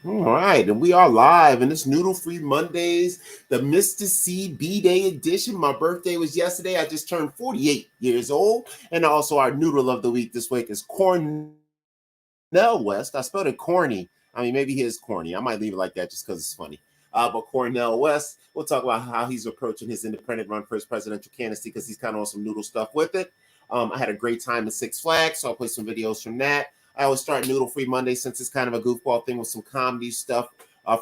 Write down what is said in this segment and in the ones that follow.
All right, and we are live, and it's Noodle Free Mondays, the Mr. C Bday edition. My birthday was yesterday. I just turned 48 years old, and also our noodle of the week this week is Cornell West. I spelled it corny. I mean, maybe he is corny. I might leave it like that just because it's funny. But Cornell West, we'll talk about how he's approaching his independent run for his presidential candidacy because he's kind of on some noodle stuff with it. I had a great time at Six Flags, so I'll play some videos from that. I always start Noodle Free Monday since it's kind of a goofball thing with some comedy stuff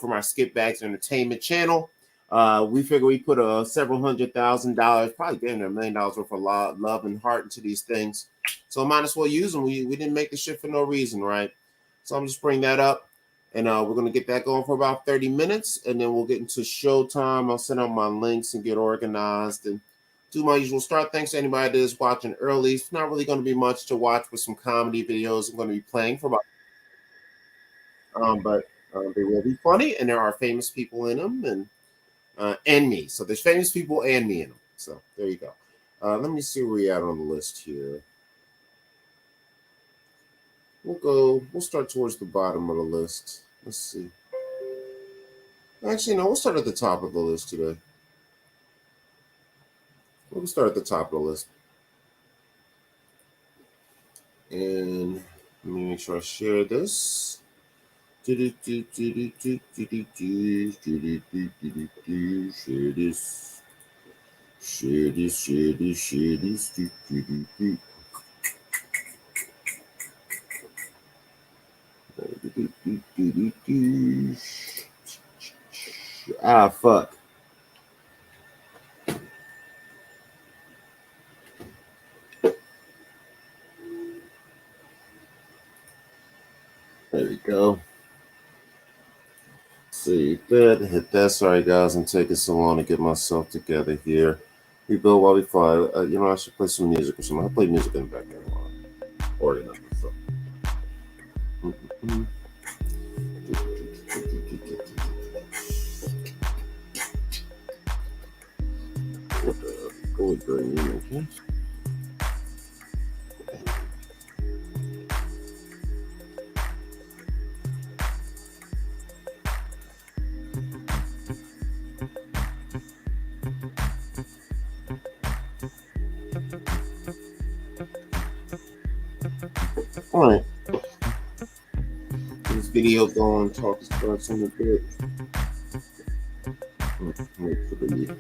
from our Skip Bags Entertainment channel. We figure we put several $100,000, probably damn near $1 million worth of love and heart into these things. So I might as well use them. We didn't make the shit for no reason, right? So I'm just bringing that up. And we're going to get that going for about 30 minutes. And then we'll get into showtime. I'll send out my links and get organized and do my usual start. Thanks to anybody that is watching early. It's not really going to be much to watch with some comedy videos I'm going to be playing for about. But they will be funny. And there are famous people in them and me. So there's famous people and me in them. So there you go. Let me see where we're at on the list here. We'll start towards the bottom of the list. Let's see. Actually, no, we'll start at the top of the list today. We'll start at the top of the list. And let me make sure I share this. Share this. Share this. Ah, fuck. There we go. See, good. Hit that. Sorry, guys. I'm taking so long to get myself together here. We build while we fly. I should play some music or something. I play music in the background while I'm organizing. So. Go with green, okay? All right. This video going, talk to starts in a bit. Wait for the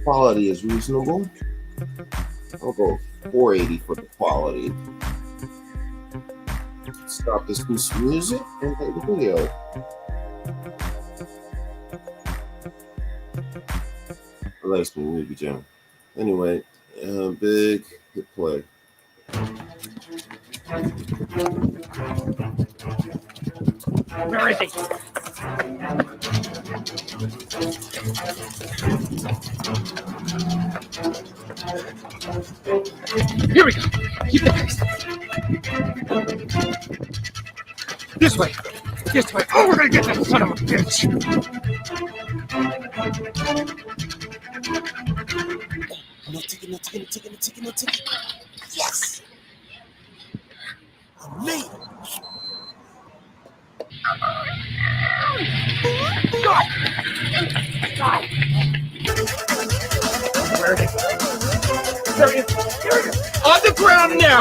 quality is reasonable. I'll go 480 for the quality. Stop this piece of music and play the video. Relax me, maybe jam. Anyway, big hit play. Where is he? Here we go. Keep the pace. This way. This way. Oh, we're gonna get that son of a bitch. No ticket. Yes! I made it! God! Where is he? There he is. On the ground now!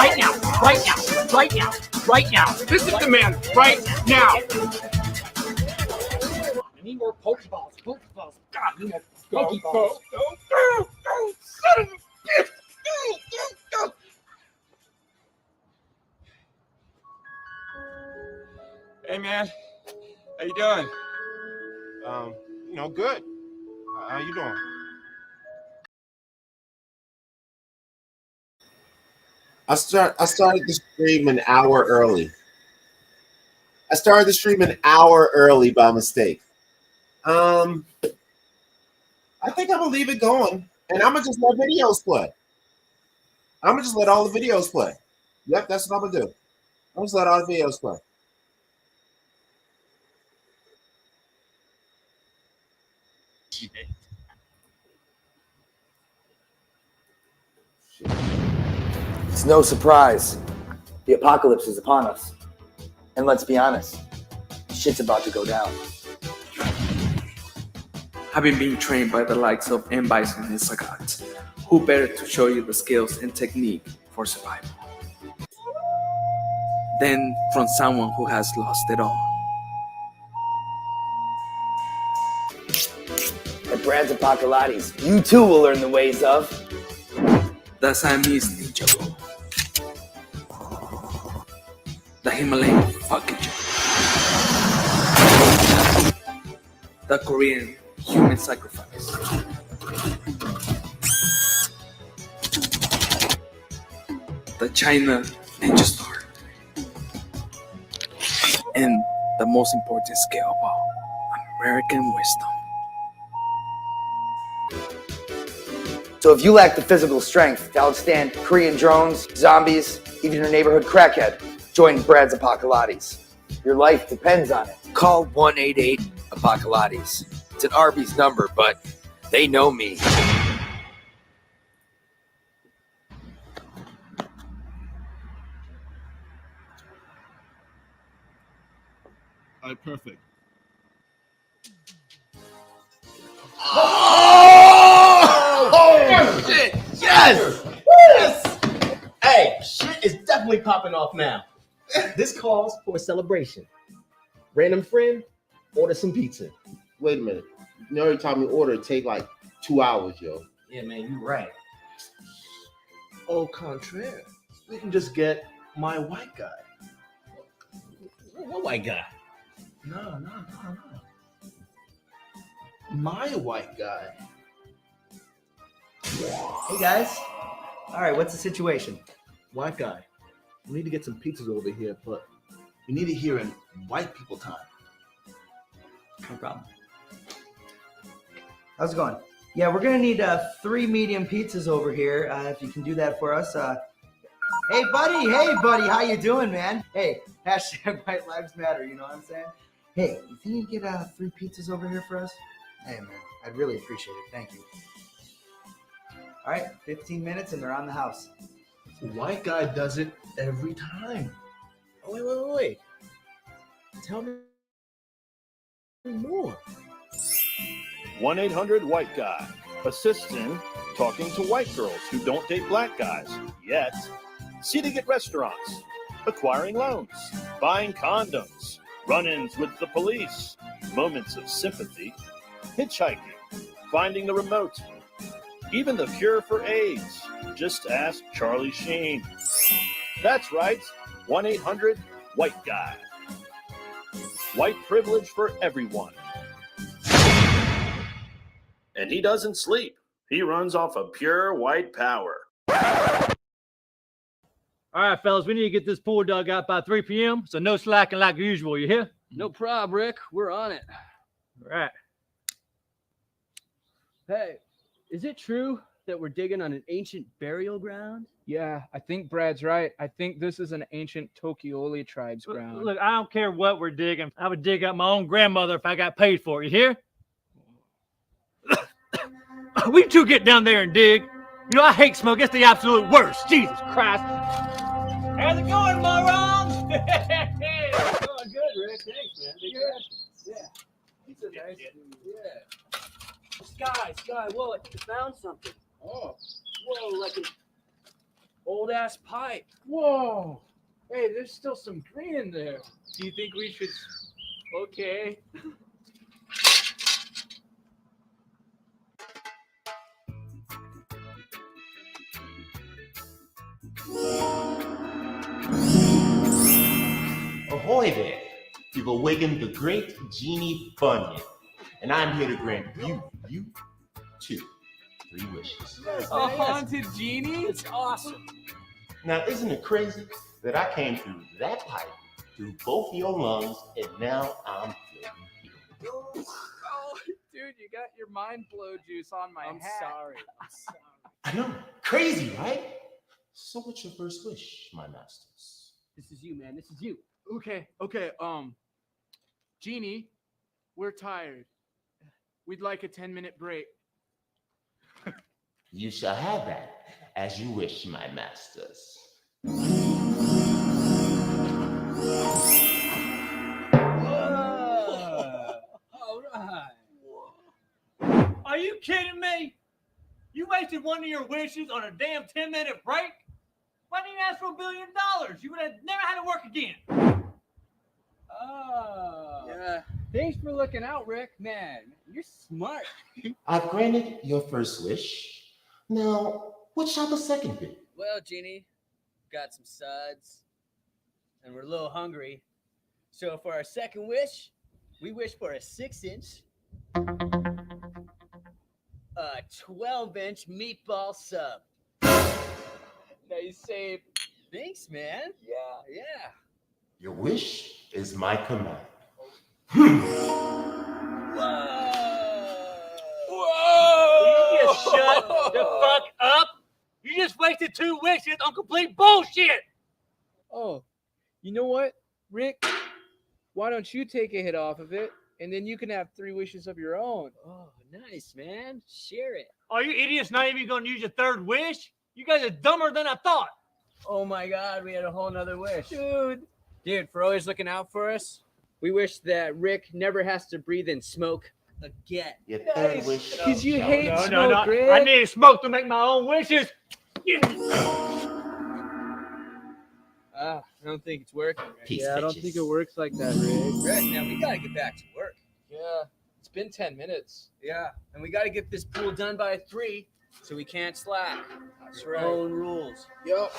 Right now. This is the man. Right now. I need more Pokeballs. God, I need more Pokeballs. Go. Son of a bitch. Go. Hey man, how you doing? Good. How you doing? I started the stream an hour early. I started the stream an hour early by mistake. I think I'm gonna leave it going, and I'm gonna just let videos play. I'm gonna just let all the videos play. Yep, that's what I'm gonna do. I'm just let all the videos play. It's no surprise. The apocalypse is upon us. And let's be honest, Shit's about to go down. Having been trained by the likes of M. Bison and Sagat, who better to show you the skills and technique for survival than from someone who has lost it all. At Brad's Apocalypse, you too will learn the ways of the Siamese ninja roll, the Himalayan fucking jump, the Korean human sacrifice, the China ninja star, and the most important skill of all, American wisdom. So if you lack the physical strength to outstand Korean drones, zombies, even your neighborhood crackhead, join Brad's Apocalypse. Your life depends on it. Call 188-APOCALYPSE. It's an Arby's number, but they know me. All right, perfect. Oh shit! Yes! Yes! Hey, shit is definitely popping off now. This calls for a celebration. Random friend, order some pizza. Wait a minute. You know, every time we order, it take like 2 hours, yo. Yeah, man, you right. Au contraire, we can just get my white guy. What white guy? No. My white guy. Hey guys. All right, what's the situation? White guy. We need to get some pizzas over here, but we need it here in white people time. No problem. How's it going? Yeah, we're gonna need 3 medium pizzas over here. If you can do that for us. Hey buddy, how you doing, man? Hey, hashtag White Lives Matter. You know what I'm saying? Hey, you think you can get 3 pizzas over here for us? Hey man, I'd really appreciate it. Thank you. All right, 15 minutes and they're on the house. The white guy does it every time. Oh, wait. Tell me more. 1-800-WHITE-GUY assists in talking to white girls who don't date black guys yet, seating at restaurants, acquiring loans, buying condoms, run-ins with the police, moments of sympathy, hitchhiking, finding the remote, even the cure for AIDS. Just ask Charlie Sheen. That's right, 1-800-WHITE-GUY. White privilege for everyone. And he doesn't sleep. He runs off of pure white power. All right, fellas, we need to get this pool dug out by 3 p.m., so no slacking like usual. You hear? No prob, Rick. We're on it. All right. Hey, is it true that we're digging on an ancient burial ground? Yeah, I think Brad's right. I think this is an ancient Tokioli tribe's ground. Look, I don't care what we're digging. I would dig up my own grandmother if I got paid for it. You hear? We two get down there and dig. You know, I hate smoke. It's the absolute worst. Jesus Christ. How's it going, morons? Going good, Rick. Thanks, man. Yeah. He's a nice dude. Yeah. Sky. Whoa, I think I found something. Oh, Whoa, like an old-ass pipe. whoa. Hey, there's still some green in there. Do you think we should... Okay. Ahoy there! You've awakened the great Genie Funyun, and I'm here to grant you two 3 wishes. A haunted genie? It's awesome. Now, isn't it crazy that I came through that pipe, through both your lungs, and now I'm floating here? Oh, dude, you got your mind blow juice on my I'm hat. sorry. I know, crazy, right? So what's your first wish, my masters? This is you, man. This is you. Okay. Genie, we're tired. We'd like a 10-minute break. You shall have that, as you wish, my masters. Whoa! Are you kidding me? You wasted one of your wishes on a damn 10-minute break? Why didn't you ask for $1 billion? You would have never had to work again. Oh. Yeah. Thanks for looking out, Rick. Man, you're smart. I've granted your first wish. Now, what shall the second be? Well, Genie, got some suds, and we're a little hungry. So for our second wish, we wish for a 6-inch, 12-inch meatball sub. Nice save. Thanks, man. Yeah. Your wish is my command. Will you just shut the fuck up? You just wasted 2 wishes on complete bullshit. Oh, you know what, Rick? Why don't you take a hit off of it, and then you can have 3 wishes of your own. Oh, nice, man. Share it. Are you idiots not even going to use your 3rd wish? You guys are dumber than I thought. Oh my God, we had a whole nother wish. Dude, for always looking out for us, we wish that Rick never has to breathe in smoke again. Your third wish. Because you hate No. smoke, Rick. I need smoke to make my own wishes. I don't think it's working. Rick. Peace, Yeah, I don't bitches. think it works like that, Rick. Rick, now we gotta get back to work. Yeah, it's been 10 minutes. Yeah, and we gotta get this pool done by 3, so we can't slack. That's Own rules. Yup.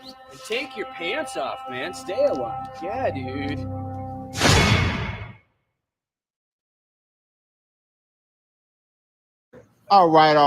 And take your pants off, man. Stay a while. Yeah, dude. All right.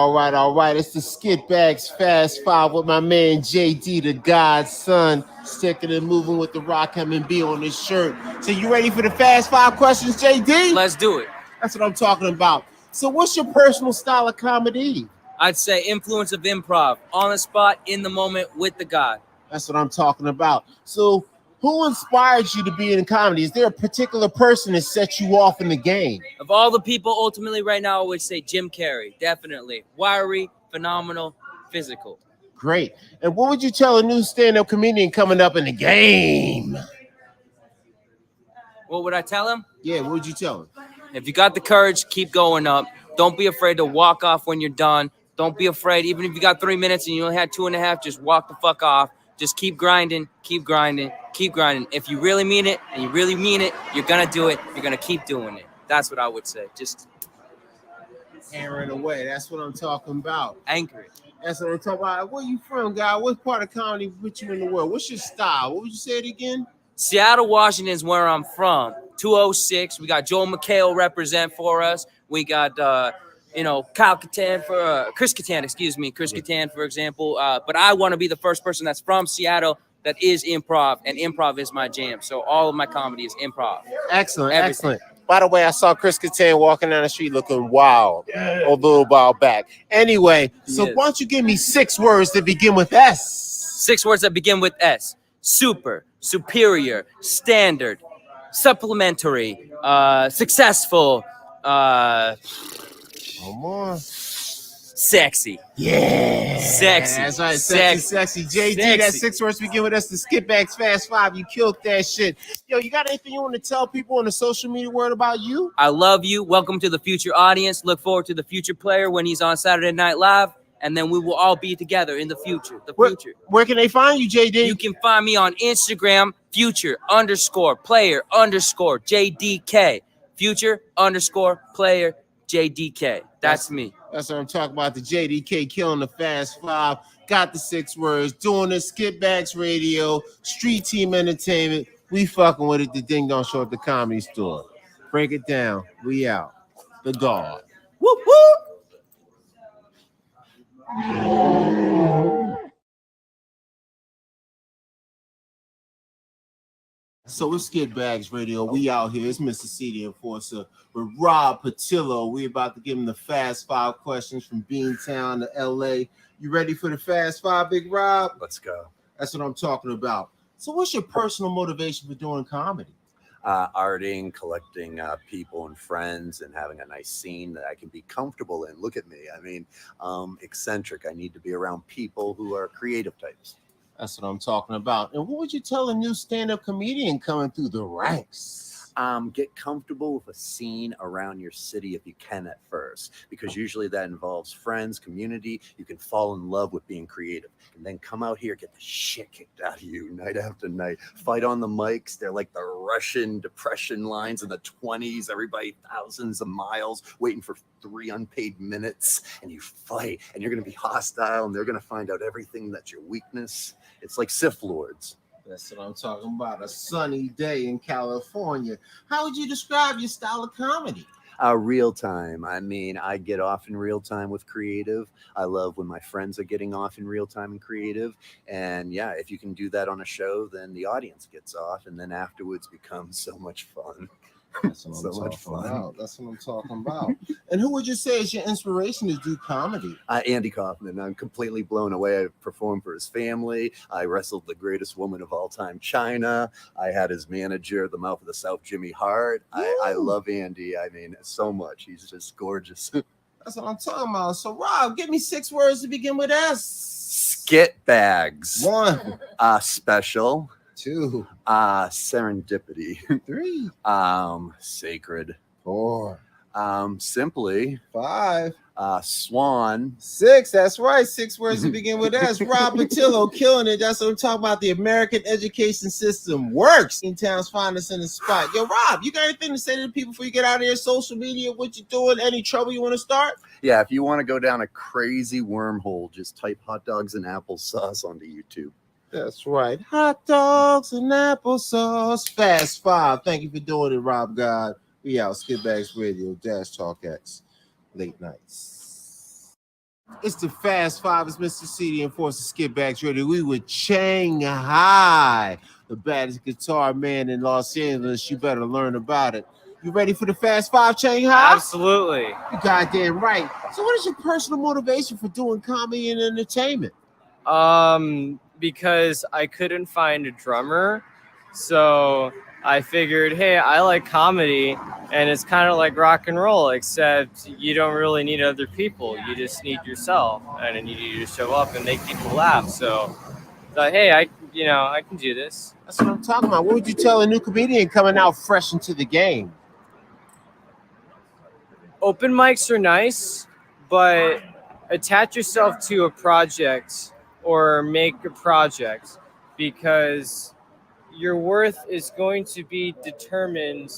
It's the Skit Bags Fast 5 with my man JD, the godson, sticking and moving with the Rock M&B on his shirt. So you ready for the Fast 5 questions, JD? Let's do it. That's what I'm talking about. So what's your personal style of comedy? I'd say influence of improv, on the spot, in the moment, with the God. That's what I'm talking about. So who inspired you to be in comedy? Is there a particular person that set you off in the game? Of all the people, ultimately, right now, I would say Jim Carrey. Definitely. Wiry, phenomenal, physical. Great. And what would you tell a new stand-up comedian coming up in the game? What would I tell him? Yeah, what would you tell him? If you got the courage, keep going up. Don't be afraid to walk off when you're done. Don't be afraid. Even if you got 3 minutes and you only had 2.5, just walk the fuck off. Just keep grinding, keep grinding, keep grinding. If you really mean it and you really mean it, you're going to do it. You're going to keep doing it. That's what I would say. Just Hammering away. That's what I'm talking about. anchor it. That's what I'm talking about. Where you from, guy? What part of comedy put you in the world? What's your style? What would you say it again? Seattle, Washington is where I'm from. 206. We got Joel McHale represent for us. We got, Kyle Catan for Chris Catan, for example. But I want to be the first person that's from Seattle that is improv, and improv is my jam. So all of my comedy is improv. Excellent, Everything. excellent. By the way, I saw Chris Catan walking down the street looking wild a little while back. Anyway, so Yes. why don't you give me 6 words that begin with S? 6 words that begin with S. Super, superior, standard, supplementary, successful, Come on. sexy. Yeah. Sexy. That's right. Sexy. Sexy. JD, Sexy. that 6 words begin with us. The Skip Bags Fast 5. You killed that shit. Yo, you got anything you want to tell people on the social media word about you? I love you. Welcome to the future audience. Look forward to the future player when he's on Saturday Night Live, and then we will all be together in the future. Where can they find you, JD? You can find me on Instagram, future_player_JDK. Future_player JDK. That's me. That's what I'm talking about. The JDK killing the Fast 5. Got the 6 words. Doing the Skip Bags Radio. Street Team Entertainment. We fucking with it. The thing don't show up the Comedy Store. Break it down. We out. The God. Whoop, whoop. So it's Skip Bags Radio. We out here. It's Mr. C, the Enforcer, with Rob Patillo. We about to give him the Fast 5 questions from Beantown to LA. You ready for the Fast 5, Big Rob? Let's go. That's what I'm talking about. So what's your personal motivation for doing comedy? Arting, collecting people and friends, and having a nice scene that I can be comfortable in. Look at me. I mean, eccentric. I need to be around people who are creative types. That's what I'm talking about. And what would you tell a new stand-up comedian coming through the ranks? Get comfortable with a scene around your city if you can at first, because usually that involves friends, community. You can fall in love with being creative, and then come out here, get the shit kicked out of you night after night. Fight on the mics. They're like the Russian Depression lines in the 20s. Everybody thousands of miles waiting for 3 unpaid minutes, and you fight, and you're going to be hostile, and they're going to find out everything that's your weakness. It's like Sith Lords. That's what I'm talking about. A sunny day in California. How would you describe your style of comedy? Real time. I mean, I get off in real time with creative. I love when my friends are getting off in real time and creative. And yeah, if you can do that on a show, then the audience gets off, and then afterwards becomes so much fun. That's what I'm talking about. That's what I'm talking about. And who would you say is your inspiration to do comedy? Andy Kaufman. I'm completely blown away. I performed for his family. I wrestled the greatest woman of all time, China. I had his manager, the Mouth of the South, Jimmy Hart. I love Andy. I mean, so much. He's just gorgeous. That's what I'm talking about. So, Rob, give me 6 words to begin with S. Skit bags. 1. Special. 2. Serendipity. 3. Sacred. 4. Simply. 5. Swan. 6. That's right. 6 words to begin with S. Rob Patillo, killing it. That's what I'm talking about. The American education system works. In towns, find us in the spot. Yo, Rob, you got anything to say to the people before you get out of here? Social media, what you doing? Any trouble you want to start? Yeah, if you want to go down a crazy wormhole, just type hot dogs and applesauce onto YouTube. That's right. Hot dogs and applesauce. Fast 5. Thank you for doing it, Rob God. We out. Skitbags Radio, Dash Talk X. Late nights. It's the Fast 5. It's Mr. C, the enforcer, Skitbags Radio. We with Shanghai, the baddest guitar man in Los Angeles. You better learn about it. You ready for the Fast 5, Shanghai? Absolutely. You goddamn right. So what is your personal motivation for doing comedy and entertainment? Because I couldn't find a drummer, so I figured, hey, I like comedy, and it's kind of like rock and roll, except you don't really need other people. You just need yourself, and I need you to show up and make people laugh. So, hey, I can do this. That's what I'm talking about. What would you tell a new comedian coming out fresh into the game? Open mics are nice, but attach yourself to a project or make a project, because your worth is going to be determined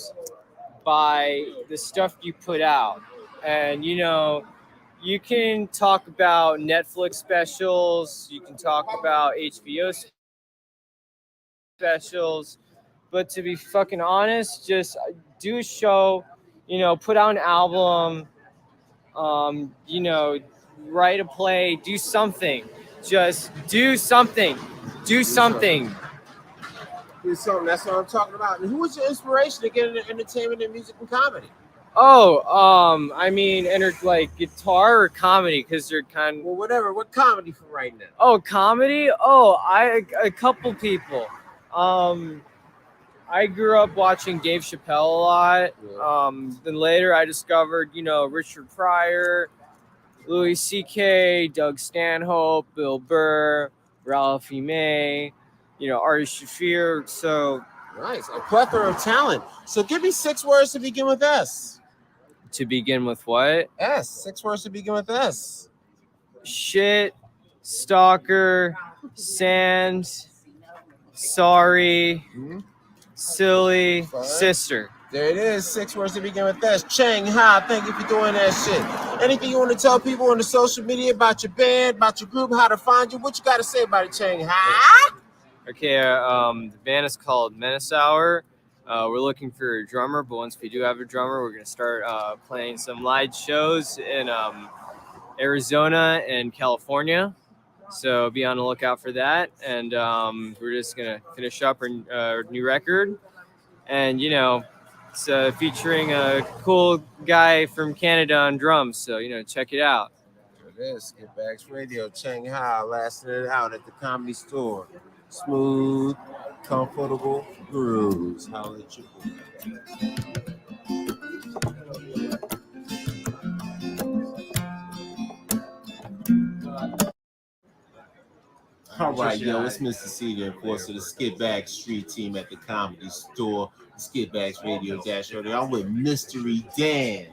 by the stuff you put out. And you can talk about Netflix specials, you can talk about HBO specials, but to be fucking honest, just do a show, put out an album, write a play, do something. Just do something. Do something. Do something. That's what I'm talking about. And who was your inspiration to get into entertainment and music and comedy? I mean, like guitar or comedy, because they're kind of... Well, whatever. What comedy for right now? Oh, comedy? A couple people. I grew up watching Dave Chappelle a lot. Yeah. Then later I discovered, Richard Pryor, Louis C.K., Doug Stanhope, Bill Burr, Ralphie May, Ari Shaffir. So nice, a plethora of talent. So give me 6 words to begin with S. To begin with what? S. 6 words to begin with S. Shit, stalker, sand, sorry, silly, sister. There it is. 6 words to begin with S. Shanghai, thank you for doing that shit. Anything you want to tell people on the social media about your band, about your group, how to find you? What you got to say about it, Shanghai? Okay, the band is called Menace Hour. We're looking for a drummer, but once we do have a drummer, we're going to start playing some live shows in Arizona and California. So be on the lookout for that. And we're just going to finish up our new record. And, it's featuring a cool guy from Canada on drums. So, check it out. There it is. Skitbags Radio, Shanghai, lasting it out at the Comedy Store. Smooth, comfortable grooves. Holla at your boy. All right, yo, it's Mr. C, the enforcer, the Skid Bag Street team at the Comedy Store, the Skid Bags Radio Dash Radio. I'm with Mystery Dan,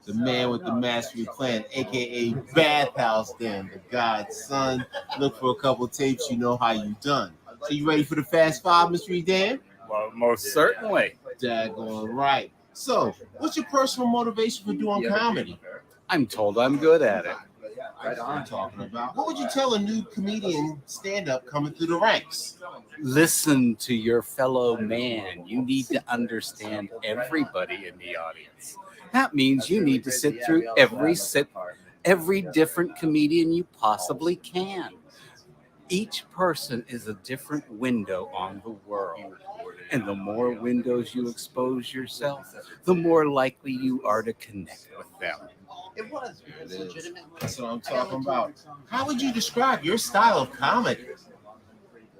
the man with the mastery plan, aka Bathhouse Dan, the God's son. Look for a couple tapes, you know how you done. So you ready for the Fast Five, Mystery Dan? Well, most certainly. Daggone right. So, what's your personal motivation for doing comedy? I'm told I'm good at it. Right on. I'm talking about. What would you tell a new comedian stand-up coming through the ranks? Listen to your fellow man. You need to understand everybody in the audience. That means you need to sit through every different comedian you possibly can. Each person is a different window on the world. And the more windows you expose yourself, the more likely you are to connect with them. It was. That's what I'm talking about. How would you describe your style of comedy?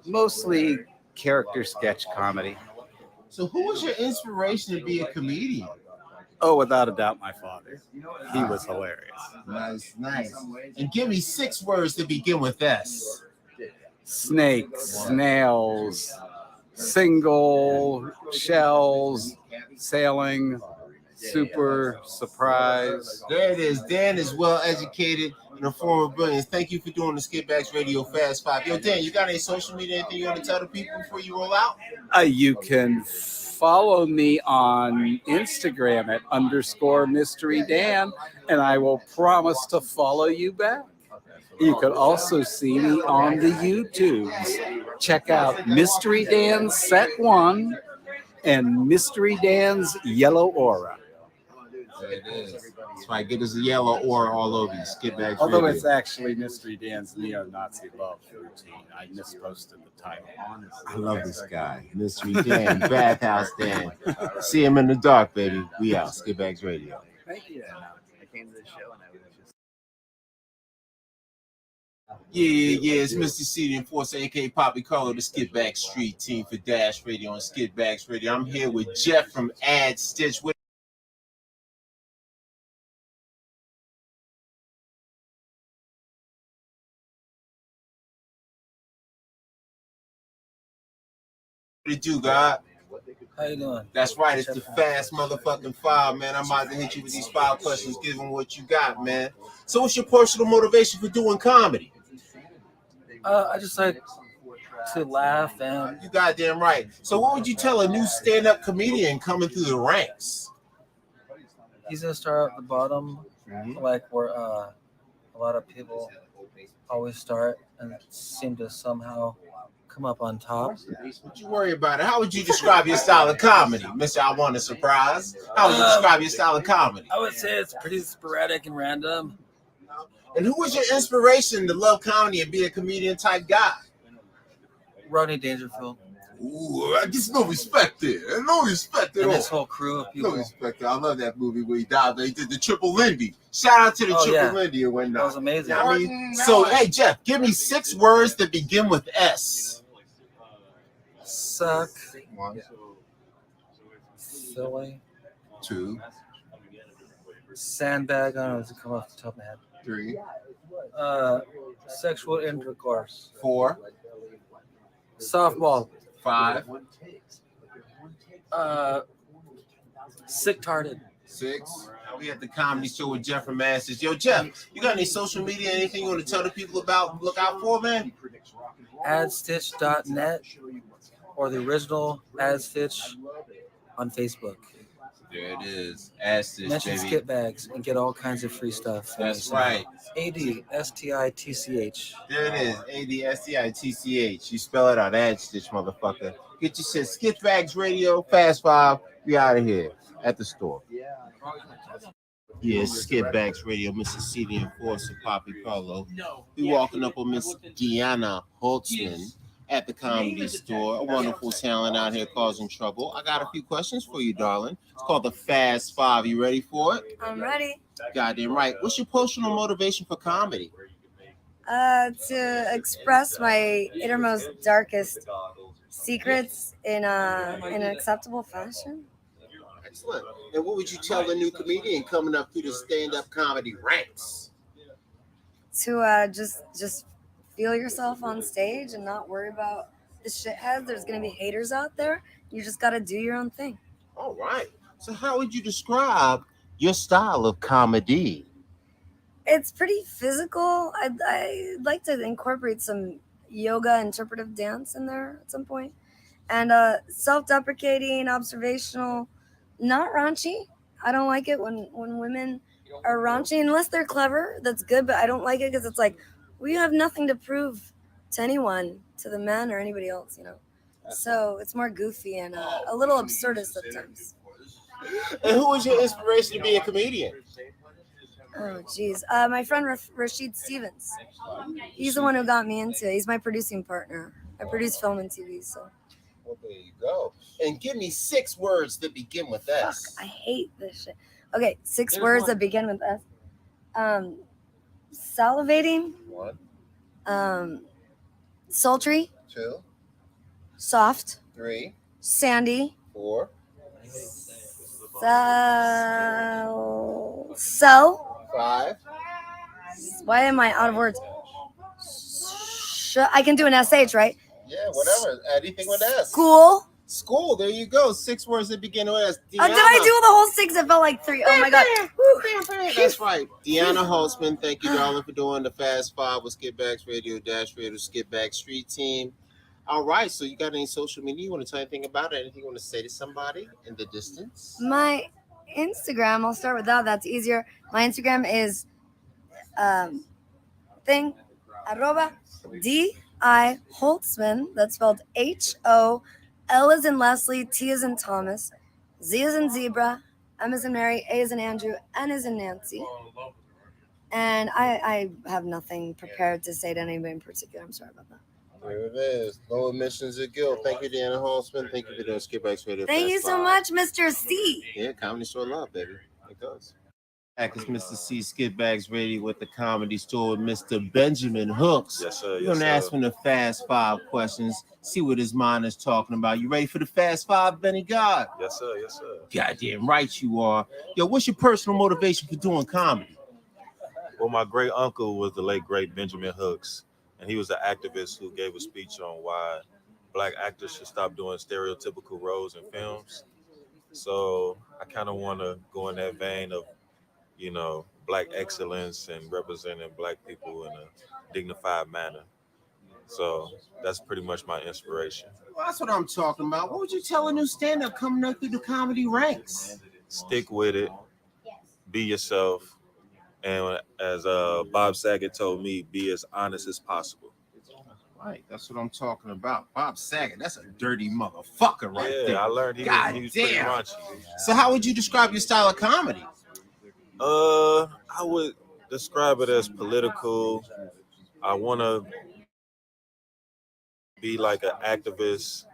Mostly character sketch comedy. So who was your inspiration to be a comedian? Oh, without a doubt, my father. He was hilarious. Nice, nice. And give me 6 words to begin with S. Snakes, snails, single, shells, sailing, super surprise. There it is. Dan is well educated and a form of brilliance. Thank you for doing the Skid Bags Radio Fast Five. Yo, Dan, you got any social media, anything you want to tell the people before you roll out? You can follow me on Instagram at _Mystery Dan, and I will promise to follow you back. You can also see me on the YouTubes. Check out Mystery Dan's Set 1 and Mystery Dan's Yellow Aura. There it is. That's why get us a yellow aura all over you. Skid Bags Radio. Although it's actually Mystery Dan's Neo-Nazi Love Routine. I misposted the title. I love this guy. Mystery Dan, Bathhouse Dan. See him in the dark, baby. We out. Skid Bags Radio. Thank you. I came to the show and I was just. Yeah, it's Mr. C, the enforcer, aka Poppy Carlo, the Skid Bag Street team for Dash Radio and Skid Bags Radio. I'm here with Jeff from Ad Stitch. What it do, God? How you doing? That's right. It's the fast motherfucking 5, man. I'm about to hit you with these 5 questions. Give them what you got, man. So, what's your personal motivation for doing comedy? I just like to laugh and. You goddamn right. So, what would you tell a new stand-up comedian coming through the ranks? He's gonna start at the bottom, like where a lot of people always start and seem to somehow come up on top. Don't you worry about it. How would you describe your style of comedy, Mr. I Want a Surprise? How would you describe your style of comedy? I would say it's pretty sporadic and random. And who was your inspiration to love comedy and be a comedian type guy? Rodney Dangerfield. Ooh, I get no respect there. No respect at all. And this whole crew of people. No respect there. I love that movie where he died. They did the Triple Lindy. Shout out to the Triple Lindy and whatnot. That was amazing. I mean, so, hey, Jeff, give me 6 words that begin with S. Suck. 1. Silly. 2. Sandbag. I don't know if it come off the top of my head. 3. Sexual intercourse. 4. Softball. 5. Sick-tarded. 6. We at the comedy show with Jeff from Masters. Yo, Jeff, you got any social media, anything you want to tell the people about, look out for, man? Adstitch.net or the original Adstitch on Facebook. There it is. Adstitch, Mention baby. Skip Bags and get all kinds of free stuff. That's right. ADSTITCH. There it is. ADSTITCH. You spell it out. Adstitch, motherfucker. Get your shit. Skip Bags Radio, Fast 5. We out of here at the store. Yeah, Skip Bags Radio, Mr. C, the enforcer, Poppy Carlo. We walking up on Miss Deanna Holtzman at the Comedy Store. A wonderful talent out here causing trouble. I got a few questions for you, darling. It's called the Fast 5. You ready for it? I'm ready. Goddamn right. What's your personal motivation for comedy? To express my innermost, darkest secrets in an acceptable fashion. Excellent. And what would you tell a new comedian coming up through the stand-up comedy ranks? To just feel yourself on stage and not worry about the shitheads. There's gonna be haters out there. You just gotta do your own thing. All right. So how would you describe your style of comedy? It's pretty physical. I'd like to incorporate some yoga interpretive dance in there at some point. And self-deprecating, observational, not raunchy. I don't like it when women are raunchy unless they're clever. That's good, but I don't like it because it's like we have nothing to prove to anyone, to the men or anybody else, you know. So it's more goofy and a little absurdist at times. And who was your inspiration to be a comedian? Oh, geez. My friend Rashid Stevens. He's the one who got me into it. He's my producing partner. I produce film and TV, so. Well, there you go. And give me 6 words that begin with S. I hate this shit. Okay, 6 words that begin with S. Salivating. 1. Sultry. 2. Soft. 3. Sandy. 4. So. 5. Why am I out of words? I can do an SH, right? Yeah, whatever. Anything with S. School. School. There you go. 6 words that begin with S. Did I do the whole 6? It felt like 3. Oh my god. That's right. Deanna Holtzman, thank you, darling, for doing the Fast 5 with Skipbags Radio, Dash Radio, Skipbags Street Team. All right. So you got any social media? You want to tell anything about it? Anything you want to say to somebody in the distance? My Instagram, I'll start with that. That's easier. My Instagram is @DI Holtzman. That's spelled HO. L is in Leslie, T is in Thomas, Z is in Zebra, M is in Mary, A is in Andrew, N is in Nancy. And I have nothing prepared to say to anybody in particular. I'm sorry about that. There it is. No admissions of guilt. Thank you, Deanna Holtzman. Thank you for doing Skipbags Radio. Thank you so much, Mr. C. Yeah, comedy store love, baby. It does. Back is Mr. C Skipbags Radio with the Comedy Store with Mr. Benjamin Hooks. Yes, sir. We're gonna ask him the Fast 5 questions. See what his mind is talking about. You ready for the Fast 5, Benny God? Yes, sir. Yes, sir. Goddamn right you are. Yo, what's your personal motivation for doing comedy? Well, my great uncle was the late great Benjamin Hooks, and he was an activist who gave a speech on why Black actors should stop doing stereotypical roles in films. So I kind of want to go in that vein of, you know, Black excellence and representing Black people in a dignified manner. So that's pretty much my inspiration. Well, that's what I'm talking about. What would you tell a new stand-up coming up through the comedy ranks? Stick with it. Be yourself. And as Bob Saget told me, be as honest as possible. Right, that's what I'm talking about. Bob Saget, that's a dirty motherfucker right there. Yeah, I learned he was pretty raunchy. So how would you describe your style of comedy? I would describe it as political. I want to be like an activist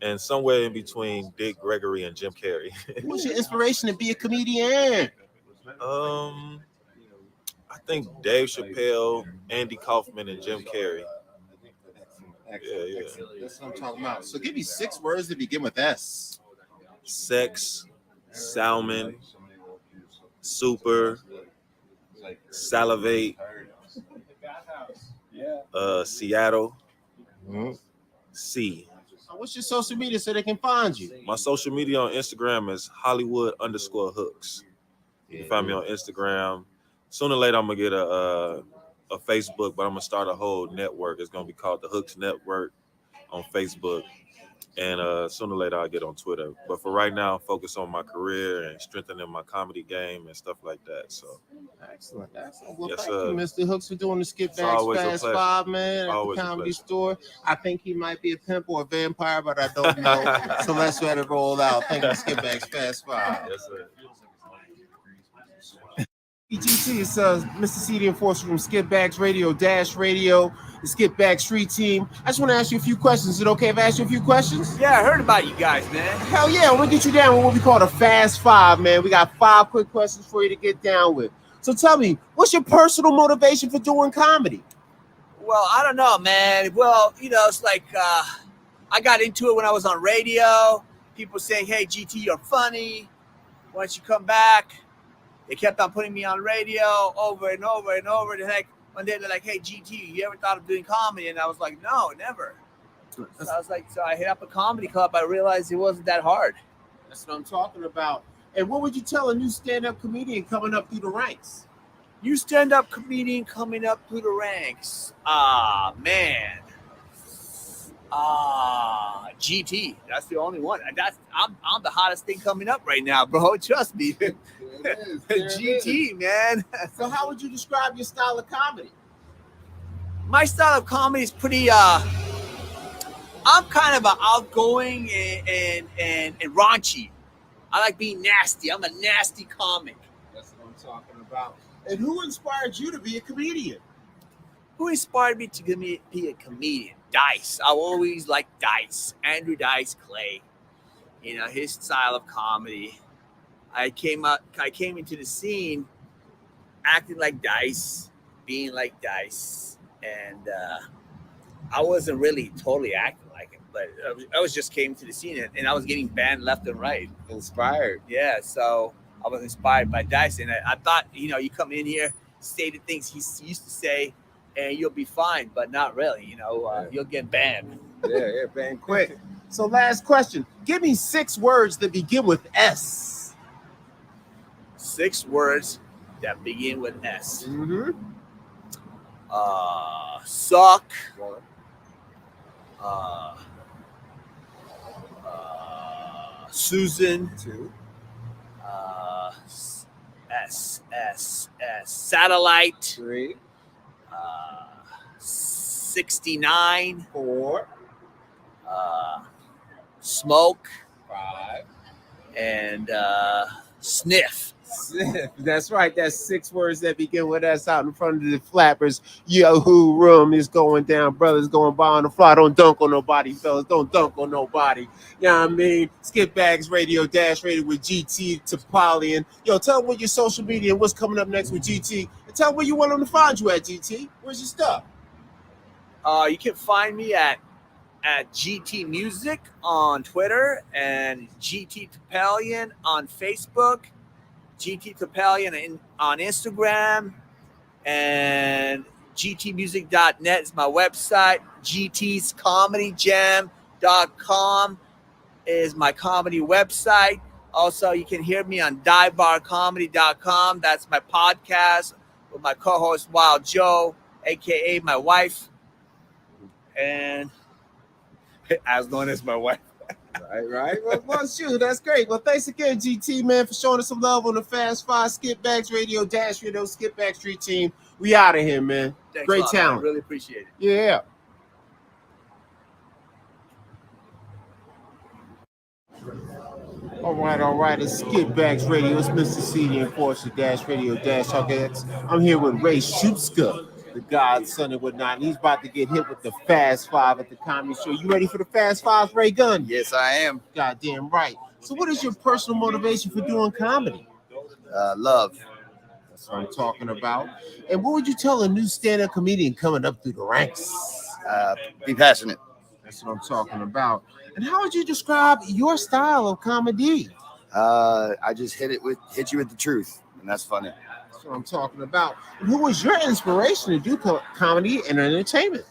and somewhere in between Dick Gregory and Jim Carrey. What's your inspiration to be a comedian? I think Dave Chappelle, Andy Kaufman, and Jim Carrey. Yeah. That's what I'm talking about. So give me 6 words that begin with S. Sex, salmon, super, salivate, Seattle, C. What's your social media so they can find you? My social media on Instagram is Hollywood_Hooks. You can find me on Instagram. Sooner or later, I'm gonna get a Facebook, but I'm gonna start a whole network. It's gonna be called the Hooks Network on Facebook, and sooner or later I'll get on Twitter. But for right now, I'm focused on my career and strengthening my comedy game and stuff like that. So, excellent. Well, yes, thank you, Mr. Hooks, for doing the Skipbags Fast pleasure. 5, man, at the Comedy Store. I think he might be a pimp or a vampire, but I don't know. So let's let it roll out. Thank you, Skipbags Fast 5. Yes, sir. EGC, it's Mr. C, the enforcer from Skipbags Radio, Dash Radio, the Skipbags Street Team. I just want to ask you a few questions. Is it okay if I ask you a few questions? Yeah, I heard about you guys, man. Hell yeah, I'm going to get you down with what we call the Fast 5, man. We got 5 quick questions for you to get down with. So tell me, what's your personal motivation for doing comedy? Well, I don't know, man. Well, you know, it's like I got into it when I was on radio. People saying, hey, GT, you're funny. Why don't you come back? They kept on putting me on radio over and over and over. They're like, one day they're like, "Hey, GT, you ever thought of doing comedy?" And I was like, "No, never." So I hit up a comedy club. I realized it wasn't that hard. That's what I'm talking about. And what would you tell a new stand-up comedian coming up through the ranks? New stand-up comedian coming up through the ranks. Man. GT. That's the only one. I'm the hottest thing coming up right now, bro. Trust me. GT, man. So how would you describe your style of comedy? My style of comedy is pretty I'm kind of an outgoing and raunchy. I like being nasty. I'm a nasty comic. That's what I'm talking about. And who inspired you to be a comedian? Who inspired me to be a comedian? Dice. I always liked Dice. Andrew Dice Clay. You know, his style of comedy. I came into the scene acting like Dice, being like Dice, and I wasn't really totally acting like him, but I was just came to the scene and I was getting banned left and right. Inspired. Yeah, so I was inspired by Dice, and I thought, you come in here, say the things he used to say, and you'll be fine, but not really. You'll get banned. Yeah, banned quick. So last question. Give me 6 words that begin with S. 6 words that begin with S. Mm-hmm. Suck. Susan. 2. S. Satellite. 3. 69. 4. Smoke. 5. And sniff. That's right. That's 6 words that begin with S out in front of the flappers. Yahoo room is going down. Brothers going by on the fly. Don't dunk on nobody, fellas. Don't dunk on nobody. You know what I mean? Skip Bags Radio Dash Radio with GT Topolian. Yo, tell them what your social media and what's coming up next with GT. And tell them where you want them to find you at, GT. Where's your stuff? You can find me at GT Music on Twitter and GT Topolian on Facebook. GT Topolian on Instagram, and gtmusic.net is my website. gtscomedygam.com is my comedy website. Also, you can hear me on divebarcomedy.com. That's my podcast with my co-host Wild Joe, aka my wife, and as known as my wife. Right. Well, shoot, that's great. Well, thanks again, GT, man, for showing us some love on the Fast 5 Skip Bags Radio Dash Radio Skip Back Street team. We out of here, man. Thanks Great a lot, talent. man. I really appreciate it. Yeah. All right. It's Skip Bags Radio. It's Mr. CD and Force Dash Radio Dash Talk X. I'm here with Ray Shupska, the godson and whatnot. And he's about to get hit with the Fast 5 at the comedy show. You ready for the Fast 5, Ray Gunn? Yes, I am. Goddamn right. So what is your personal motivation for doing comedy? Love. That's what I'm talking about. And what would you tell a new stand-up comedian coming up through the ranks? Be passionate. That's what I'm talking about. And how would you describe your style of comedy? I just hit you with the truth, and that's funny. That's what I'm talking about. And who was your inspiration to do comedy and entertainment?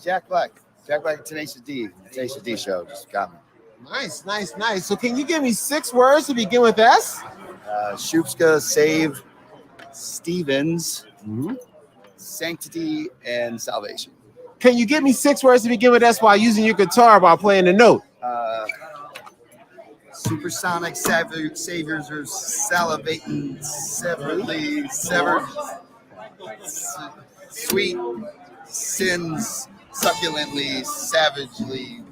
Jack Black. Jack Black, Tenacious D. The Tenacious D show just got me. Nice. So can you give me 6 words to begin with S? Shupska, Save, Stevens, Sanctity, and Salvation. Can you give me 6 words to begin with S while using your guitar while playing the note? Supersonic, saviors are salivating, severed, sweet, sins, succulently, savagely.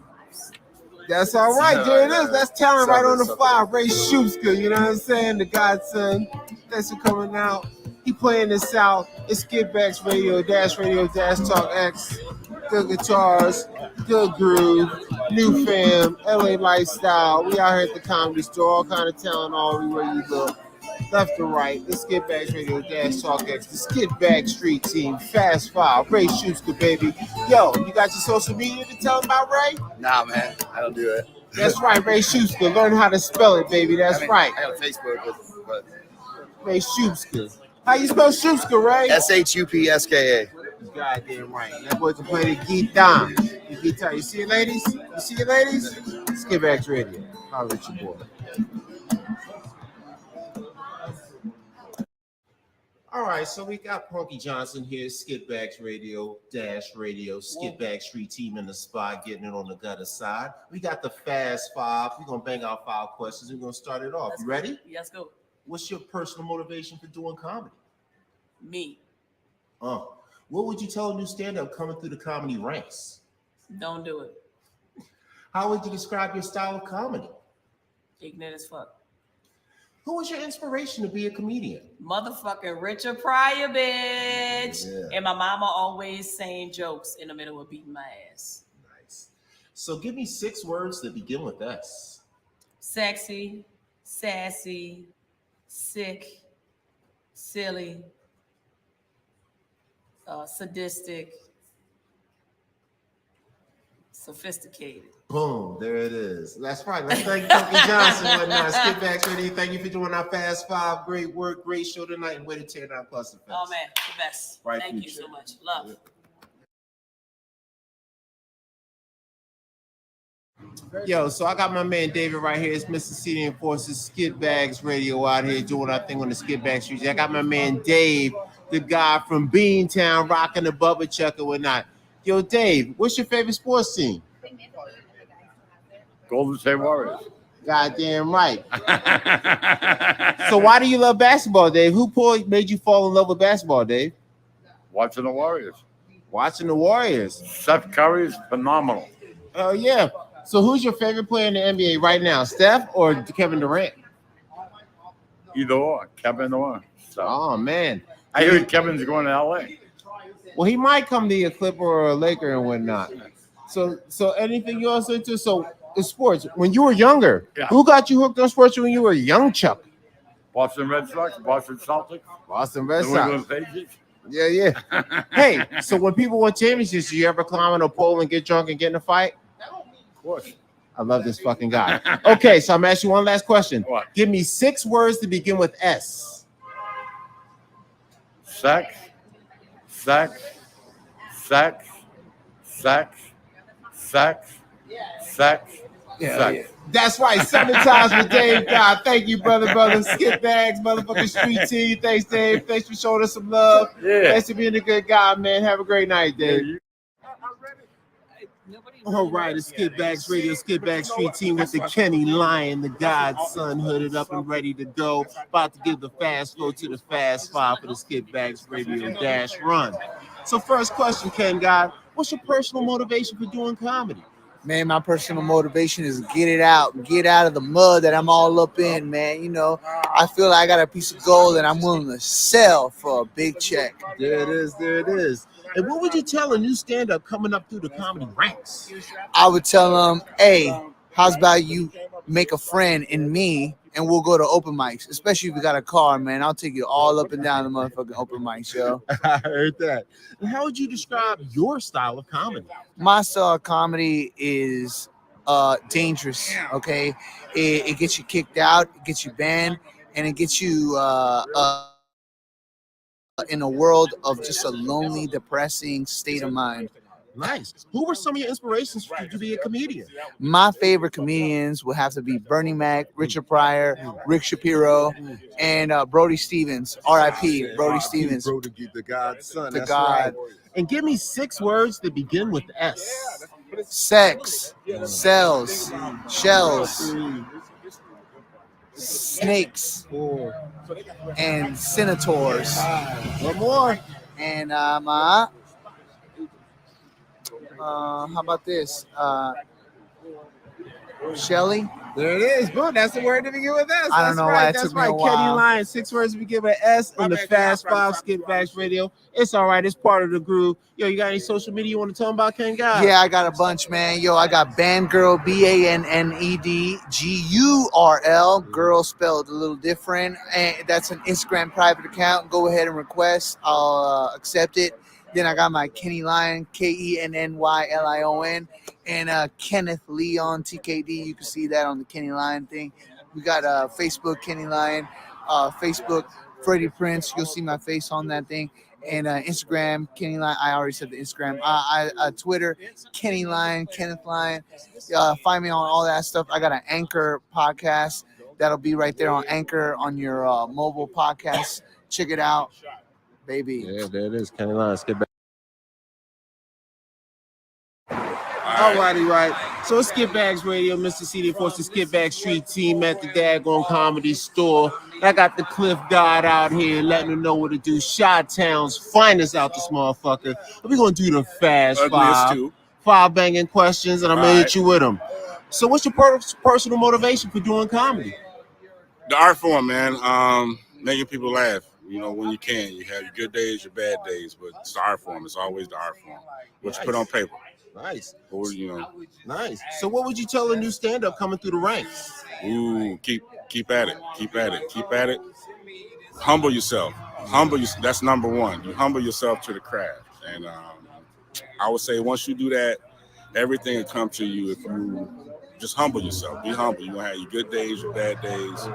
That's all right. There it is. That's talent right on the fly. Ray Shupska, you know what I'm saying? The godson. Thanks for coming out. He playing this out. It's Skip Bags Radio Dash Talk X. Good guitars, good groove, new fam, LA lifestyle. We out here at the comedy store, all kind of talent all everywhere you look. Left to right, the Skip Bags Radio Dash Talk X, the Skip Bag Street team, Fast 5, Ray Shupska, baby. Yo, you got your social media to tell them about, Ray? Nah, man, I don't do it. That's right, Ray Shupska. Learn how to spell it, baby. That's right. I got a Facebook, but Ray Shupska. How you spell Shupska, right? Shupska. You goddamn right. That boy can play the guitar. The guitar. You see it, ladies? You see it, ladies? Skipbags Radio. Holla at your boy. All right, so we got Punky Johnson here, Skipbags Radio, Skipbags Street Team in the spot, getting it on the gutter side. We got the Fast Five. We're going to bang out 5 questions. We're going to start it off. You ready? Let's go. What's your personal motivation for doing comedy? Me. What would you tell a new stand-up coming through the comedy ranks? Don't do it. How would you describe your style of comedy? Ignorant as fuck. Who was your inspiration to be a comedian? Motherfucking Richard Pryor, bitch. Yeah. And my mama always saying jokes in the middle of beating my ass. Nice. So give me 6 words that begin with S. Sexy, sassy, sick, silly, sadistic, sophisticated. Boom, there it is. That's right. Let's thank Punky Johnson and whatnot. Skipbags Radio. Thank you for doing our Fast Five. Great work, great show tonight, and way to tear down Cluster Fest. Oh man, the best. Right Thank you future. so much. Love. Yo, so I got my man David right here. It's Mr. City Enforcers, Skipbags Radio out here doing our thing on the Skipbags Street. I got my man Dave, the guy from Beantown, rocking the Bubba Chuck and whatnot. Yo, Dave, what's your favorite sports team? Golden State Warriors. Goddamn right. So why do you love basketball, Dave? Who made you fall in love with basketball, Dave? Watching the Warriors. Watching the Warriors. Steph Curry is phenomenal. Oh, yeah. So who's your favorite player in the NBA right now, Steph or Kevin Durant? Either or, Kevin or. So. Oh, man. I heard Kevin's going to LA. Well, he might come to a Clipper or a Laker and whatnot. So anything you also into? So the sports, when you were younger, who got you hooked on sports when you were a young Chuck? Boston Red Sox, Boston Celtics. Boston Red New Sox. England Patriots. Yeah. Hey, so when people win championships, do you ever climb on a pole and get drunk and get in a fight? Of course. I love this fucking guy. Okay, so I'm asking you one last question. What? Give me 6 words to begin with S. Sex. Sex. Sex. Sex. Sex. Sex. Yeah. That's right. 7 times with Dave. God, thank you, brother. Skipbags, motherfucking street team. Thanks, Dave. Thanks for showing us some love. Yeah. Thanks for being a good guy, man. Have a great night, Dave. All right, it's Skipbags Radio, Skipbags Street Team with the Kenny Lion, the godson, hooded up and ready to go. About to give the fast flow to the Fast Five for the Skipbags Radio Dash Run. So first question, Ken God, what's your personal motivation for doing comedy? Man, my personal motivation is get out of the mud that I'm all up in, man. You know, I feel like I got a piece of gold that I'm willing to sell for a big check. There it is. And what would you tell a new stand-up coming up through the comedy ranks? I would tell them, hey, how's about you make a friend in me and we'll go to open mics, especially if you got a car, man. I'll take you all up and down the motherfucking open mics, yo. I heard that. And how would you describe your style of comedy? My style of comedy is dangerous, okay? It gets you kicked out, it gets you banned, and it gets you in a world of just a lonely, depressing state of mind. Nice. Who were some of your inspirations for you to be a comedian? My favorite comedians would have to be Bernie Mac, Richard Pryor, Rick Shapiro, and Brody Stevens. R.I.P. Brody Stevens. Brody, the godson. The That's God. right. And give me 6 words that begin with S. Sex, cells, shells, snakes, and senators. One more. And how about this? Shelly. There it is. Boom. That's the word to begin with S. I don't know why it That's took me right. a while. Kenny Lion. 6 words to begin with S on the Fast Five Skipbags Radio. It's all right. It's part of the groove. Yo, you got any social media you want to tell them about, Ken God? Yeah, I got a bunch, man. Yo, I got Bandgirl, BANNEDGURL. Girl spelled a little different. And that's an Instagram private account. Go ahead and request. I'll accept it. Then I got my Kenny Lion, KENNYLION, and Kenneth Leon, TKD. You can see that on the Kenny Lion thing. We got Facebook, Kenny Lion, Facebook, Freddie Prince. You'll see my face on that thing. And Instagram, Kenny Lion. I already said the Instagram. Twitter, Kenny Lion, Kenneth Lion. Find me on all that stuff. I got an Anchor podcast that'll be right there on Anchor on your mobile podcast. Check it out, baby. Yeah, there it is. Kenny Lion, Skip Back. Alrighty, right. So it's Skip Bags Radio, Mr. CD Force, the Skip Bag Street team at the Daggone Comedy Store. I got the Cliff God out here letting them know what to do. Chi-Town's finest out this motherfucker. We're going to do the fast Ugliest too. 5 banging questions, and I'm going to hit you with them. So what's your personal motivation for doing comedy? The art form, man. Making people laugh. You know, when you can. You have your good days, your bad days, but it's the art form. It's always the art form. What you put on paper. Nice. Or, you know. Nice. So what would you tell a new stand-up coming through the ranks? Ooh, keep at it. Keep at it. Keep at it. Humble yourself. That's number one. You humble yourself to the craft. And I would say once you do that, everything will come to you if you just humble yourself. Be humble. You're going to have your good days, your bad days.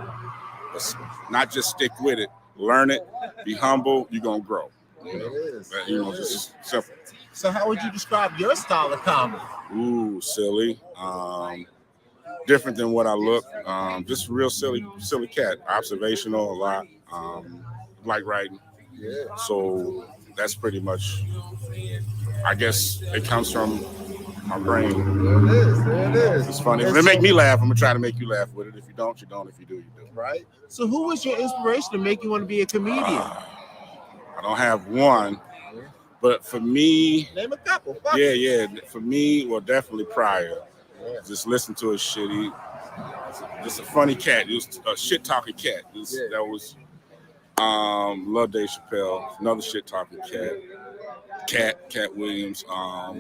But not just stick with it. Learn it. Be humble. You're going to grow. You know, just simple. So how would you describe your style of comedy? Ooh, silly. Different than what I look. Just real silly cat. Observational a lot. Like writing. Yeah. So that's pretty much, I guess it comes from my brain. There it is. It's funny. If it make me laugh, I'm gonna try to make you laugh with it. If you don't, you don't. If you do, you do. Right. So who was your inspiration to make you want to be a comedian? I don't have one. But for me, name a couple. Yeah. For me, well, definitely Pryor. Yeah. Just listen to his shit. Just a funny cat. He was a shit talking cat. That was love Dave Chappelle. Another shit talking cat. Cat Williams. I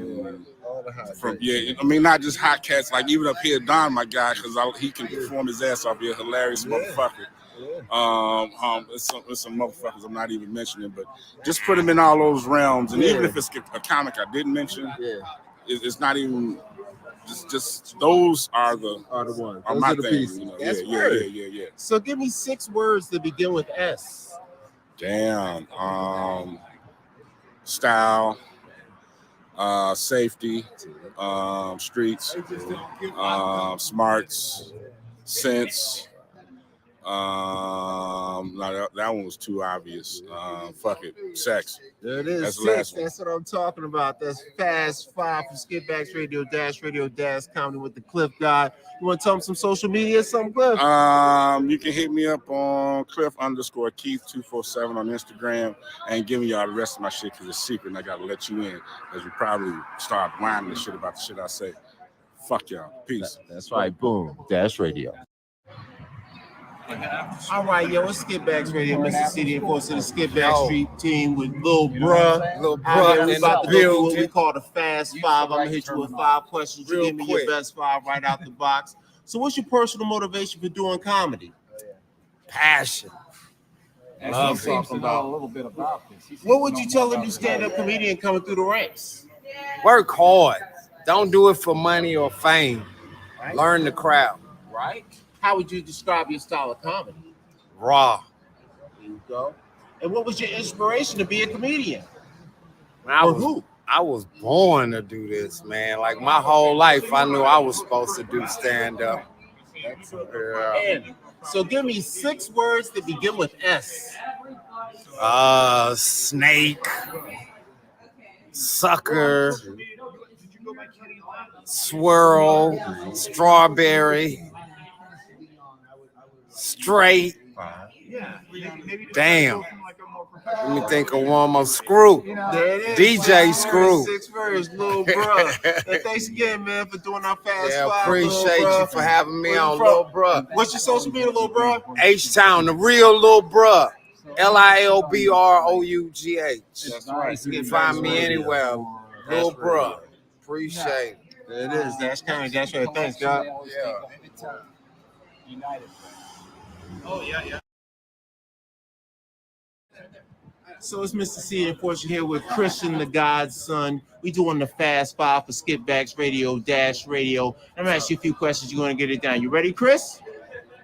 mean, not just hot cats. Like even up here, Don, my guy, because he can perform his ass off. He's a hilarious motherfucker. There's some motherfuckers I'm not even mentioning, but just put him in all those realms. And even if it's a comic I didn't mention, it's not even just those are the ones. Are those my are the thing. pieces. You know? That's Yeah. So give me 6 words that begin with S. Damn. Style. Safety. Streets. Smarts. Sense. No, that one was too obvious. Fuck it. Sex. There it is. That's the last one. That's what I'm talking about. That's Fast 5 from Skip Bags Radio Comedy with the Cliff God. You want to tell them some social media or something, Cliff? You can hit me up on Cliff_Keith247 on Instagram and give me y'all the rest of my shit because it's secret and I gotta let you in as you probably start whining and shit about the shit I say. Fuck y'all. Peace. That's right. Boom. Dash Radio. All right, yo, it's Skip Bags Radio, Mr. CD, of course, to the Skip Bag Street team with Lil Bruh. We about to go through what we call the Fast 5. I'm gonna hit you with 5 questions. You give me your best 5 right out the box. So, what's your personal motivation for doing comedy? Passion. Love talking about a little bit about this. What would you tell a new stand-up comedian coming through the ranks? Work hard. Don't do it for money or fame. Right. Learn the crowd. Right. How would you describe your style of comedy? Raw. There you go. And what was your inspiration to be a comedian? I was born to do this, man. Like my whole life, I knew I was supposed to do stand-up. Yeah. So give me 6 words that begin with S. Snake, sucker, swirl, strawberry, straight. Damn. Let me think of one more. Screw. DJ Screw. 6 words, Lil Bruh. And thanks again, man, for doing our Fast 5. Appreciate you for having me on, Lil Bruh. What's your social media, Lil Bruh? H-Town, the real Lil Bruh. LILBROUGH. That's right. You can find me anywhere. Lil Bruh. Appreciate it. There it is. That's kind of that's right. Thanks, God. Yeah. United. Oh, yeah. So it's Mr. C, and Fortune here with Christian, the God's son. We doing the Fast 5 for Skip Bags Radio, Dash Radio. I'm gonna ask you a few questions. You're gonna get it down. You ready, Chris?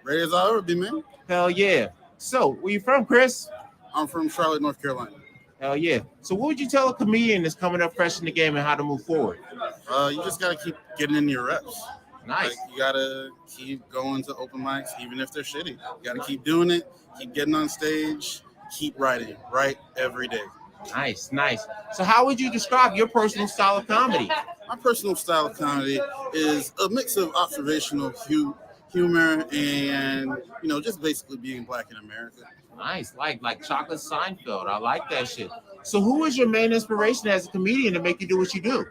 Ready as I ever be, man. Hell yeah. So, where you from, Chris? I'm from Charlotte, North Carolina. Hell yeah. So, what would you tell a comedian that's coming up fresh in the game and how to move forward? You just got to keep getting in your reps. Nice. Like, you got to keep going to open mics, even if they're shitty. You got to keep doing it, keep getting on stage, keep writing, write every day. Nice, nice. So how would you describe your personal style of comedy? My personal style of comedy is a mix of observational humor and, just basically being black in America. Nice, like Chocolate Seinfeld. I like that shit. So who is your main inspiration as a comedian to make you do what you do?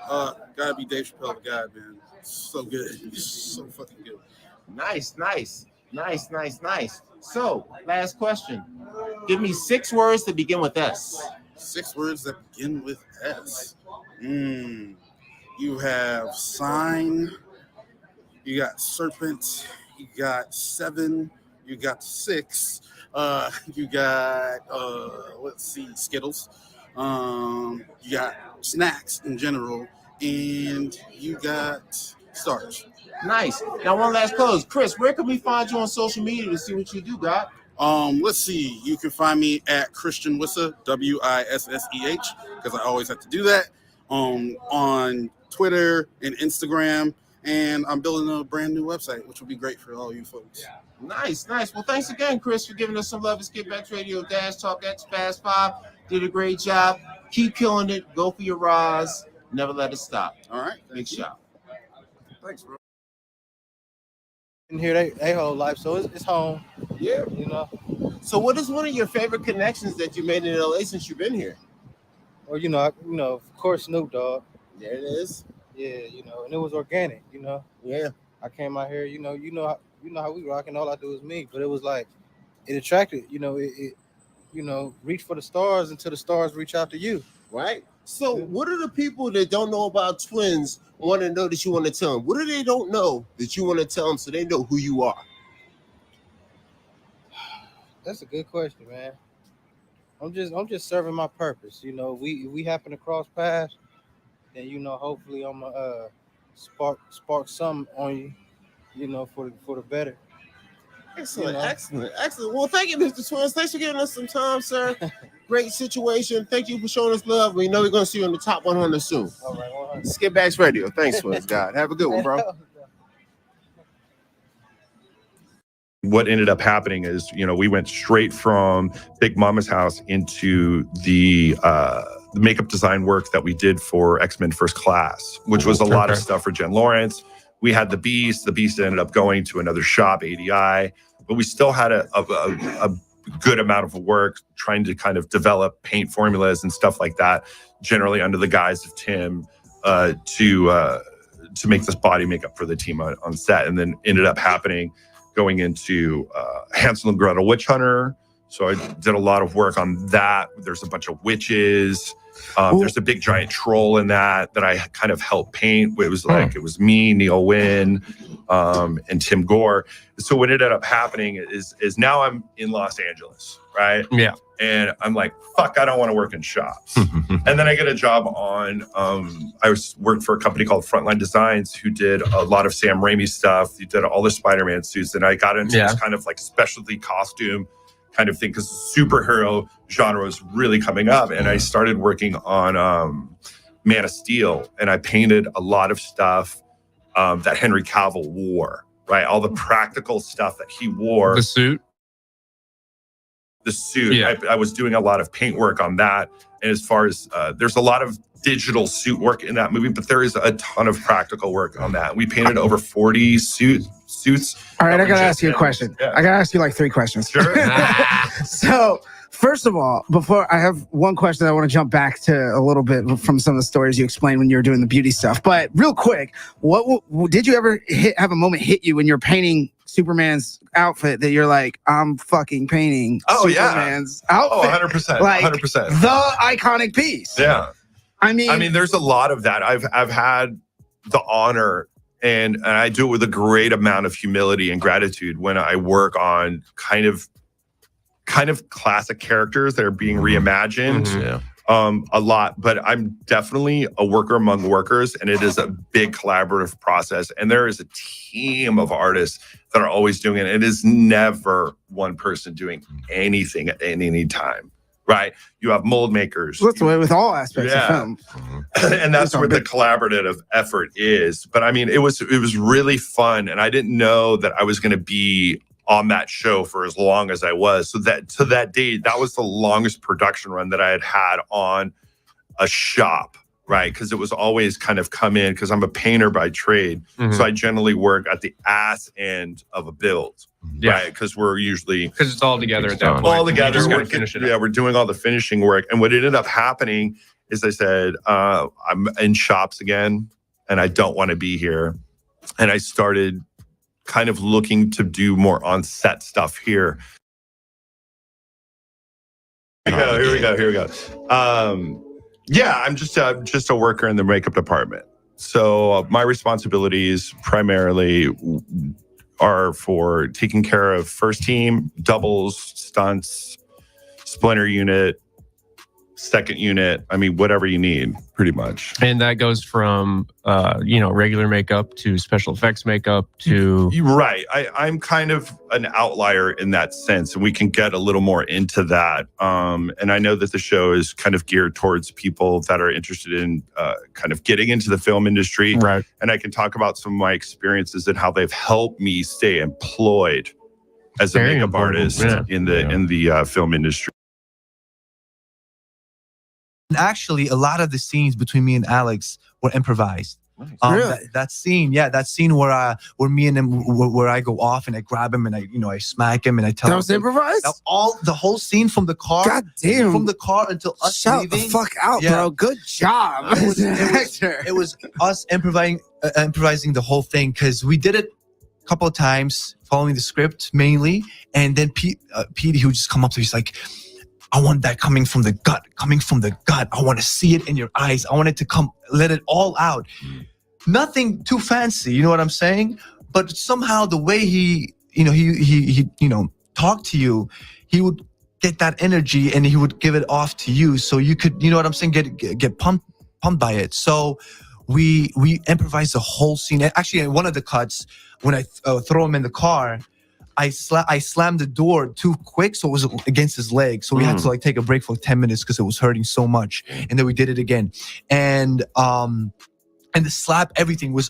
Gotta be Dave Chappelle, the guy, man. So good. He's so fucking good. Nice. So, last question. Give me 6 words that begin with S. 6 words that begin with S. You have sign, you got serpent, you got 7, you got 6, you got Skittles, you got snacks in general, and you got stars. Nice. Now, one last close. Chris, where can we find you on social media to see what you do, God? Let's see. You can find me at Christian Wisseh, WISSEH, because I always have to do that, on Twitter and Instagram, and I'm building a brand new website, which will be great for all you folks. Nice. Well, thanks again, Chris, for giving us some love. It's Get Back Radio Dash Talk X Fast 5. Did a great job. Keep killing it. Go for your Roz. Never let it stop. All right. Big shot. Thanks, bro. In here they whole life, so it's home. Yeah. So what is one of your favorite connections that you made in LA since you've been here? Well, of course, Snoop Dogg. There it is. Yeah, and it was organic, Yeah. I came out here, you know how we rock, and all I do is me. But it was like, it attracted, it reach for the stars until the stars reach out to you. Right. So what are the people that don't know about twins want to know that you want to tell them? What do they don't know that you want to tell them so they know who you are? That's a good question, man. I'm just serving my purpose. We happen to cross paths, then hopefully I'm gonna spark something on you, for the better. Excellent. Well, thank you, Mr. Twins. Thanks for giving us some time, sir. Great situation. Thank you for showing us love. We know we're going to see you in the top 100 soon. All right, 100. Skip Backs Radio. Thanks, Twins. God. Have a good one, bro. What ended up happening is, we went straight from Big Mama's house into the makeup design work that we did for X-Men First Class, which was a lot of stuff for Jen Lawrence. We had the Beast. The Beast ended up going to another shop, ADI, but we still had a good amount of work trying to kind of develop paint formulas and stuff like that, generally under the guise of Tim, to make this body makeup for the team on set. And then ended up happening going into Hansel and Gretel Witch Hunter. So I did a lot of work on that. There's a bunch of witches. There's a big giant troll in that I kind of helped paint. It was me, Neil Wynn, and Tim Gore. So what ended up happening is now I'm in Los Angeles, right? Yeah. And I'm like, fuck, I don't want to work in shops. And then I get a job on, I worked for a company called Frontline Designs who did a lot of Sam Raimi stuff. He did all the Spider-Man suits. And I got into this kind of like specialty costume kind of thing because superhero genre was really coming up. And I started working on Man of Steel, and I painted a lot of stuff that Henry Cavill wore, right? All the practical stuff that he wore. The suit. Yeah. I was doing a lot of paint work on that. And as far as there's a lot of digital suit work in that movie, but there is a ton of practical work on that. We painted over 40 suits. All right, I gotta ask you a question. Yeah. I gotta ask you like 3 questions. Sure. So, first of all, before I have one question, I want to jump back to a little bit from some of the stories you explained when you were doing the beauty stuff. But real quick, what did you ever have a moment hit you when you're painting Superman's outfit that you're like, I'm fucking painting Superman's outfit? 100%. Like 100%. the iconic piece. Yeah. I mean, there's a lot of that. I've had the honor, and I do it with a great amount of humility and gratitude when I work on kind of classic characters that are being reimagined. a lot, but I'm definitely a worker among workers, and it is a big collaborative process. And there is a team of artists that are always doing it. It is never one person doing anything at any time, right? You have mold makers. That's the way with all aspects of film. And that's where the collaborative effort is. But I mean, it was really fun, and I didn't know that I was going to be on that show for as long as I was. So that day, that was the longest production run that I had on a shop, right? Because it was always kind of come in, because I'm a painter by trade. So I generally work at the ass end of a build, right? Because we're usually... Because it's all together at that point. All together. We're doing all the finishing work. And what ended up happening is I said, I'm in shops again, and I don't want to be here. And I started kind of looking to do more on-set stuff here. Here we go. Yeah, I'm just a worker in the makeup department. So my responsibilities primarily are for taking care of first team, doubles, stunts, splinter unit, second unit. I mean, whatever you need, pretty much. And that goes from, regular makeup to special effects makeup to... You're right. I'm kind of an outlier in that sense, and we can get a little more into that. And I know that the show is kind of geared towards people that are interested in kind of getting into the film industry. Right. And I can talk about some of my experiences and how they've helped me stay employed as a makeup artist in the film industry. Actually, a lot of the scenes between me and Alex were improvised. Really? That scene where me and him, where I go off and I grab him and I smack him and I tell him. That was improvised? The whole scene from the car. God damn. From the car until us Shout leaving. the fuck out, bro. Good job. It was us improvising the whole thing, because we did it a couple of times following the script mainly, and then Pete, he would just come up to me, he's like, I want that coming from the gut. I want to see it in your eyes. I want it to come, let it all out. Nothing too fancy, you know what I'm saying? But somehow the way he talked to you, he would get that energy and he would give it off to you, so you could, you know what I'm saying, get pumped by it. So we improvised the whole scene. Actually, in one of the cuts, when I throw him in the car, I slammed the door too quick, so it was against his leg. So we had to take a break for 10 minutes because it was hurting so much. And then we did it again. And the slap, everything was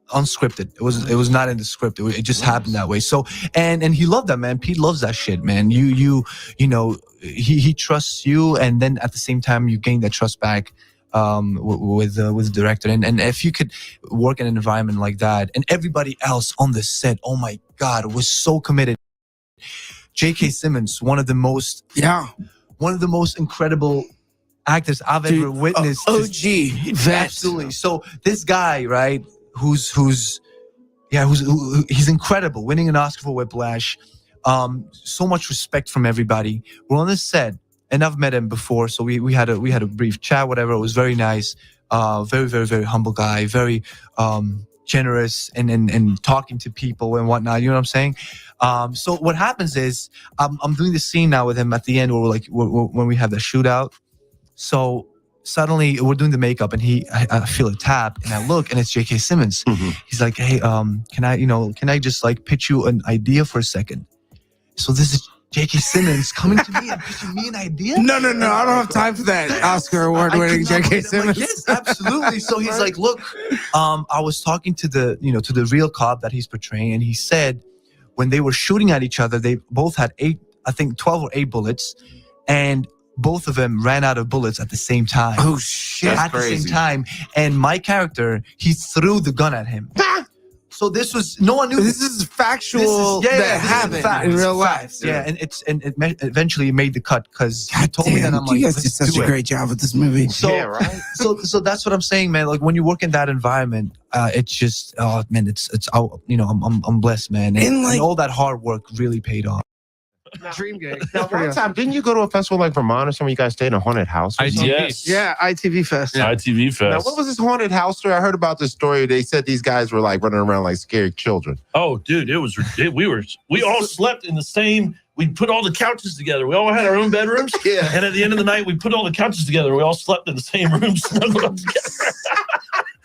unscripted. It was not in the script. It just happened that way. So and he loved that, man. Pete loves that shit, man. You know, he trusts you, and then at the same time you gain that trust back with the director. And if you could work in an environment like that, and everybody else on the set, oh my God, was so committed. J.K. Simmons, one of the most incredible actors I've ever witnessed. OG, absolutely. So this guy, right, who's he's incredible, winning an Oscar for Whiplash. So much respect from everybody. We're on this set, and I've met him before, so we had a brief chat, whatever. It was very nice. Very, very, very humble guy, very generous and talking to people and whatnot. You know what I'm saying? So what happens is I'm doing the scene now with him at the end where when we have the shootout. So suddenly we're doing the makeup, and I feel a tap, and I look, and it's J.K. Simmons. He's like, hey, can I just pitch you an idea for a second? So this is J.K. Simmons coming to me and pitching me an idea? No, I don't have time for that. Oscar award-winning J.K. Simmons. Yes, absolutely. So he's like, look, I was talking to the real cop that he's portraying, and he said when they were shooting at each other, they both had 12 or 8 bullets, and both of them ran out of bullets at the same time. Oh shit! At the same time, and my character, he threw the gun at him. So this was, no one knew. This is factual. That happened in real life. Yeah, and eventually made the cut because he told me that. I'm like, you guys did such a great job with this movie. So, right? So that's what I'm saying, man. Like when you work in that environment, it's just, oh man, it's I'm blessed, man, and all that hard work really paid off. Dream gig. Now, one time, didn't you go to a festival like Vermont or something? You guys stayed in a haunted house? Yes. Yeah, ITV Fest. Yeah. ITV Fest. Now, what was this haunted house story? I heard about this story. They said these guys were running around like scared children. Oh, dude, we all slept in the same we'd put all the couches together. We all had our own bedrooms. Yeah. And at the end of the night, we put all the couches together. We all slept in the same room, snuggled up together.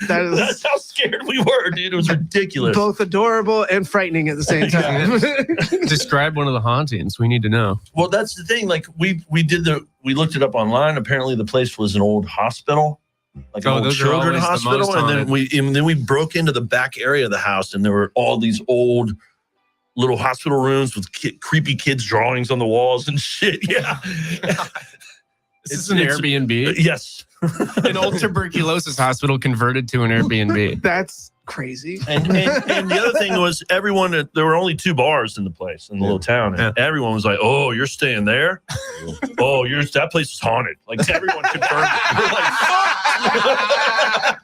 That's how scared we were, dude. It was ridiculous. Both adorable and frightening at the same time. Describe one of the hauntings. We need to know. Well, that's the thing. Like we looked it up online. Apparently, the place was an old hospital, like an old those are children's always the hospital. most And then we broke into the back area of the house, and there were all these old little hospital rooms with creepy kids' drawings on the walls and shit. Yeah. Is this an Airbnb? Yes. An old tuberculosis hospital converted to an Airbnb. That's crazy. And the other thing was everyone, there were only 2 bars in the place, in the little town. And everyone was like, oh, you're staying there? Oh, that place is haunted. Like everyone confirmed it. We're like, fuck.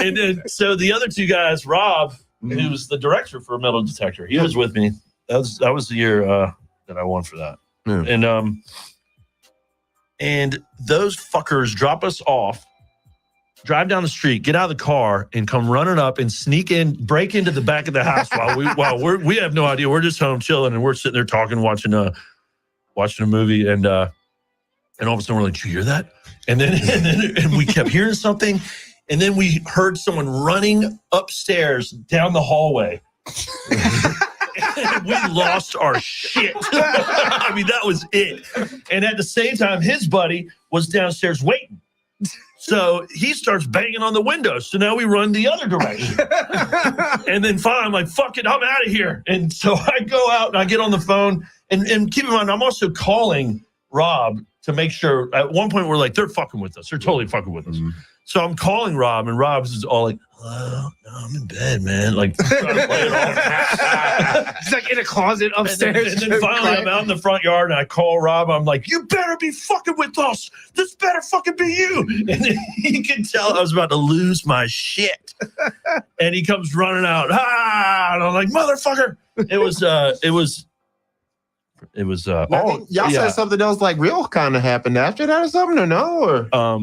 And then, so the other 2 guys, Rob, who was the director for Metal Detector, he was with me. That was the year that I won for that. Yeah. And those fuckers drop us off, drive down the street, get out of the car, and come running up and break into the back of the house while we have no idea. We're just home chilling, and we're sitting there talking, watching a movie, and all of a sudden we're like, "Did you hear that?" And then we kept hearing something, and then we heard someone running upstairs down the hallway. We lost our shit. I mean, that was it. And at the same time, his buddy was downstairs waiting. So he starts banging on the window. So now we run the other direction. And then finally, I'm like, fuck it, I'm out of here. And so I go out and I get on the phone. And keep in mind, I'm also calling Rob to make sure. At one point, we're like, they're fucking with us. They're totally fucking with us. So I'm calling Rob, and Rob's all like, hello, no, I'm in bed, man. Like, trying to play it off. He's like in a closet upstairs. And then finally, I'm out in the front yard, and I call Rob. I'm like, you better be fucking with us. This better fucking be you. And then he could tell I was about to lose my shit. And he comes running out. And I'm like, motherfucker. Y'all said something else like real kind of happened after that or something, or no? Or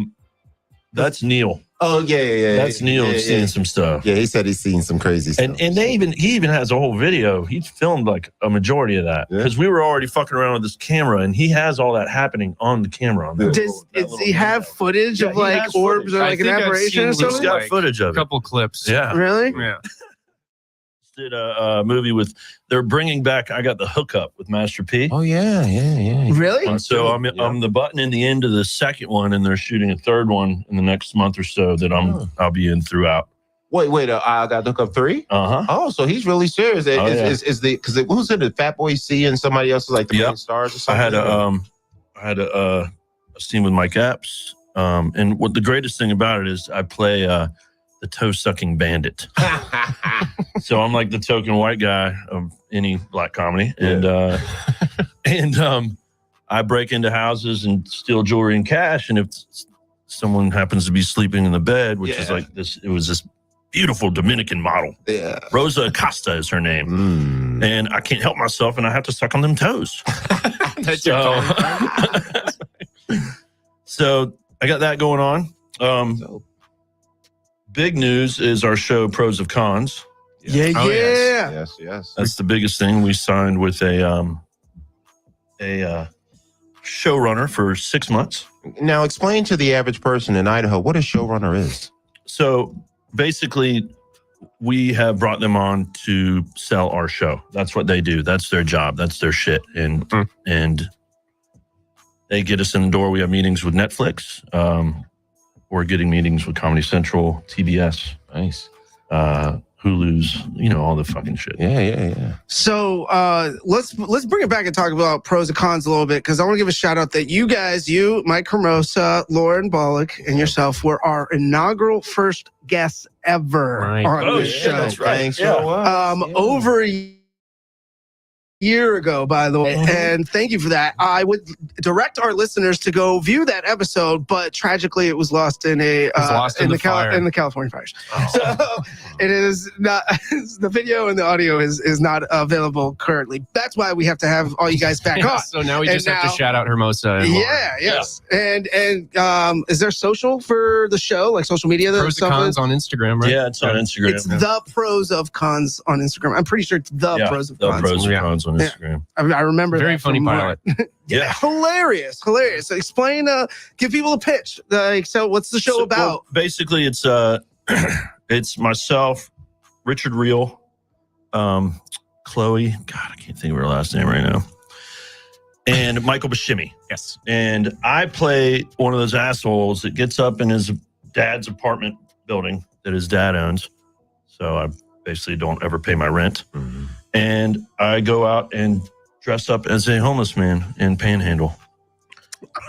that's Neil. Oh yeah. That's Neil seeing some stuff. Yeah, he said he's seen some crazy stuff. And he even has a whole video. He filmed like a majority of that because we were already fucking around with this camera, and he has all that happening on the camera. Does he have footage of like orbs or like an apparition or something? He's got footage of it. A couple clips. Yeah. Really? Yeah. Did a movie with, they're bringing back I Got the Hookup with Master P. Oh yeah. Really? And so I'm the button in the end of the second one, and they're shooting a third one in the next month or so that I'll be in throughout. Wait, I Got the Hookup 3? Uh-huh. Oh, so he's really serious. Because it was it Fat Boy C and somebody else was like the main stars or something? I had a scene with Mike Epps. And what the greatest thing about it is I play the toe-sucking bandit. So I'm like the token white guy of any black comedy. And I break into houses and steal jewelry and cash. And if someone happens to be sleeping in the bed, which is like this, it was this beautiful Dominican model. Yeah. Rosa Acosta is her name. And I can't help myself, and I have to suck on them toes. That's your calling card. So I got that going on. Big news is our show Pros of Cons. Yeah. Yes. That's the biggest thing. We signed with a showrunner for 6 months. Now explain to the average person in Idaho what a showrunner is. So basically, we have brought them on to sell our show. That's what they do. That's their job. That's their shit. And they get us in the door. We have meetings with Netflix. We're getting meetings with Comedy Central, TBS. Nice. Hulu's, all the fucking shit. Yeah. So let's bring it back and talk about pros and cons a little bit, because I want to give a shout out that you guys, Mike Hermosa, Lauren Bullock, and yourself were our inaugural first guests ever on this show. That's right. Thanks for what? Over a year ago, by the way, and thank you for that. I would direct our listeners to go view that episode, but tragically it was lost in the California fires. So it is not, the video and the audio is not available currently. That's why we have to have all you guys back on. So now we just have to shout out Hermosa. And Yes. And is there social for the show, like social media? Pros and Cons on Instagram, right? Yeah, it's on Instagram. It's the Pros of Cons on Instagram. I'm pretty sure it's the Pros of Cons. The Pros of Cons on on Instagram. I remember Very that funny from pilot. Yeah. Hilarious. Explain, give people a pitch. So what's the show about? Well, basically, it's it's myself, Richard Reel, Chloe. God, I can't think of her last name right now. And Michael Bashimi. Yes. And I play one of those assholes that gets up in his dad's apartment building that his dad owns. So I basically don't ever pay my rent. Mm-hmm. And I go out and dress up as a homeless man and panhandle.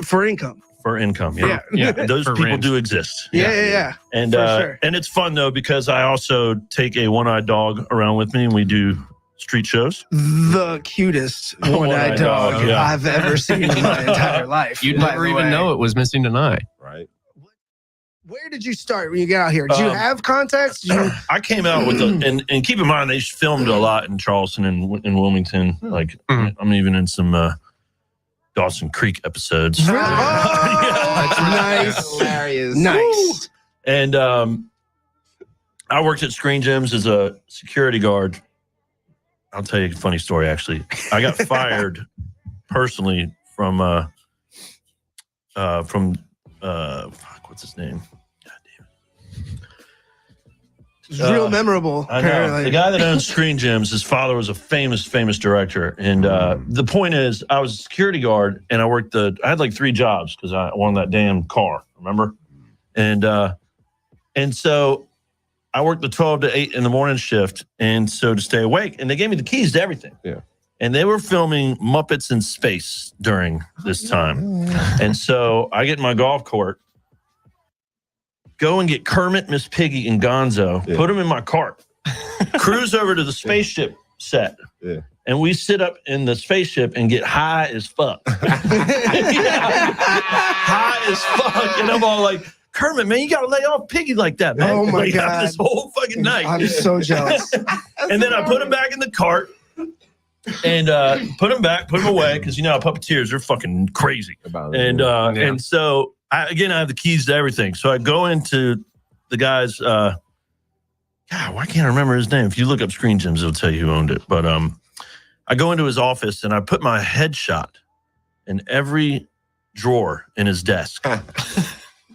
For income. For income, yeah. Those For people rent. do exist. Yeah. And For sure. and it's fun though because I also take a one-eyed dog around with me and we do street shows. The cutest one-eyed dog yeah. I've ever seen in my entire life. You'd by never the even way. know it was missing an eye. Right. Where did you start when you got out here? Did you have contacts? Did you... I came out with and keep in mind they filmed a lot in Charleston and in Wilmington. Like I'm even in some Dawson Creek episodes. Oh, that's nice. Hilarious. Nice. And I worked at Screen Gems as a security guard. I'll tell you a funny story, actually. I got fired personally from what's his name? It's real memorable. I know. Apparently. The guy that owns Screen Gems, his father was a famous director. And the point is, I was a security guard and I had like 3 jobs because I won that damn car, remember? And so I worked the 12 to 8 in the morning shift. And so to stay awake, and they gave me the keys to everything. Yeah. And they were filming Muppets in Space during this time. And so I get in my golf cart, go and get Kermit, Miss Piggy, and Gonzo, put them in my cart, cruise over to the spaceship set. Yeah. And we sit up in the spaceship and get high as fuck. High as fuck. And I'm all like, Kermit, man, you got to lay off Piggy like that, man. Oh, my We have God. this whole fucking night. I'm so jealous. And then I put him back in the cart and put him away because, you know, puppeteers, they're fucking crazy. And so, I have the keys to everything. So I go into the guy's, God, why can't I remember his name? If you look up Screen Gems, it'll tell you who owned it. But I go into his office and I put my headshot in every drawer in his desk.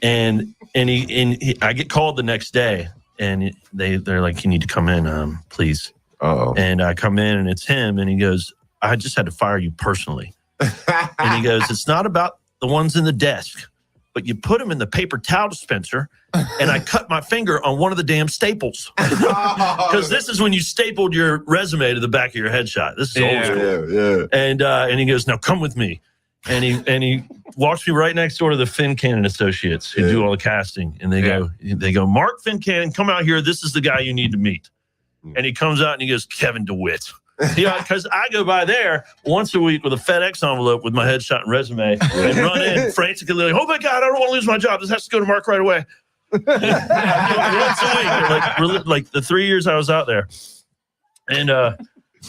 and I get called the next day and they're like, you need to come in, please. Uh-oh. And I come in and it's him and he goes, I just had to fire you personally. And he goes, it's not about the ones in the desk, but you put them in the paper towel dispenser and I cut my finger on one of the damn staples. Because this is when you stapled your resume to the back of your headshot. This is old school. Yeah. And he goes, now come with me. And he walks me right next door to the Fincannon Associates who do all the casting. And they go, Mark Fincannon, come out here. This is the guy you need to meet. And he comes out and he goes, Kevin DeWitt. Yeah, because I go by there once a week with a FedEx envelope with my headshot and resume and run in frantically like, oh my God, I don't want to lose my job. This has to go to Mark right away. Once a week, like the 3 years I was out there. And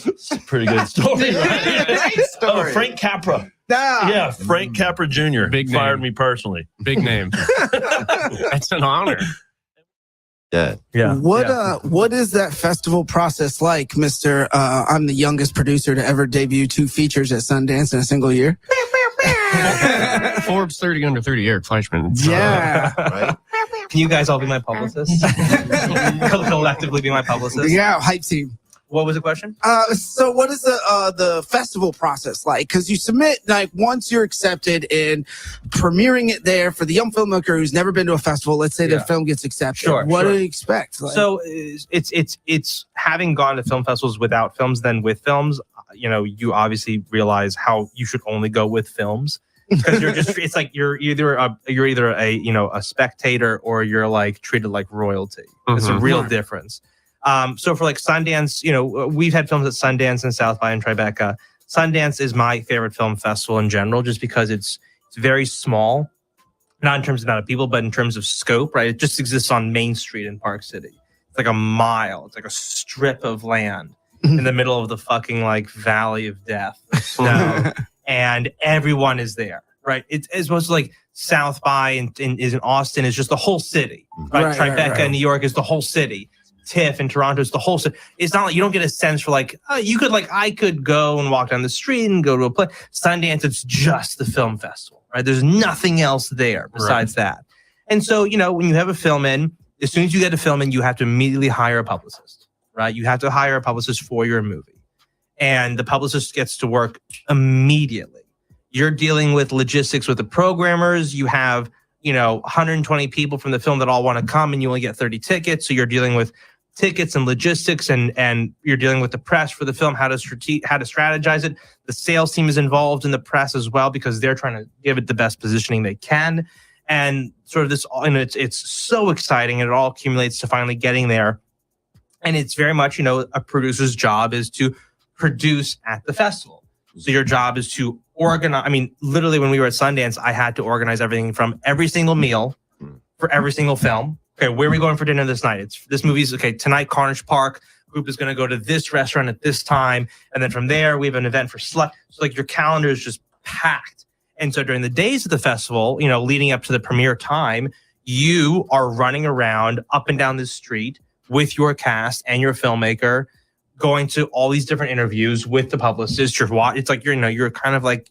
it's a pretty good story. Right? Great story. Oh, Frank Capra. Yeah, Frank Capra Jr. Big fired name. me personally. Big name. That's an honor. Yeah. What is that festival process like, Mr. I'm the youngest producer to ever debut 2 features at Sundance in a single year? Forbes 30 under 30, Eric Fleischman. Yeah. Right. Can you guys all be my publicists? Collectively be my publicists? Yeah, hype team. What was the question? So what is the festival process like? Because you submit, like, once you're accepted and premiering it there for the young filmmaker who's never been to a festival, let's say their film gets accepted. Sure, What sure. do you expect? Like, So it's having gone to film festivals without films than with films. You know, you obviously realize how you should only go with films because it's like you're either a spectator or you're like treated like royalty. It's a real difference. So for like Sundance, you know, we've had films at Sundance and South by and Tribeca. Sundance is my favorite film festival in general, just because it's very small, not in terms of amount of people, but in terms of scope, right? It just exists on Main Street in Park City. It's like a mile. It's like a strip of land in the middle of the fucking like Valley of Death. And everyone is there, right? It's supposed to like South by is in Austin is just the whole city, right? Tribeca in New York is the whole city. TIFF in Toronto. It's the whole. It's not like you don't get a sense for like you could like I could go and walk down the street and go to a play. Sundance, it's just the film festival, right? There's nothing else there besides that. And so when you have a film in, as soon as you get a film in, you have to immediately hire a publicist, right? You have to hire a publicist for your movie, and the publicist gets to work immediately. You're dealing with logistics with the programmers. You have 120 people from the film that all want to come, and you only get 30 tickets. So you're dealing with tickets and logistics, and you're dealing with the press for the film, how to strategize it. The sales team is involved in the press as well because they're trying to give it the best positioning they can. And sort of this, it's so exciting, and it all accumulates to finally getting there. And it's very much, a producer's job is to produce at the festival. So your job is to organize. I mean, literally, when we were at Sundance, I had to organize everything from every single meal for every single film. Okay, where are we going for dinner this night? This movie's okay. Tonight, Carnage Park group is going to go to this restaurant at this time, and then from there, we have an event for slut. So like your calendar is just packed. And so during the days of the festival, leading up to the premiere time, you are running around up and down the street with your cast and your filmmaker, going to all these different interviews with the publicist. It's like you're kind of like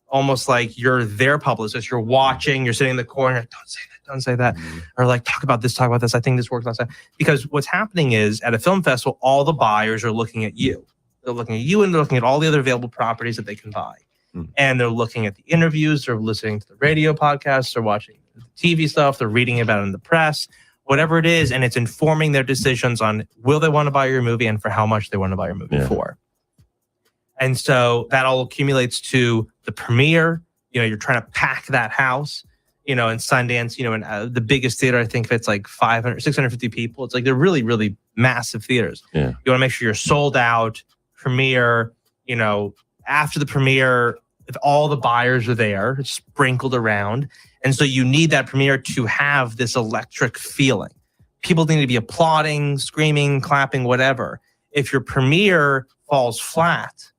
almost like you're their publicist. You're watching. You're sitting in the corner. Don't say that, or like talk about this. I think this works last time. Because what's happening is at a film festival, all the buyers are looking at you. They're looking at you, and they're looking at all the other available properties that they can buy, and they're looking at the interviews. They're listening to the radio podcasts. They're watching the TV stuff. They're reading about it in the press. Whatever it is, and it's informing their decisions on will they want to buy your movie and for how much they want to buy your movie for. And so that all accumulates to the premiere. You're trying to pack that house, in Sundance, in the biggest theater, I think it's like 500, 650 people. It's like they're really, really massive theaters. Yeah. You want to make sure you're sold out, premiere, after the premiere, if all the buyers are there, sprinkled around. And so you need that premiere to have this electric feeling. People need to be applauding, screaming, clapping, whatever. If your premiere falls flat,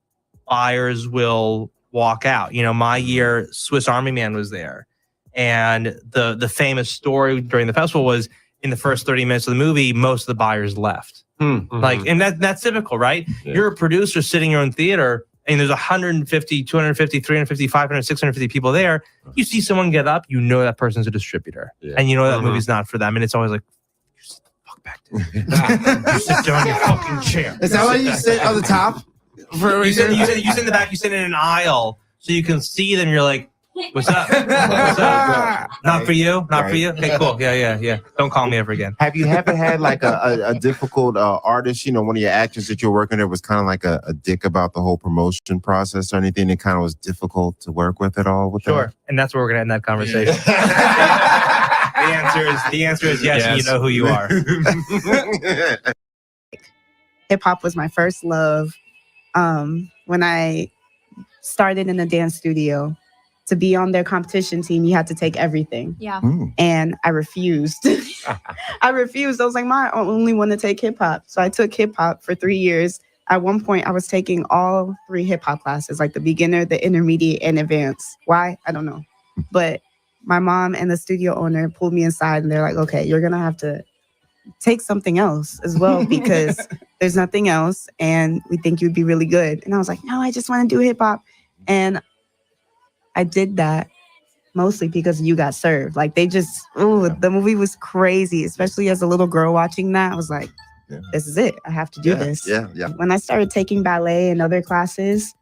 buyers will walk out. My year, Swiss Army Man was there. And the famous story during the festival was in the first 30 minutes of the movie, most of the buyers left. Like, and that's typical, right? Yeah. You're a producer sitting in your own theater, and there's 150, 250, 350, 500, 650 people there. You see someone get up, that person's a distributor. Yeah. And that movie's not for them. And it's always like, you sit the fuck back there. You sit down in your fucking chair. Is that why you sit on the top? You sit in the back, you sit in an aisle so you can see them. You're like, what's up? What's up? Not for you? Not for you? Okay, cool. Yeah. Don't call me ever again. Have you ever had like a difficult artist, one of your actors that you're working with was kind of like a dick about the whole promotion process or anything that kind of was difficult to work with at all? Sure. And that's where we're going to end that conversation. The answer is yes, and you know who you are. Hip hop was my first love. When I started in the dance studio, to be on their competition team, you had to take everything. Yeah. And I refused. I refused. I was like, I only want to take hip hop. So I took hip hop for 3 years. At one point, I was taking all 3 hip hop classes, like the beginner, the intermediate, and advanced. Why? I don't know. But my mom and the studio owner pulled me aside, and they're like, okay, you're going to have to take something else as well because there's nothing else. And we think you'd be really good. And I was like, no, I just want to do hip hop. And I did that mostly because You Got Served. Like the movie was crazy, especially as a little girl watching that. I was like, this is it. I have to do this. Yeah. When I started taking ballet and other classes,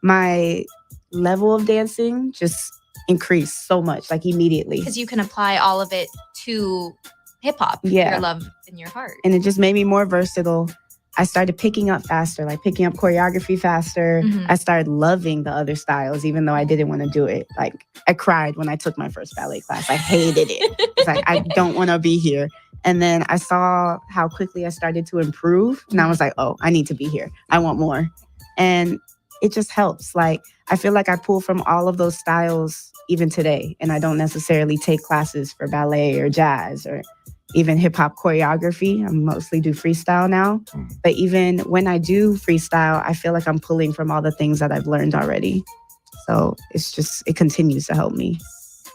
my level of dancing just increased so much, like immediately. Because you can apply all of it to hip hop, your love in your heart. And it just made me more versatile. I started picking up faster, like picking up choreography faster. I started loving the other styles, even though I didn't want to do it. Like I cried when I took my first ballet class. I hated it. It's like, I don't want to be here. And then I saw how quickly I started to improve. And I was like, oh, I need to be here. I want more. And it just helps. Like, I feel like I pull from all of those styles even today. And I don't necessarily take classes for ballet or jazz or even hip hop choreography. I mostly do freestyle now. But even when I do freestyle, I feel like I'm pulling from all the things that I've learned already. So it continues to help me.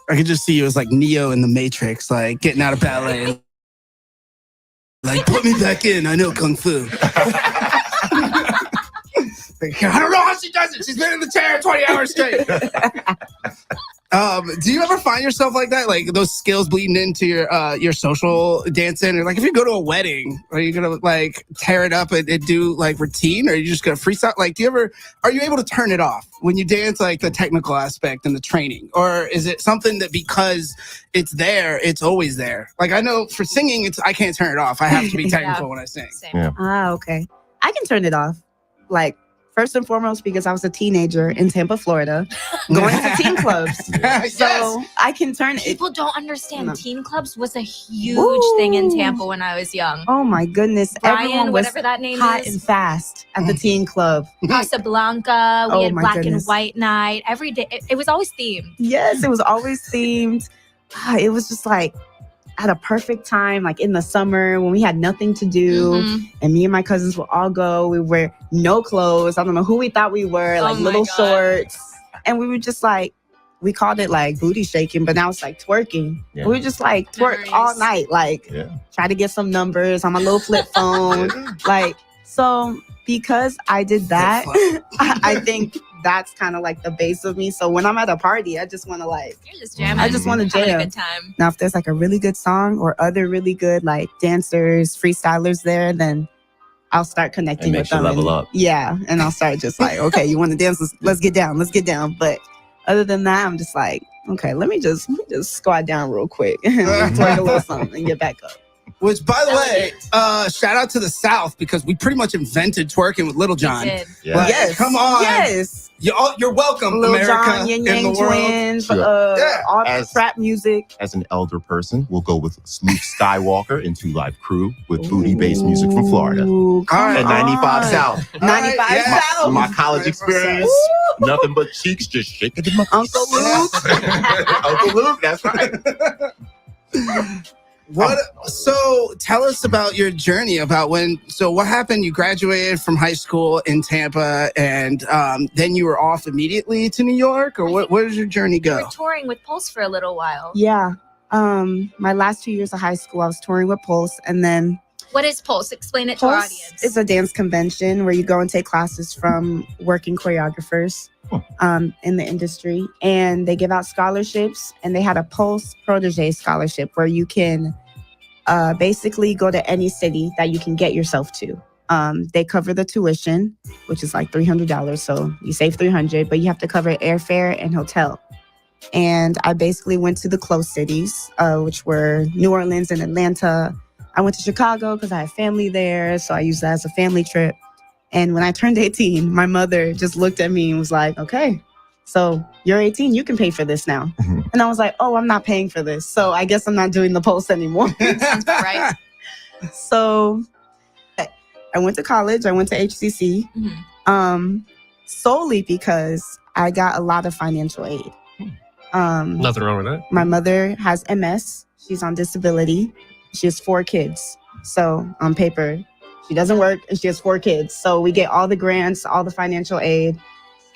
I could just see you as like Neo in the Matrix, like getting out of ballet. Like, put me back in. I know kung fu. Like, I don't know how she does it. She's been in the chair 20 hours straight. Do you ever find yourself like that? Like those skills bleeding into your social dancing? Or like if you go to a wedding, are you gonna like tear it up and do like routine, or are you just gonna freestyle? Like, are you able to turn it off when you dance, like the technical aspect and the training? Or is it something that because it's there, it's always there? Like I know for singing, I can't turn it off. I have to be technical when I sing. Okay. I can turn it off. Like, first and foremost, because I was a teenager in Tampa, Florida, going to teen clubs. So I can turn it. People don't understand. Teen clubs was a huge thing in Tampa when I was young. Oh my goodness. Brian, everyone was whatever that name hot is. and fast at the teen club. Casablanca. We Oh had my black goodness. and white night. Every day. It was always themed. Yes, it was always themed. It was just like at a perfect time, like in the summer when we had nothing to do. And me and my cousins would all go. We wear no clothes. I don't know who we thought we were, like little shorts. And we were just like, we called it like booty shaking, but now it's like twerking. Yeah. We were just like twerk all night, like try to get some numbers on my little flip phone. Like, so because I did that, I think that's kind of like the base of me. So when I'm at a party, I just want to like, You're just jamming. I just want to Having jam. a good time. Now, if there's like a really good song or other really good like dancers, freestylers there, then I'll start connecting It with makes you them. level and- up. Yeah, and I'll start just like, okay, you want to dance? Let's get down. Let's get down. But other than that, I'm just like, okay, let me just squat down real quick, twerk a little something, and get back up. Which, by the way, shout out to the South because we pretty much invented twerking with Little John. did. Yeah. Like, Yes. come on. Yes. You're welcome, Lil America, Jon, Yin in the Yang world. Twins, Sure. all As- trap music. As an elder person, we'll go with Luke Skywalker and Two Live Crew with booty-based music from Florida. And 95 South. 95 South. My college experience, nothing but cheeks just shaking in my Uncle Luke. Uncle Luke, that's right. So tell us about your journey about what happened? You graduated from high school in Tampa and then you were off immediately to New York, or where did your journey We go? were touring with Pulse for a little while. Yeah. My last 2 years of high school, I was touring with Pulse, and then What is Pulse? Explain it to our Pulse audience. is a dance convention where you go and take classes from working choreographers in the industry, and they give out scholarships. And they had a Pulse Protege scholarship where you can basically go to any city that you can get yourself to. They cover the tuition, which is like $300, so you save $300, but you have to cover airfare and hotel. And I basically went to the close cities, which were New Orleans and Atlanta. I went to Chicago because I have family there, so I used that as a family trip. And when I turned 18, my mother just looked at me and was like, okay, so you're 18, you can pay for this now. And I was like, oh, I'm not paying for this, so I guess I'm not doing the Pulse anymore. Sounds about right. So I went to college. I went to HCC solely because I got a lot of financial aid. Nothing wrong with that. My mother has MS. She's on disability. She has 4 kids. So on paper, she doesn't work and she has 4 kids. So we get all the grants, all the financial aid.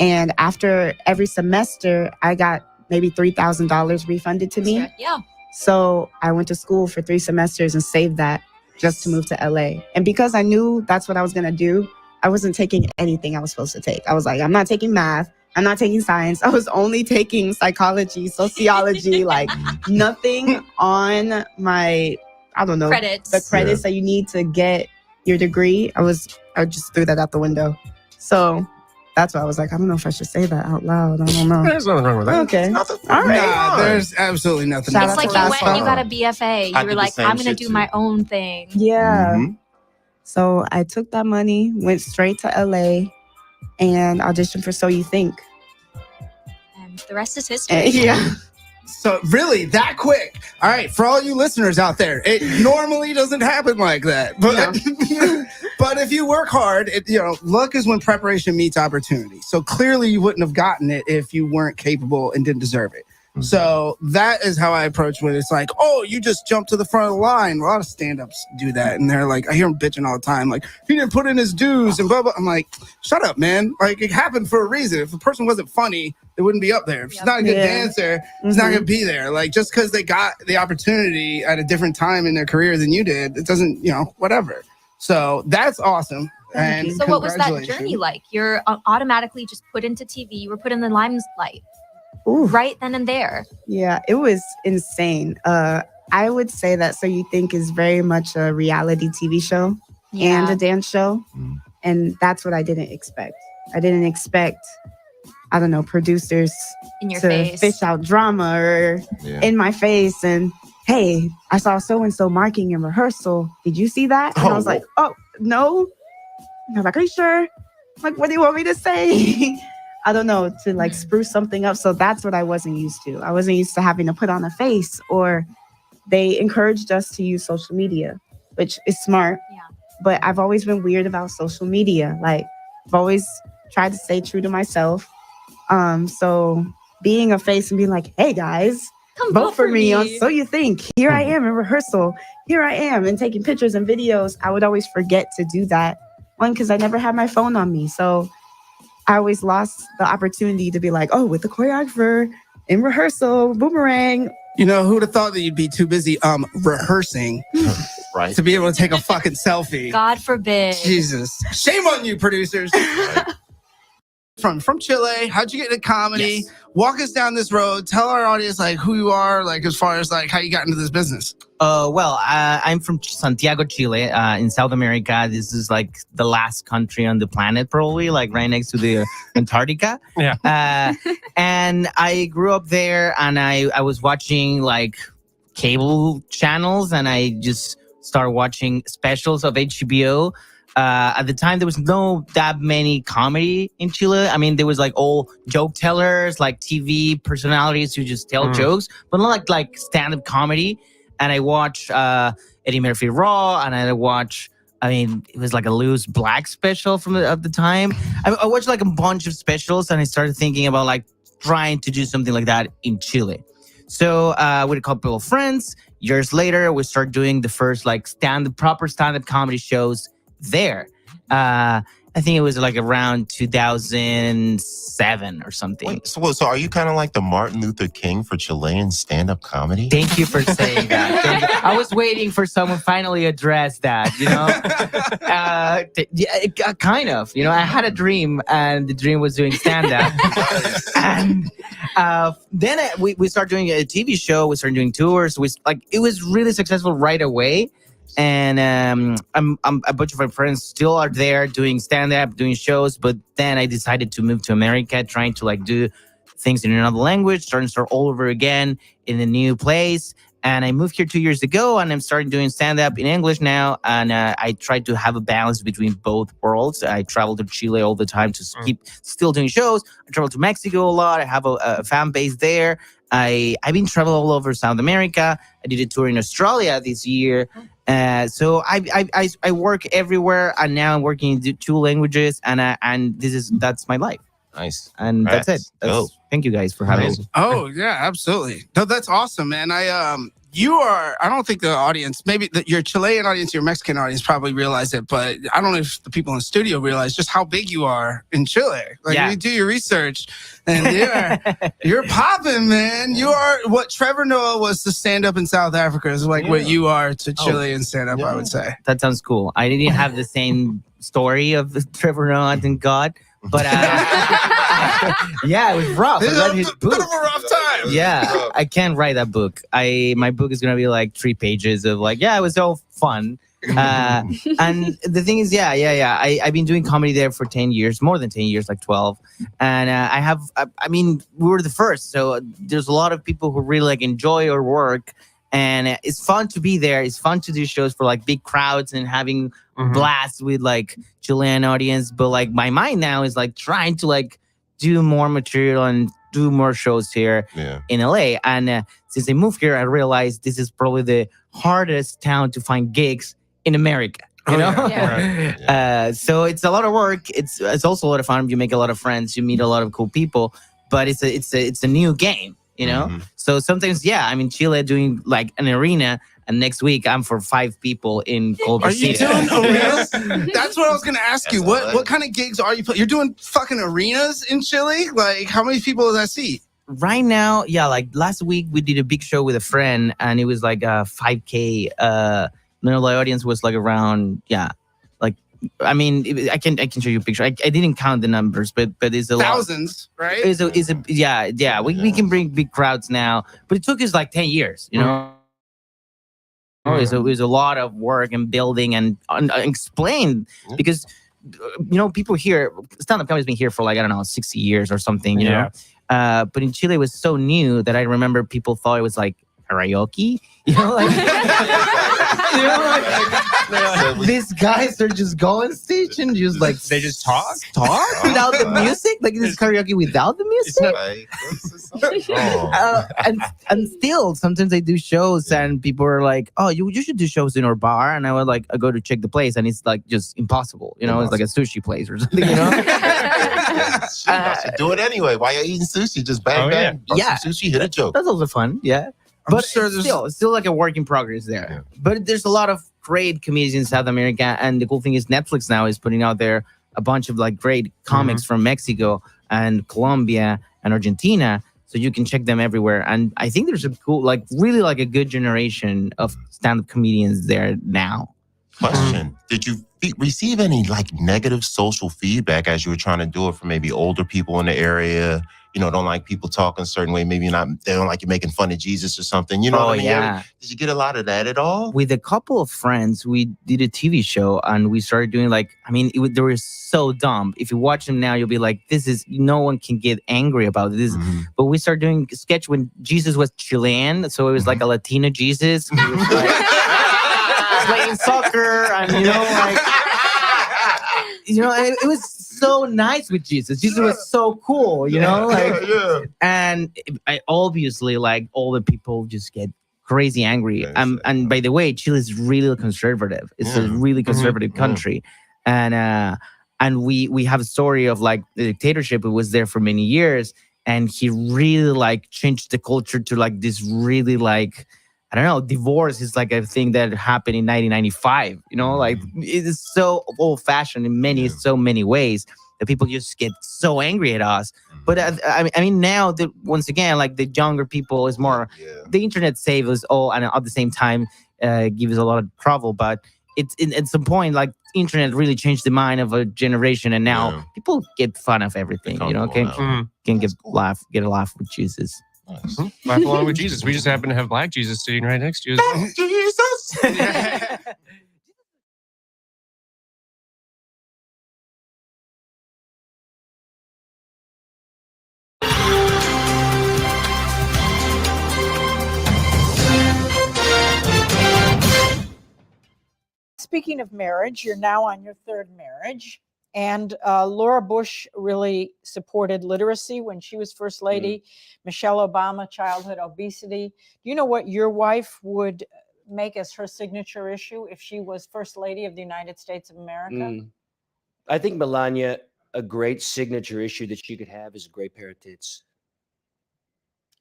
And after every semester, I got maybe $3,000 refunded to me. Yeah. So I went to school for 3 semesters and saved that just to move to LA. And because I knew that's what I was going to do, I wasn't taking anything I was supposed to take. I was like, I'm not taking math. I'm not taking science. I was only taking psychology, sociology, like nothing on my, I don't know, Credits. the credits that you need to get your degree. I just threw that out the window. So that's why I was like, I don't know if I should say that out loud. I don't know. There's nothing wrong with that. Okay. Nothing. All right. Nah, there's absolutely nothing. Shout It's out like to you Fast went and you Forward. got a BFA. I You were did the like, same I'm going to shit do too. my own thing. Yeah. So I took that money, went straight to LA, and auditioned for So You Think. And the rest is history. Yeah. So really that quick. All right, for all you listeners out there, it normally doesn't happen like that. But but if you work hard, luck is when preparation meets opportunity. So clearly you wouldn't have gotten it if you weren't capable and didn't deserve it. So that is how I approach it. It's like, oh, you just jump to the front of the line. A lot of stand-ups do that. And they're like, I hear them bitching all the time. Like, he didn't put in his dues and blah, blah. I'm like, shut up, man. Like, it happened for a reason. If a person wasn't funny, they wouldn't be up there. If she's not a good dancer, it's not going to be there. Like, just because they got the opportunity at a different time in their career than you did, it doesn't, whatever. So that's awesome. And so what was that journey like? You're automatically just put into TV. You were put in the limelight right then and there. Yeah, it was insane. I would say that So You Think is very much a reality TV show and a dance show. And that's what I didn't expect. I didn't expect, I don't know, producers in your to face, fish out drama or in my face. And hey, I saw so-and-so marking in rehearsal. Did you see that? And I was like, oh, no. And I was like, are you sure? I'm like, what do you want me to say? I don't know, to like spruce something up. So that's what I wasn't used to. I wasn't used to having to put on a face, or they encouraged us to use social media, which is smart. Yeah. But I've always been weird about social media. Like, I've always tried to stay true to myself. So being a face and being like, hey guys, come vote for me on So You Think. Here I am in rehearsal. Here I am, and taking pictures and videos. I would always forget to do that. One, because I never had my phone on me. So I always lost the opportunity to be like, oh, with the choreographer in rehearsal, boomerang. Who would have thought that you'd be too busy rehearsing right to be able to take a fucking selfie? God forbid. Jesus. Shame on you, producers. From Chile, how'd you get into comedy? Yes. Walk us down this road. Tell our audience like who you are, like as far as like how you got into this business. I'm from Santiago, Chile, in South America. This is like the last country on the planet, probably, like right next to the Antarctica. Yeah. And I grew up there, and I was watching like cable channels, and I just started watching specials of HBO. At the time, there was no that many comedy in Chile. I mean, there was like all joke tellers, like TV personalities who just tell jokes, but not like stand-up comedy. And I watched Eddie Murphy Raw, and I watched, it was like a Loose Black special of the time. I watched like a bunch of specials, and I started thinking about like trying to do something like that in Chile. So with a couple of friends, years later, we started doing the first like proper stand-up comedy shows there. I think it was like around 2007 or something. Wait, so are you kind of like the Martin Luther King for Chilean stand-up comedy? Thank you for saying that. I was waiting for someone finally address that, kind of. I had a dream, and the dream was doing stand-up. And then we started doing a TV show. We started doing tours. It was really successful right away. And I'm a bunch of my friends still are there doing stand-up, doing shows. But then I decided to move to America, trying to like do things in another language, starting to start all over again in a new place. And I moved here 2 years ago, and I'm starting doing stand-up in English now. And I try to have a balance between both worlds. I travel to Chile all the time to keep still doing shows. I travel to Mexico a lot. I have a fan base there. I've been traveling all over South America. I did a tour in Australia this year. So I work everywhere, and now I'm working in 2 languages, and that's my life. Nice. And that's it. Thank you guys for having me. Oh yeah, absolutely. No, that's awesome, man. I don't think the audience, maybe your Chilean audience, your Mexican audience probably realize it, but I don't know if the people in the studio realize just how big you are in Chile. Like you do your research, and you're popping, man. You are what Trevor Noah was to stand up in South Africa is like what you are to Chilean stand up, I would say. That sounds cool. I didn't have the same story of Trevor Noah, thank God. But yeah, it was rough. I read his book. Bit of a rough time. Yeah, I can't write that book. My book is gonna be like 3 pages of like, it was all fun. And the thing is, I've been doing comedy there for 10 years, more than 10 years, like 12. And we were the first, so there's a lot of people who really like enjoy our work. And it's fun to be there. It's fun to do shows for like big crowds and having blast with like Chilean audience. But like my mind now is like trying to like do more material and do more shows here in LA. And since I moved here, I realized this is probably the hardest town to find gigs in America. You know? Yeah. So it's a lot of work. It's also a lot of fun. You make a lot of friends. You meet a lot of cool people. But it's a new game. you know. So sometimes, yeah, I'm in Chile doing like an arena, and next week I'm for 5 people in Culver Are you City. doing arenas? That's what I was gonna ask you. What kind of gigs are you playing? You're doing fucking arenas in Chile? Like, how many people does that seat? Right now, yeah, like last week we did a big show with a friend, and it was like a 5K. The audience was like around, yeah, like, I mean, I can show you a picture. I didn't count the numbers, but it's a Thousands, lot. right? It's a yeah. We can bring big crowds now, but it took us like 10 years, you know. It was a lot of work and building and explain, because you know, people here, stand-up comedy's been here for like, I don't know, 60 years or something, you know. But in Chile it was so new that I remember people thought it was like karaoke, you know, like, you know, like these guys are just going stage and just like they just talk without the music, like this karaoke without the music. And still sometimes I do shows and people are like, oh, you should do shows in our bar, and I go to check the place and it's like just impossible, you know. It's like a sushi place or something, you know. Do it anyway. While you're eating sushi, just bang bang. Yeah, Sushi, hit a joke. That's also fun. Yeah, but sure it's still like a work in progress there. But there's a lot of great comedians in South America, and the cool thing is Netflix now is putting out there a bunch of like great comics from Mexico and Colombia and Argentina, so you can check them everywhere. And I think there's a cool, like really like a good generation of stand-up comedians there now. Question: did you receive any like negative social feedback as you were trying to do it from maybe older people in the area? You know, don't like people talking a certain way. Maybe they don't like you making fun of Jesus or something. You know what I mean? Yeah. Did you get a lot of that at all? With a couple of friends, we did a TV show and we started doing like, I mean, they were so dumb. If you watch them now, you'll be like, no one can get angry about this. But we started doing a sketch when Jesus was Chilean. So it was like a Latino Jesus. He was like, playing soccer and, you know, like, you know, it was so nice with Jesus. Jesus was so cool, you know, like, and I obviously, like, all the people just get crazy angry. And by the way, Chile is really conservative. It's a really conservative country, and we have a story of like the dictatorship. It was there for many years, and he really like changed the culture to like this really like, I don't know, divorce is like a thing that happened in 1995, you know, like it is so old fashioned in so many ways that people just get so angry at us. But I mean, now that once again, like the younger people is more, the internet saves us all, and at the same time gives a lot of trouble. But it's at some point, like internet really changed the mind of a generation, and now people get fun of everything, you know, can get a laugh with Jesus. Laugh along with Jesus. We just happen to have Black Jesus sitting right next to us. Jesus. Speaking of marriage, you're now on your 3rd marriage. And Laura Bush really supported literacy when she was First Lady. Michelle Obama, childhood obesity. Do you know what your wife would make as her signature issue if she was First Lady of the United States of America? I think Melania, a great signature issue that she could have is a great pair of tits.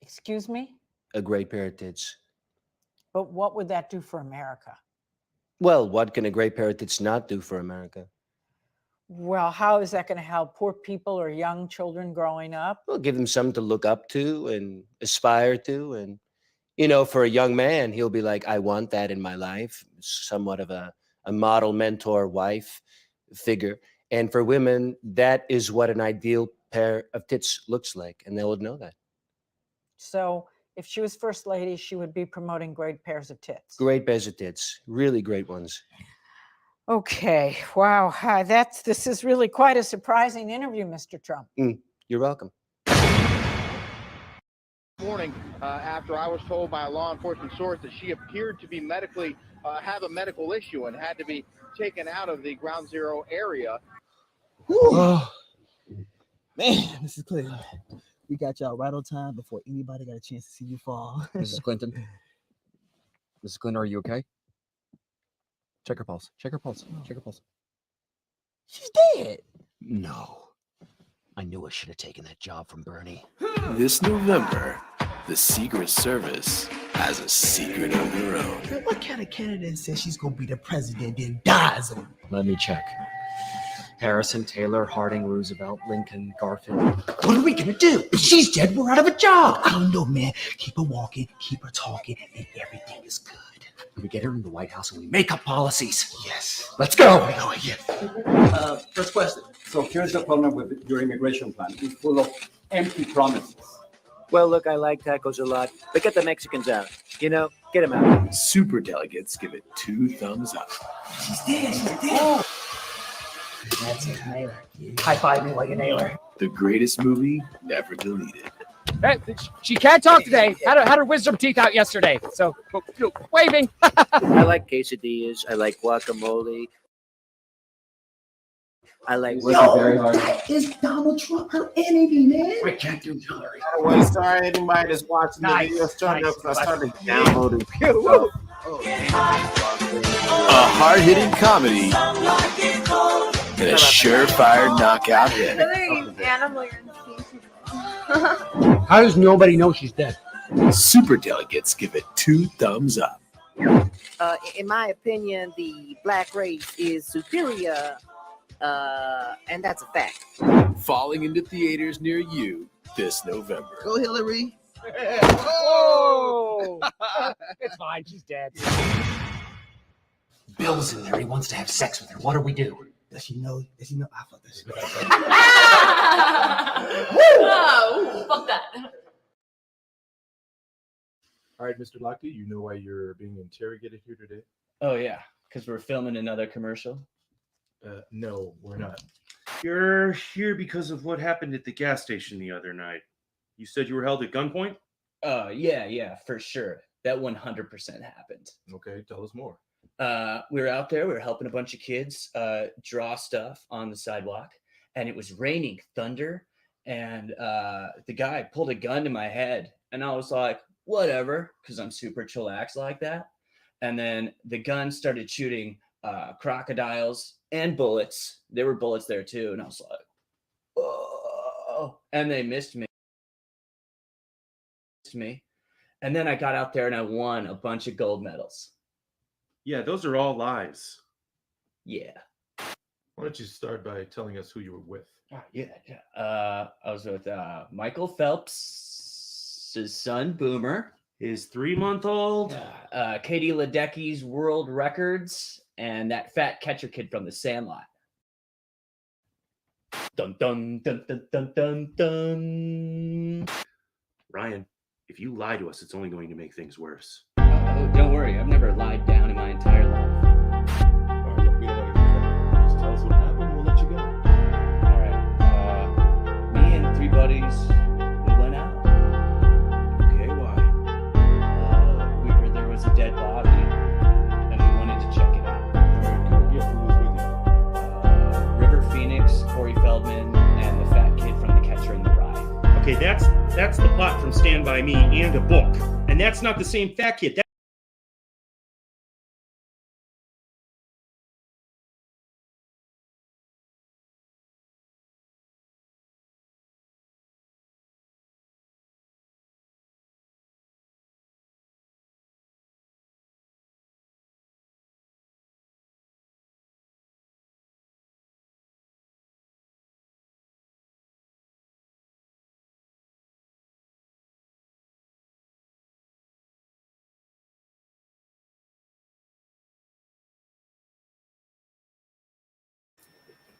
Excuse me? A great pair of tits. But what would that do for America? Well, what can a great pair of tits not do for America? Well, how is that going to help poor people or young children growing up? Well, give them something to look up to and aspire to. And, you know, for a young man, he'll be like, I want that in my life. Somewhat of a model, mentor, wife figure. And for women, that is what an ideal pair of tits looks like. And they would know that. So if she was First Lady, she would be promoting great pairs of tits. Great pairs of tits. Really great ones. Okay. Wow. This is really quite a surprising interview, Mr. Trump. You're welcome. Morning, after I was told by a law enforcement source that she appeared to be have a medical issue and had to be taken out of the Ground Zero area. Oh, man, Mrs. Clinton, we got y'all right on time before anybody got a chance to see you fall. Mrs. Clinton. Mrs. Clinton, are you okay? Check her pulse. Check her pulse. Check her pulse. She's dead. No. I knew I should have taken that job from Bernie. This November, The Secret Service has a secret of their own. Man, what kind of candidate says she's gonna be the president and dies on? Let me check. Harrison, Taylor, Harding, Roosevelt, Lincoln, Garfield. What are we gonna do? If she's dead, we're out of a job. I don't know, man. Keep her walking, keep her talking, and everything is good. We get her in the White House and we make up policies. Yes. Let's go. First question. So here's the problem with your immigration plan. It's full of empty promises. Well, look, I like tacos a lot, but get the Mexicans out. You know, get them out. Super delegates give it 2 thumbs up. She's dead. She's dead. That's it. Nail her. High five me while you nail her. The greatest movie never deleted. Hey, she can't talk today. Had her wisdom teeth out yesterday. So, waving. I like quesadillas. I like guacamole. I like Is Donald Trump her enemy, man? We can't do Hillary. By the way, sorry anybody that's watching the video starting up because I started downloading. A hard-hitting comedy and a surefire knockout hit. How does nobody know she's dead? Super delegates give it 2 thumbs up. In my opinion, the black race is superior, and that's a fact. Falling into theaters near you this November. Go Hillary. Oh! It's fine. She's dead. Bill's in there. He wants to have sex with her. What do we do? Does she know? Does she know? I fuck this. Oh, fuck that. All right, Mr. Lochte, you know why you're being interrogated here today? Oh yeah, because we're filming another commercial. No, we're not. You're here because of what happened at the gas station the other night. You said you were held at gunpoint? Yeah, for sure. That 100% happened. Okay, tell us more. We were out there, we were helping a bunch of kids draw stuff on the sidewalk, and it was raining thunder, and the guy pulled a gun to my head, and I was like, whatever, because I'm super chillax like that. And then the gun started shooting crocodiles and bullets. There were bullets there too, and I was like, oh, and they missed me. And then I got out there and I won a bunch of gold medals. Yeah, those are all lies. Yeah. Why don't you start by telling us who you were with? Yeah. I was with Michael Phelps' son, Boomer. His 3-month-old. Katie Ledecky's world records, and that fat catcher kid from The Sandlot. Dun dun dun dun dun dun dun. Ryan, if you lie to us, it's only going to make things worse. Oh, don't worry, I've never lied down in my entire life. All right, look, we don't want to hear that. Just tell us what happened, we'll let you go. All right. Me and 3 buddies, we went out. Okay, why? We heard there was a dead body, and we wanted to check it out. River Phoenix, Corey Feldman, and the fat kid from The Catcher in the Rye. Okay, that's the plot from Stand By Me and a book. And that's not the same fat kid.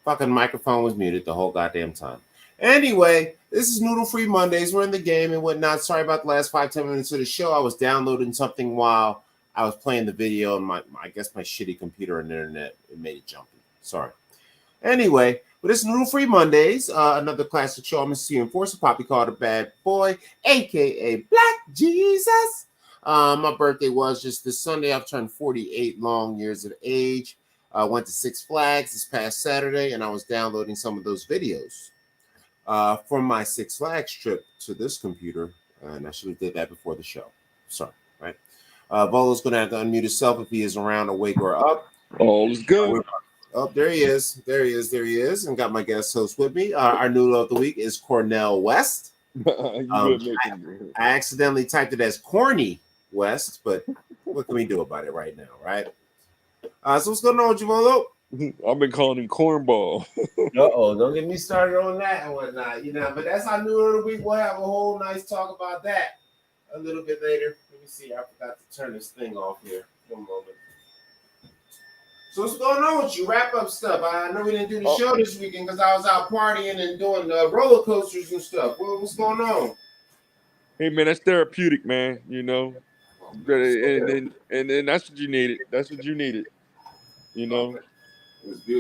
Fucking microphone was muted the whole goddamn time. Anyway, this is Noodle Free Mondays. We're in the game and whatnot. Sorry about the last 5-10 minutes of the show. I was downloading something while I was playing the video, and I guess my shitty computer and internet, it made it jumpy. Sorry. Anyway, but it's Noodle Free Mondays, another classic show. I'm a C Enforcer, Poppy called a bad boy, aka Black Jesus. My birthday was just this Sunday. I've turned 48 long years of age. I went to Six Flags this past Saturday, and I was downloading some of those videos from my Six Flags trip to this computer, and I should have did that before the show. Sorry, right? Volo's going to have to unmute himself if he is around, awake, or up. All's good. Oh, there he is. There he is. And got my guest host with me. Our noodle of the week is Cornell West. You good making it. I accidentally typed it as Corny West, but what can we do about it right now, right? So what's going on, Javolo? I've been calling him cornball. Don't get me started on that and whatnot. But that's our new of the week. We'll have a whole nice talk about that a little bit later. Let me see. I forgot to turn this thing off here. One moment. So what's going on with you? Wrap up stuff. I know we didn't do the show this weekend because I was out partying and doing roller coasters and stuff. What's going on? Hey man, that's therapeutic, man. And that's what you needed. That's what you needed.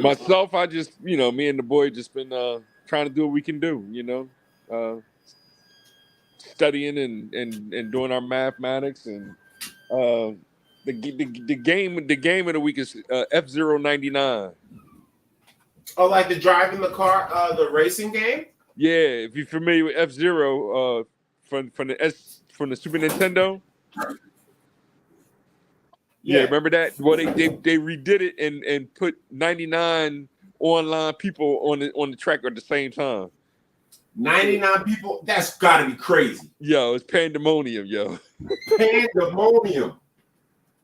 Myself, I just, me and the boy just been trying to do what we can do. Studying and doing our mathematics and the game of the week is F-099. Oh, like the driving the car, the racing game? Yeah, if you're familiar with F-Zero from the Super Nintendo. Yeah, remember that? Well, they redid it and put 99 online people on the track at the same time. 99 people? That's got to be crazy. Yo, it's pandemonium, yo. Pandemonium.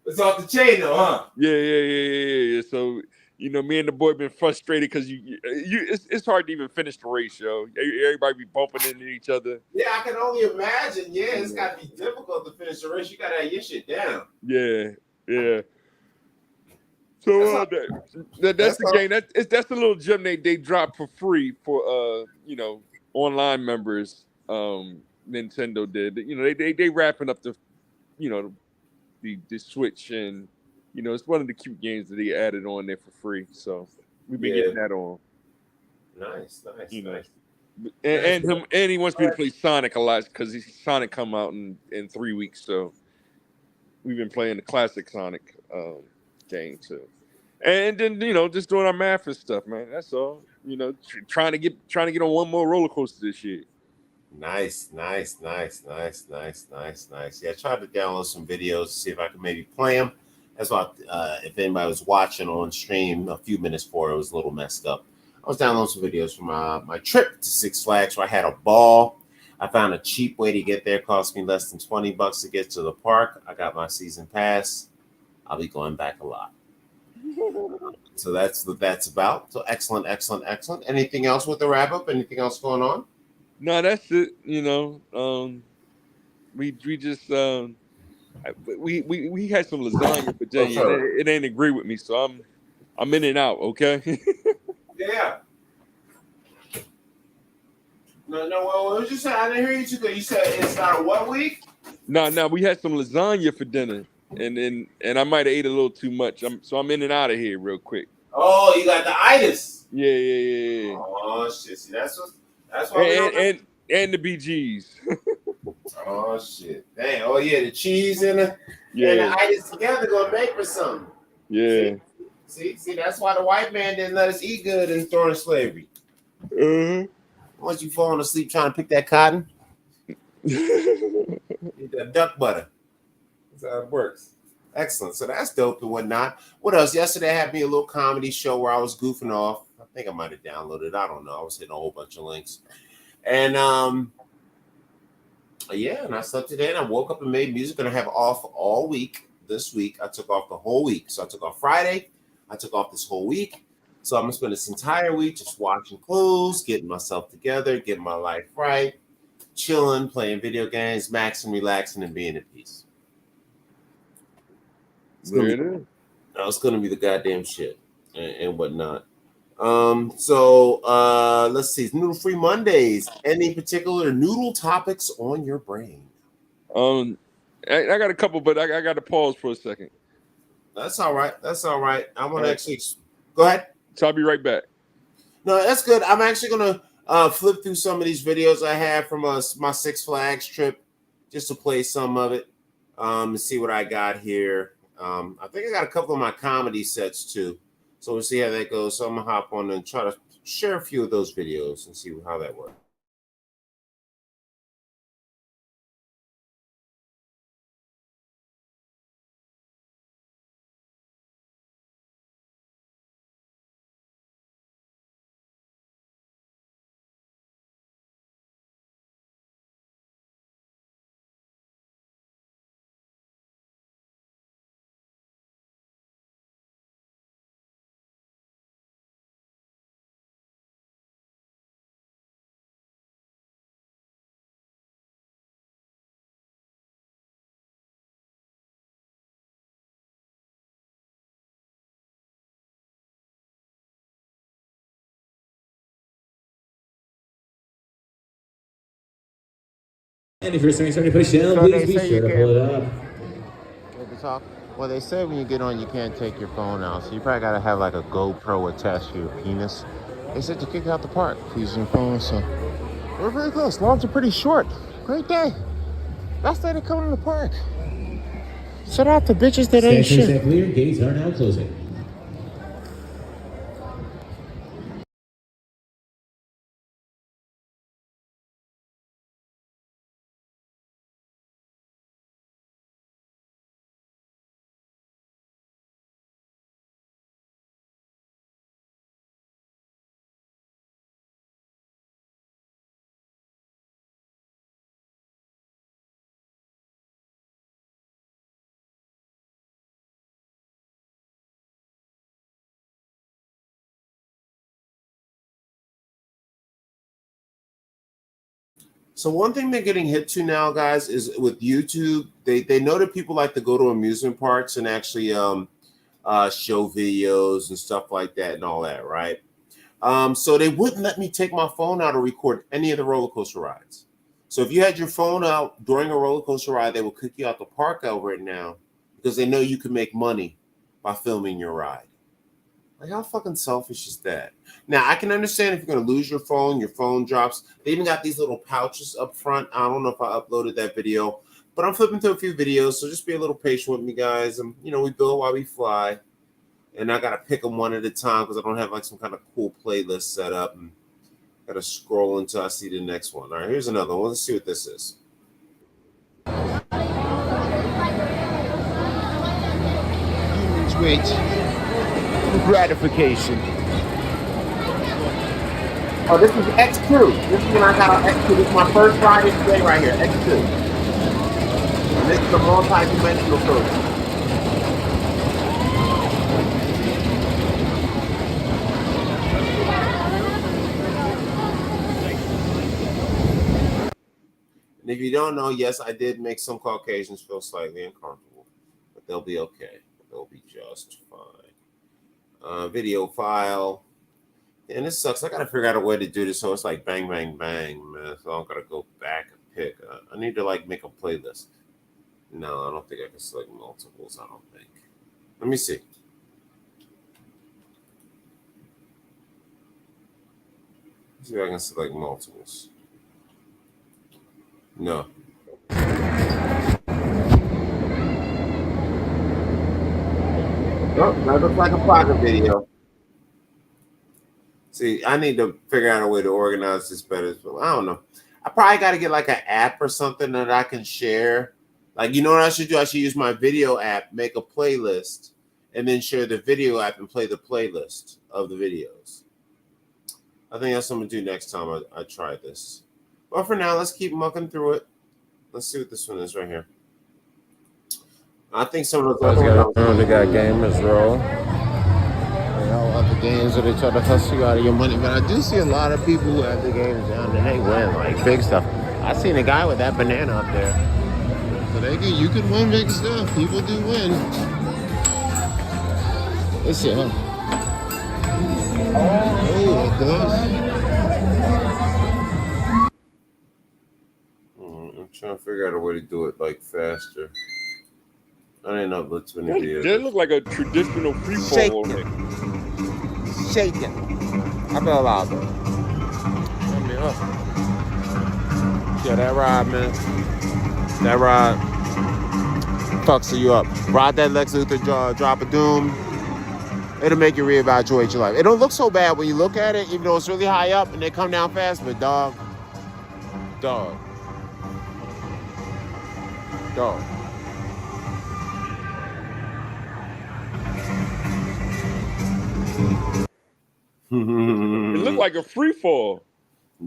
It's off the chain, though, huh? Yeah. So, me and the boy been frustrated because it's hard to even finish the race, yo. Everybody be bumping into each other. Yeah, I can only imagine. Yeah, it's got to be difficult to finish the race. You got to have your shit down. Yeah. So that's the game. That's a little gem they drop for free for online members. Nintendo did. They wrapping up the the Switch, and it's one of the cute games that they added on there for free. So we've been getting that on. Nice. And he wants me to play Sonic a lot because Sonic come out in 3 weeks. So we've been playing the classic Sonic game too. And then just doing our math and stuff, man. That's all. Trying to get on one more roller coaster this year. Nice. Yeah, I tried to download some videos to see if I could maybe play them. That's why if anybody was watching on stream a few minutes before, it was a little messed up. I was downloading some videos from my trip to Six Flags where I had a ball. I found a cheap way to get there. It cost me less than $20 to get to the park. I got my season pass. I'll be going back a lot. So that's what that's about. So excellent. Anything else with the wrap up? Anything else going on? No, that's it. We just we had some lasagna for Jay. It ain't agree with me, so I'm in and out. Okay. Yeah. No. What was you saying? I didn't hear you too good. You said it's not a what week? No. We had some lasagna for dinner, and I might have ate a little too much. So I'm in and out of here real quick. Oh, you got the itis. Yeah. Oh shit. See, that's why. And the BGs. Oh shit. Dang. Oh yeah, the cheese and the itis together gonna make for something. Yeah. See, that's why the white man didn't let us eat good during slavery. Once you falling asleep trying to pick that cotton, eat that duck butter. That's how it works. Excellent. So that's dope and whatnot. What else? Yesterday I had me a little comedy show where I was goofing off. I think I might have downloaded it. I don't know. I was hitting a whole bunch of links. And and I slept today and I woke up and made music. Gonna have off all week. This week I took off the whole week. So I took off Friday. I took off this whole week. So I'm gonna spend this entire week just washing clothes, getting myself together, getting my life right, chilling, playing video games, maxing, relaxing, and being at peace. It's gonna be the goddamn shit and whatnot. So let's see. Noodle Free Mondays. Any particular noodle topics on your brain? I got a couple, but I got to pause for a second. That's all right. I want to actually go ahead. So I'll be right back. No, that's good. I'm actually gonna flip through some of these videos I have from my Six Flags trip, just to play some of it, and see what I got here. I think I got a couple of my comedy sets too, so we'll see how that goes. So I'm gonna hop on and try to share a few of those videos and see how that works. And if you're starting to push down, So please they be say sure you to can. pull it up. What to talk? Well, they say when you get on, you can't take your phone out. So you probably gotta have like a GoPro attached to your penis. They said to kick you out the park for using your phone. So we're pretty close. Lawns are pretty short. Great day. Best day to come in the park. Shout out to bitches that ain't Stations shit. are clear. Gates are now closing. So one thing they're getting hit to now, guys, is with YouTube. They know that people like to go to amusement parks and actually show videos and stuff like that and all that, right? So they wouldn't let me take my phone out or record any of the roller coaster rides. So if you had your phone out during a roller coaster ride, they will kick you out the park over it now because they know you can make money by filming your ride. Like, how fucking selfish is that? Now, I can understand if you're going to lose your phone drops. They even got these little pouches up front. I don't know if I uploaded that video, but I'm flipping through a few videos, so just be a little patient with me, guys. We build while we fly, and I got to pick them one at a time because I don't have like some kind of cool playlist set up. And got to scroll until I see the next one. All right, here's another one. Let's see what this is. Wait. Gratification. Oh, this is X2. This is when I got on X2. This is my first ride of the day right here, X2. And this is a multi-dimensional coaster. And if you don't know, yes, I did make some Caucasians feel slightly uncomfortable, but they'll be okay. They'll be just fine. Video file. And this sucks. I got to figure out a way to do this so it's like bang, bang, bang, man. So I don't got to go back and pick. I need to like make a playlist. No, I don't think I can select multiples. I don't think. Let me see. Let's see if I can select multiples. No. Oh, that looks like a pocket video. See, I need to figure out a way to organize this better. I don't know. I probably got to get like an app or something that I can share. Like, you know what I should do? I should use my video app, make a playlist, and then share the video app and play the playlist of the videos. I think that's what I'm going to do next time I try this. But for now, let's keep mucking through it. Let's see what this one is right here. I think some of those other ones. They got gamers roll. All other games where they try to hustle you out of your money. But I do see a lot of people who have the games down and they win like big stuff. I seen a guy with that banana up there. So you could win big stuff. People do win. Let's see, huh? Oh, it does. I'm trying to figure out a way to do it like faster. I didn't know about too many videos. That look like a traditional free fall. Shaking. I feel loud though. Yeah, that ride, man. That ride fucks you up. Ride that Lex Luthor drop of doom. It'll make you reevaluate your life. It don't look so bad when you look at it, even though it's really high up and they come down fast, but dog. It looked like a free fall.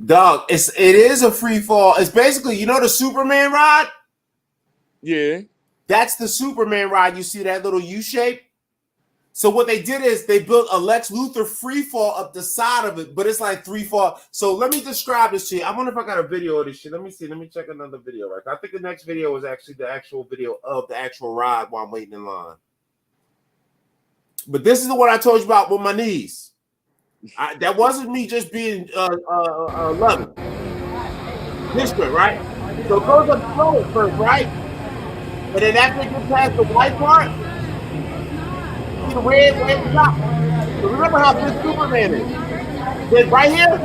Dog, it is a free fall. It's basically, the Superman ride? Yeah. That's the Superman ride. You see that little U shape? So what they did is they built a Lex Luthor free fall up the side of it, but it's like 3 fall. So let me describe this to you. I wonder if I got a video of this shit. Let me see. Let me check another video. Right? I think the next video is actually the actual video of the actual ride while I'm waiting in line. But this is the one I told you about with my knees. That wasn't me just being loving. This one, right? So it goes up slow at first, right? And then after it gets past the white part, see the red way at the top. So remember how big Superman is. Then right here,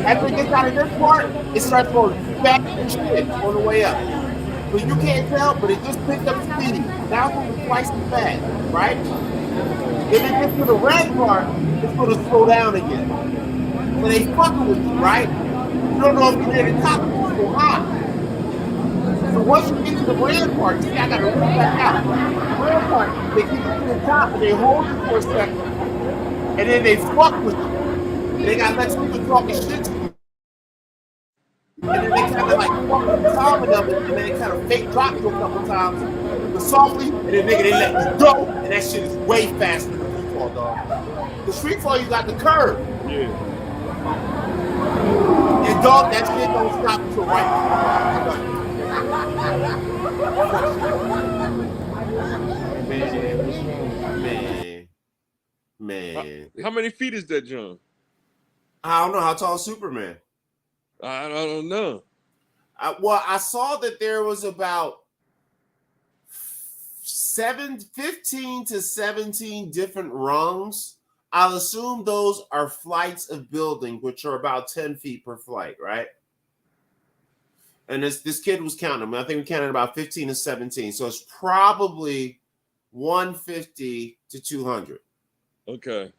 after it gets out of this part, it starts going fast as shit on the way up. So you can't tell, but it just picked up speed. Now it's going twice as fast, right? Then it gets to the red part, it's going to slow down again. So they fucking with you, right? You don't know if you're near the top because it's so high. So once you get to the red part, you see I got to reach back out. The red part, they get you to the top and they hold you for a second, and then they fuck with you. And they got to let you keep talking shit to you. And then they kind of like fuck with the timing of it, and then they kind of fake drop you a couple times, but softly, and then nigga they let you go, and that shit is way faster than free fall, dog. The free fall you got the curve. Yeah. And dog, that shit don't stop until right Man. How many feet is that, John? I don't know. How tall is Superman? I don't know. Well, I saw that there was about 15 to 17 different rungs. I'll assume those are flights of building, which are about 10 feet per flight, right? And this kid was counting them. I think we counted about 15 to 17. So it's probably 150 to 200. Okay.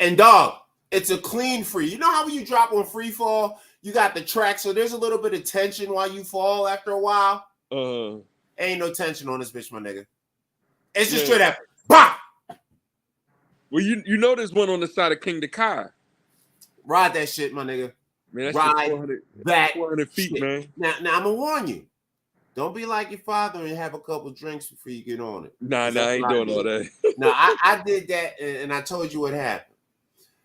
And dog, it's a clean free. You know how when you drop on free fall, you got the track, so there's a little bit of tension while you fall after a while. Ain't no tension on this bitch, my nigga. It's just straight up, bah! Well, you know there's one on the side of King Dakai. Ride that shit, my nigga. Man, that's Ride 400, that 400 feet, shit. man. Now I'm gonna warn you. Don't be like your father and have a couple drinks before you get on it. Nah, I ain't doing all that. No, I did that, and I told you what happened.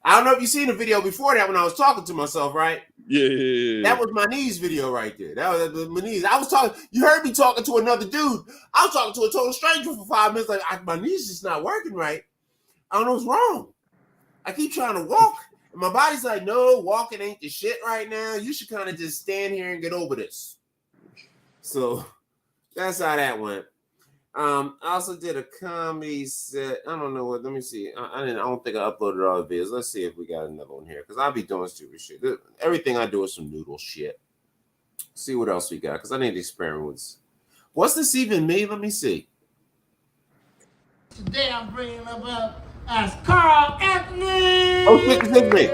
I don't know if you seen the video before that when I was talking to myself, right? Yeah. That was my knees video right there. That was my knees. I was talking. You heard me talking to another dude. I was talking to a total stranger for 5 minutes. Like my knees just not working right. I don't know what's wrong. I keep trying to walk, and my body's like, no, walking ain't the shit right now. You should kind of just stand here and get over this. So that's how that went. I also did a comedy set. I don't know what. Let me see. I don't think I uploaded all the videos. Let's see if we got another one here because I'll be doing stupid shit. Everything I do is some noodle shit. See what else we got because I need to experiment with this. What's this even mean? Let me see. Today I'm bringing him up as Carl Anthony. Oh shit, this is me.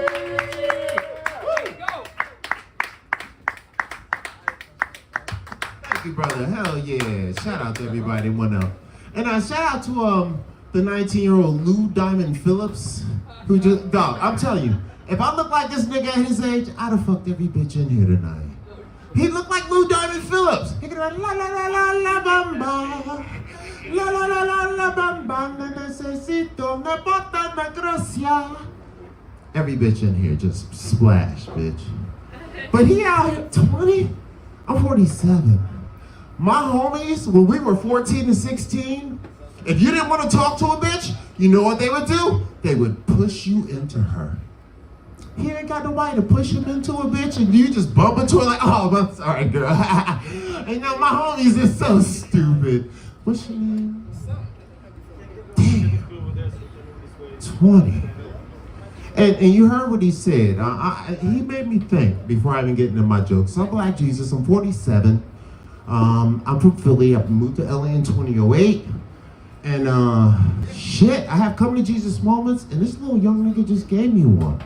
Thank you, brother. Hell yeah. Shout out to everybody went up. And shout out to the 19-year-old Lou Diamond Phillips, who just, dog, I'm telling you, if I look like this nigga at his age, I'd have fucked every bitch in here tonight. He looked like Lou Diamond Phillips. He could have la la la la la bamba. La la la la la bamba. Necesito una bota de gracia. Every bitch in here just splash, bitch. But he out here 20? I'm 47. My homies, when we were 14 and 16, if you didn't want to talk to a bitch, you know what they would do? They would push you into her. He ain't got nobody to push him into a bitch, and you just bump into her like, oh, I'm sorry, girl. And you know, my homies is so stupid. What's your name? Damn. 20. And you heard what he said. He made me think before I even get into my jokes. I'm Black Jesus. I'm 47. I'm from Philly. I moved to LA in 2008. And shit, I have come to Jesus moments, and this little young nigga just gave me one.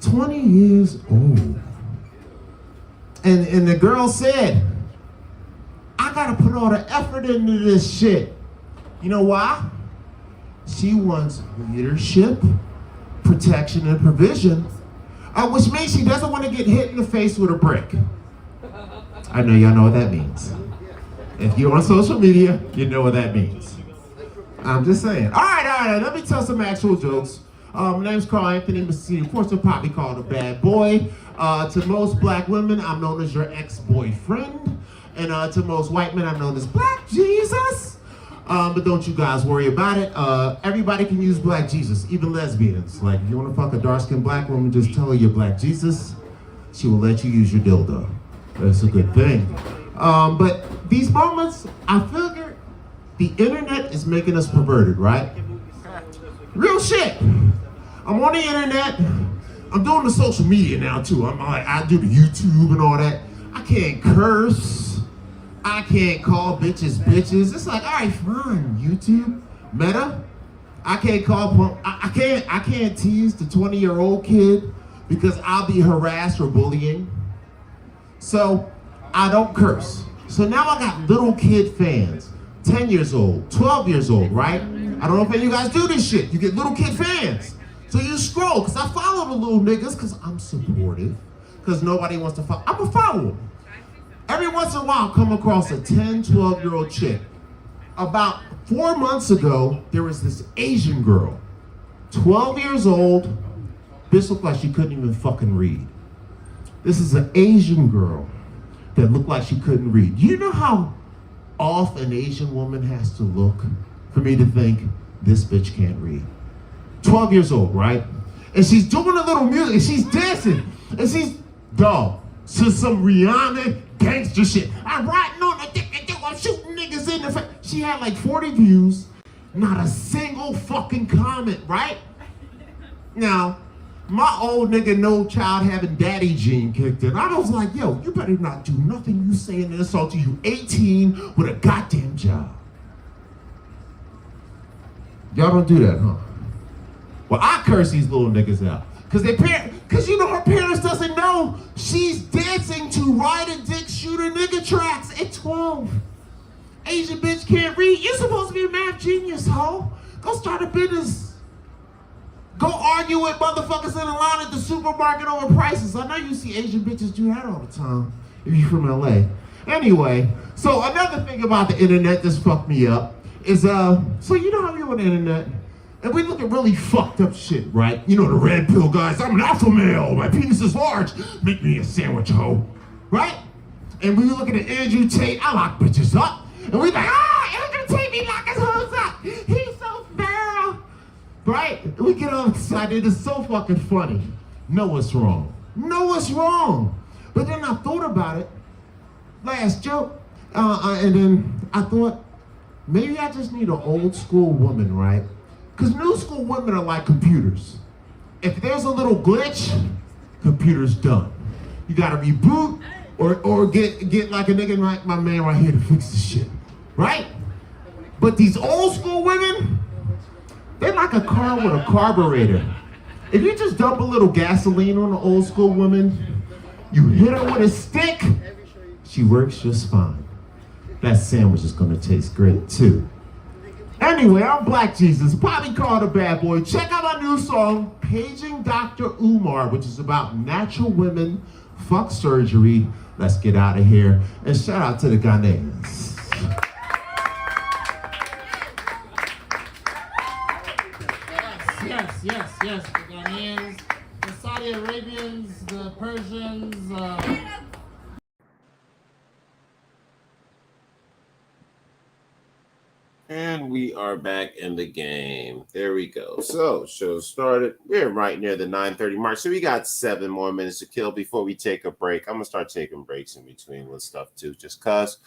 20 years old. And the girl said, I gotta put all the effort into this shit. You know why? She wants leadership, protection, and provision, which means she doesn't want to get hit in the face with a brick. I know y'all know what that means. If you're on social media, you know what that means. I'm just saying. All right, let me tell some actual jokes. My name's Carl Anthony Messina. Of course, they'll probably call it a bad boy. To most black women, I'm known as your ex-boyfriend. And to most white men, I'm known as Black Jesus. But don't you guys worry about it. Everybody can use Black Jesus, even lesbians. Like, if you want to fuck a dark-skinned black woman, just tell her you're Black Jesus. She will let you use your dildo. That's a good thing. But these moments, I figure the internet is making us perverted, right? Real shit. I'm on the internet. I'm doing the social media now too. I do the YouTube and all that. I can't curse. I can't call bitches bitches. It's like, all right, fine, YouTube, Meta. I can't call. I can't tease the 20-year-old kid because I'll be harassed or bullying. So I don't curse. So now I got little kid fans, 10 years old, 12 years old, right? I don't know if any of you guys do this shit. You get little kid fans. So you scroll, because I follow the little niggas because I'm supportive, because nobody wants to follow. I'm going to follow them. Every once in a while, I'll come across a 10, 12-year-old chick. About 4 months ago, there was this Asian girl, 12 years old. Bitch looked like she couldn't even fucking read. This is an Asian girl that looked like she couldn't read. You know how off an Asian woman has to look for me to think this bitch can't read? 12 years old, right? And she's doing a little music, and she's dancing, and she's, dog, to some Rihanna gangster shit. I'm riding on the dick, I'm shooting niggas in the face. She had like 40 views, not a single fucking comment, right? Now, my old nigga no child having daddy gene kicked in. I was like, yo, you better not do nothing you say in this song till you 18 with a goddamn job. Y'all don't do that, huh? Well, I curse these little niggas out. Cause you know her parents doesn't know she's dancing to Ride a Dick Shoot a Nigga tracks at 12. Asian bitch can't read. You're supposed to be a math genius, ho. Go start a business. Go argue with motherfuckers in the line at the supermarket over prices. I know you see Asian bitches do that all the time if you're from LA. Anyway, so another thing about the internet that's fucked me up is, so you know how you're on the internet and we look at really fucked up shit, right? You know, the red pill guys, I'm an alpha male, my penis is large, make me a sandwich, ho, right? And we look at the Andrew Tate, I lock bitches up. And we like, Andrew Tate be locking hoes up. He's so feral, right? And we get all excited, it's so fucking funny. Know what's wrong. Know what's wrong. But then I thought about it, last joke, and then I thought, maybe I just need an old school woman, right? Because new school women are like computers. If there's a little glitch, computer's done. You gotta reboot or get like a nigga like my man right here to fix the shit, right? But these old school women, they're like a car with a carburetor. If you just dump a little gasoline on an old school woman, you hit her with a stick, she works just fine. That sandwich is gonna taste great too. Anyway, I'm Black Jesus, probably called a bad boy. Check out my new song, Paging Dr. Umar, which is about natural women, fuck surgery. Let's get out of here. And shout out to the Ghanaians. Yes. The Ghanaians, the Saudi Arabians, the Persians. And we are back in the game. There we go. So, show started. We're right near the 9:30 mark. So we got 7 more minutes to kill before we take a break. I'm going to start taking breaks in between with stuff too, just cuz.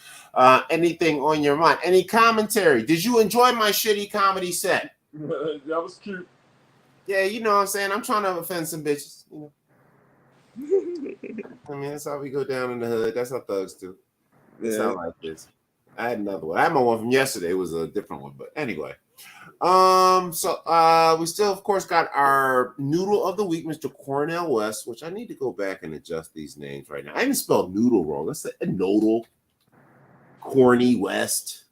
Anything on your mind? Any commentary? Did you enjoy my shitty comedy set? That was cute. Yeah, you know what I'm saying? I'm trying to offend some bitches. You know? I mean, that's how we go down in the hood. That's how thugs do. That's how I like this. I had another one. I had my one from yesterday. It was a different one, but anyway. So we still, of course, got our noodle of the week, Mr. Cornell West, which I need to go back and adjust these names right now. I even spelled noodle wrong. Let's say a noodle. Corny West.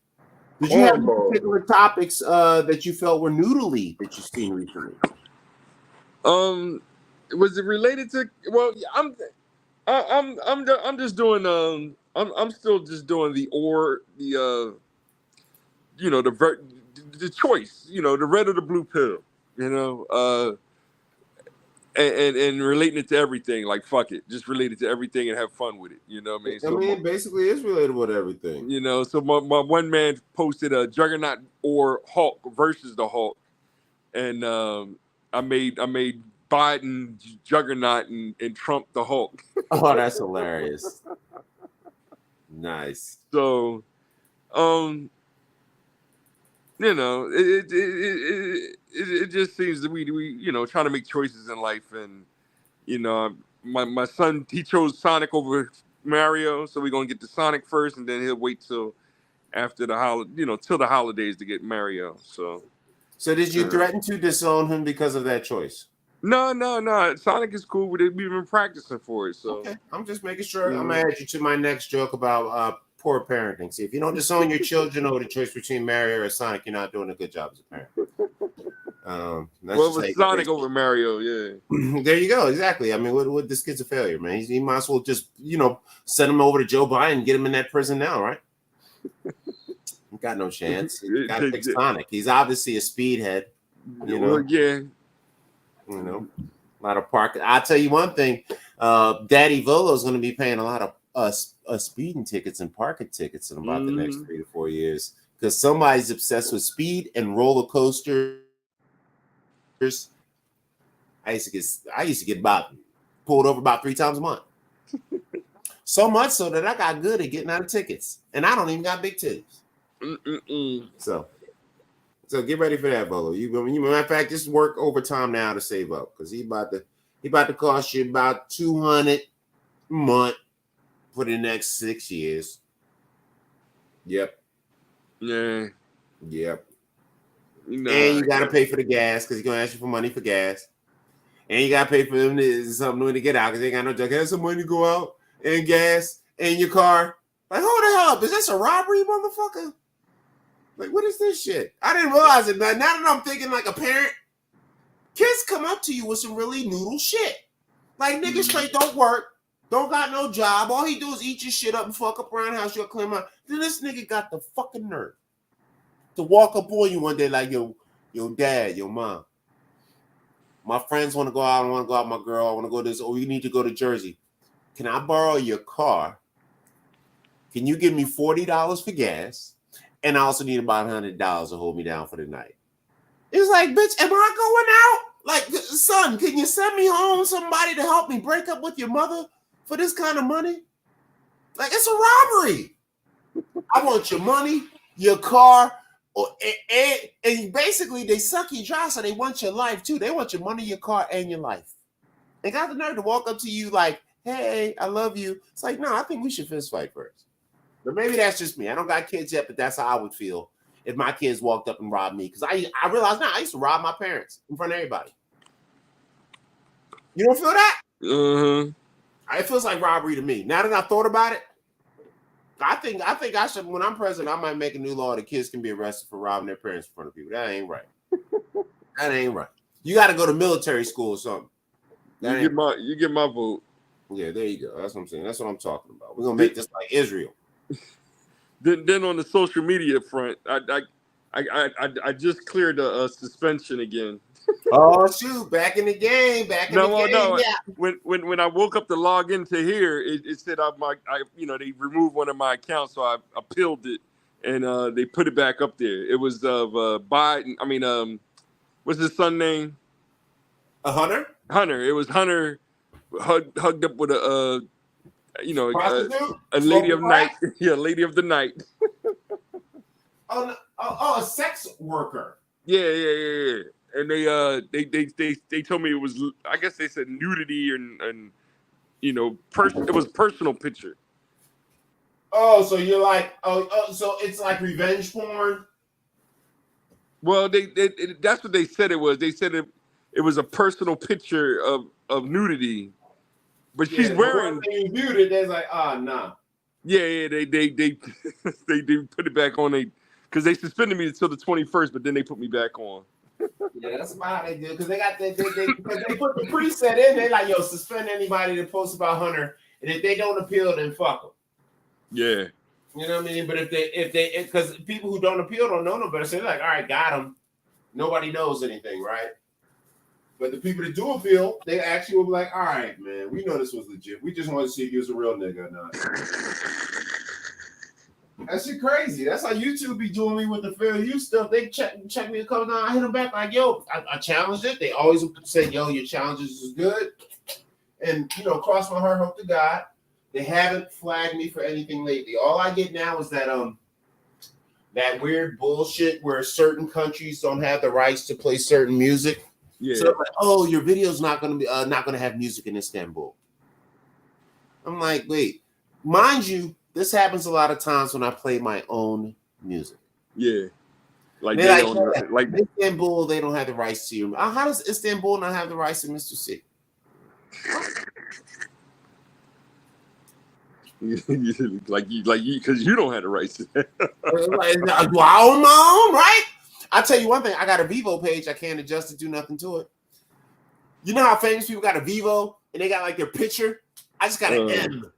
Did you have any particular topics that you felt were noodly that you've seen recently? Was it related to? Well, I'm just doing I'm still just doing the choice, the red or the blue pill, and relating it to everything, like fuck it, just relate it to everything and have fun with it. You know what I mean? So Basically it's relatable to everything. So my one man posted a Juggernaut or Hulk versus the Hulk, and I made Biden Juggernaut and Trump the Hulk. Oh, that's hilarious. Nice. So, you know, it just seems that we trying to make choices in life, and you know, my son, he chose Sonic over Mario, so we're gonna get the Sonic first, and then he'll wait till after the till the holidays to get Mario. So did you threaten to disown him because of that choice? No. Sonic is cool. We've been practicing for it. So okay, I'm just making sure. I'm gonna add you to my next joke about poor parenting. See, if you don't disown your children over the choice between Mario or Sonic, you're not doing a good job as a parent. Well, it was Sonic over Mario, yeah. There you go. Exactly. I mean, what this kid's a failure, man. He might as well just, send him over to Joe Biden and get him in that prison now, right? He got no chance. He got to pick Sonic. He's obviously a speedhead. Well, yeah. A lot of park. I'll tell you one thing. Daddy Volo's going to be paying a lot of speeding tickets and parking tickets in about the next 3 to 4 years because somebody's obsessed with speed and roller coasters. I used to get about pulled over about 3 times a month. So much so that I got good at getting out of tickets, and I don't even got big titties. So get ready for that, Volo. Matter of fact, just work overtime now to save up because he about to cost you about $200 a month for the next 6 years. Yep. Yeah. Yep. And you got to pay for the gas because he's going to ask you for money for gas. And you got to pay for them something when to get out because they ain't got no job. Have some money to go out and gas and your car. Like, hold the hell up. Is this a robbery, motherfucker? Like, what is this shit? I didn't realize it. Now that I'm thinking like a parent, kids come up to you with some really noodle shit. Like, niggas straight don't work, don't got no job. All he do is eat your shit up and fuck up around the house. You'll clean out. Then this nigga got the fucking nerve to walk up on you one day like, yo dad, yo mom. My friends want to go out. I want to go out with my girl. I want to go to this. Oh, you need to go to Jersey. Can I borrow your car? Can you give me $40 for gas? And I also need about $100 to hold me down for the night. It's like, bitch, am I going out? Like, son, can you send me home somebody to help me break up with your mother for this kind of money? Like, it's a robbery. I want your money, your car, and basically they suck you dry, so they want your life too. They want your money, your car, and your life. They got the nerve to walk up to you like, hey, I love you. It's like, no, I think we should fist fight first. But maybe that's just me. I don't got kids yet, but that's how I would feel if my kids walked up and robbed me. Because I realized now I used to rob my parents in front of everybody. You don't feel that? It feels like robbery to me. Now that I thought about it, I think I should, when I'm president, I might make a new law that kids can be arrested for robbing their parents in front of people. That ain't right. That ain't right. You got to go to military school or something. You get my vote. Yeah, there you go. That's what I'm saying. That's what I'm talking about. We're gonna make this like Israel. Then on the social media front, I just cleared a suspension again. Oh shoot! Back in the game. Yeah. When I woke up to log into here, it said they removed one of my accounts, so I appealed it, and they put it back up there. It was Biden. I mean, what's his son name? Hunter. Hunter. It was Hunter hugged up with a lady of night. Yeah, lady of the night. a sex worker. Yeah. And they told me it was, I guess they said nudity and it was personal picture. Oh, so you're like, so it's like revenge porn? Well, that's what they said it was. They said it was a personal picture of nudity, but she's wearing. When you viewed it, they're like, nah. Yeah, they put it back on because they suspended me until the 21st, but then they put me back on. Yeah, that's how they do because they put the preset in. They like, yo, suspend anybody that posts about Hunter, and if they don't appeal, then fuck them. Yeah, you know what I mean. But if because people who don't appeal don't know no better, so they're like, all right, got him. Nobody knows anything, right? But the people that do appeal, they actually will be like, all right, man, we know this was legit. We just want to see if you was a real nigga or not. That shit crazy. That's how YouTube be doing me with the fair use stuff. They check me a couple times. I hit them back like, yo, I challenged it. They always say, yo, your challenges is good. And, cross my heart, hope to God. They haven't flagged me for anything lately. All I get now is that weird bullshit where certain countries don't have the rights to play certain music. Yeah. So like, oh, your video's not gonna have music in Istanbul. I'm like, wait, mind you, this happens a lot of times when I play my own music. Yeah. Like They're they don't like Istanbul, they don't have the rights to you. How does Istanbul not have the rights to Mr. C? like you because you don't have the rights to that. I own my own, right? I'll tell you one thing, I got a Vivo page, I can't adjust it, do nothing to it. You know how famous people got a Vivo and they got like their picture? I just got an M.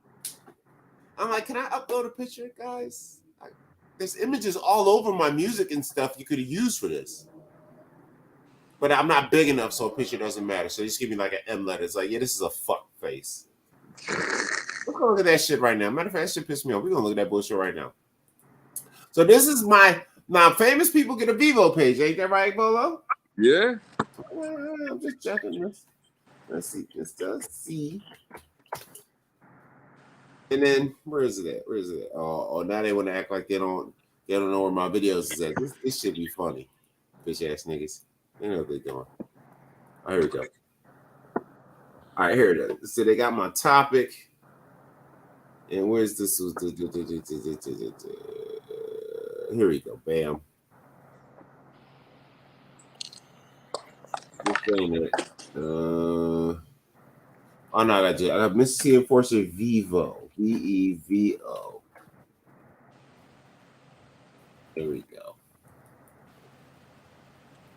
I'm like, can I upload a picture, guys? There's images all over my music and stuff you could have used for this. But I'm not big enough, so a picture doesn't matter. So just give me like an M letter. It's like, yeah, this is a fuck face. We're gonna look at that shit right now. Matter of fact, that shit pissed me off. We're gonna look at that bullshit right now. So this is now famous people get a Vivo page. Ain't that right, Bolo? Yeah. I'm just checking this. Let's see. This does see. And then where is it at? Where is it at? Oh, now they want to act like they don't know where my videos is at. This should be funny. Bitch ass niggas. They know what they're doing. Oh, here we go. All right, here it is. So they got my topic. And where's this? Here we go. Bam. Oh no, I got Mississippi Enforcer Vivo. VEVO. There we go.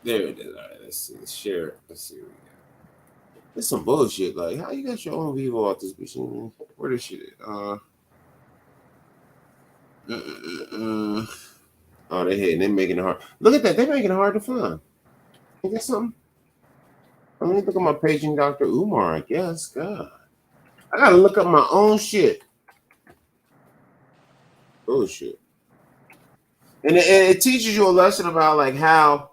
There it is. All right, let's see. Let's share it. Let's see what we got. It's some bullshit. Like, how you got your own Vivo off this machine? Where this shit at? Oh, they hitting. They're making it hard. Look at that. They're making it hard to find. Is that something? Let me look at my paging Dr. Umar, I guess. God. I gotta look up my own shit. Bullshit. And it teaches you a lesson about like how,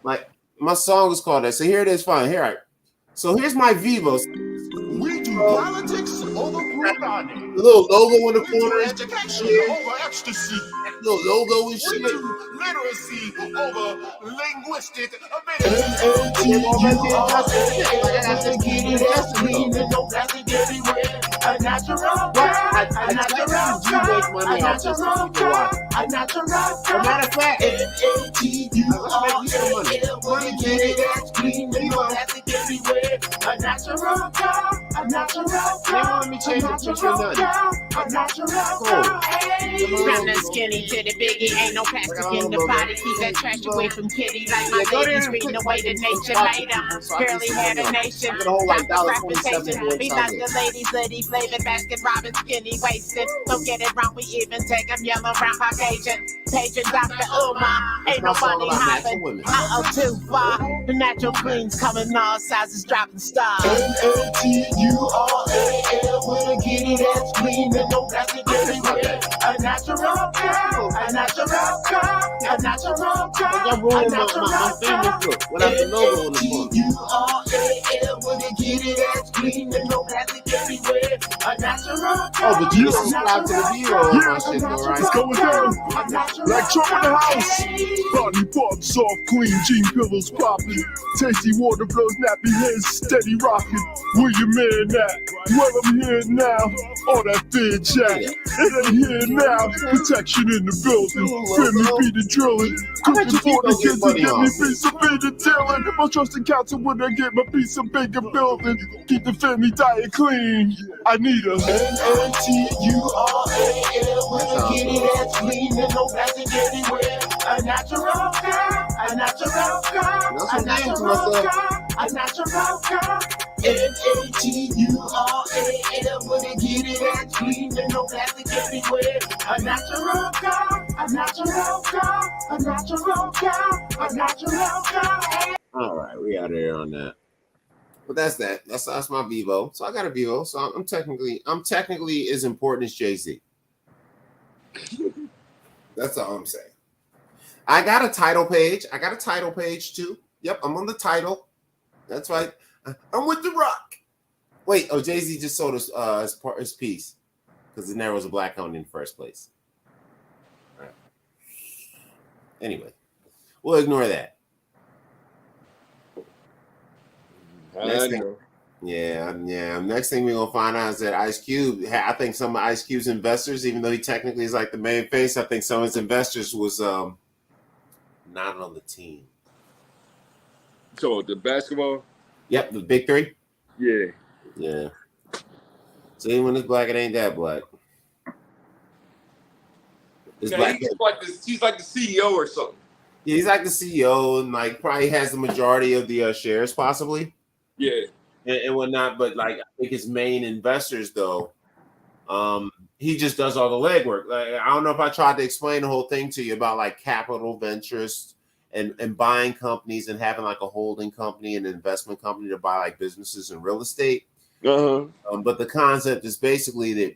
like my song is called that. So here it is. Fine. Here, right. So here's my Vivo. We do politics over Brunani. Little logo in the corner. Education over ecstasy. Little logo and We shit. do literacy over linguistic From the skinny to the biggie, ain't no plastic in the body. Keep that trash away from kitty. Like my babies reading the way the nature made them. Barely had a nation. Stop the reputation. We like the ladies, Liddy, flavored basket, Robin, skinny waisted. Don't get it wrong, we even take them yellow, brown, Caucasian. Paging Dr. Umar, ain't no money hopping. Too far. The natural queens coming all sizes, dropping stars. NATURAL, wanna get it as clean and no plastic everywhere. A natural girl, a natural girl, a natural girl, a natural girl. NATURAL, wanna get it as clean and no plastic everywhere. A natural girl. Oh, but you subscribe to the video on my shit, though, right? It's going down. Like Trump in the house. Body parts soft, clean, jean pillows popping. Tasty water flows, nappy heads steady rocking. Where your man at? Well, I'm here now. All that fear chat. It ain't here now. Protection in the building. Feel me be the drilling. Cooking for the kids to get me piece of bacon dealing. My trusted counsel when I get my piece of bacon building. Keep the family diet clean. I need a NATURAL, wanna get it as clean and no plastic everywhere. A natural girl, a natural girl, a natural girl, a natural girl. NATURAL, wanna get it as clean and no plastic everywhere. A natural girl, a natural girl, a natural girl, a natural girl. All right, we out of here on that. But that's that. That's my Vivo. So I got a Vivo. So I'm technically as important as Jay-Z. That's all I'm saying. I got a title page. I got a title page too. Yep, I'm on the title. That's right. I'm with The Rock. Wait, oh, Jay-Z just sold his piece because it never was a black company in the first place. All right. Anyway, we'll ignore that. Next thing, yeah. Next thing we're gonna find out is that Ice Cube. I think some of Ice Cube's investors, even though he technically is like the main face, I think some of his investors was not on the team. So the basketball. Yep, the big three. Yeah. So anyone that's black, it ain't that black. It's black. He's like the CEO or something. Yeah, he's like the CEO and like probably has the majority of the shares, possibly. Yeah. And whatnot, but like I think his main investors though, he just does all the legwork. Like I don't know if I tried to explain the whole thing to you about like capital ventures and buying companies and having like a holding company and an investment company to buy like businesses and real estate. But the concept is basically that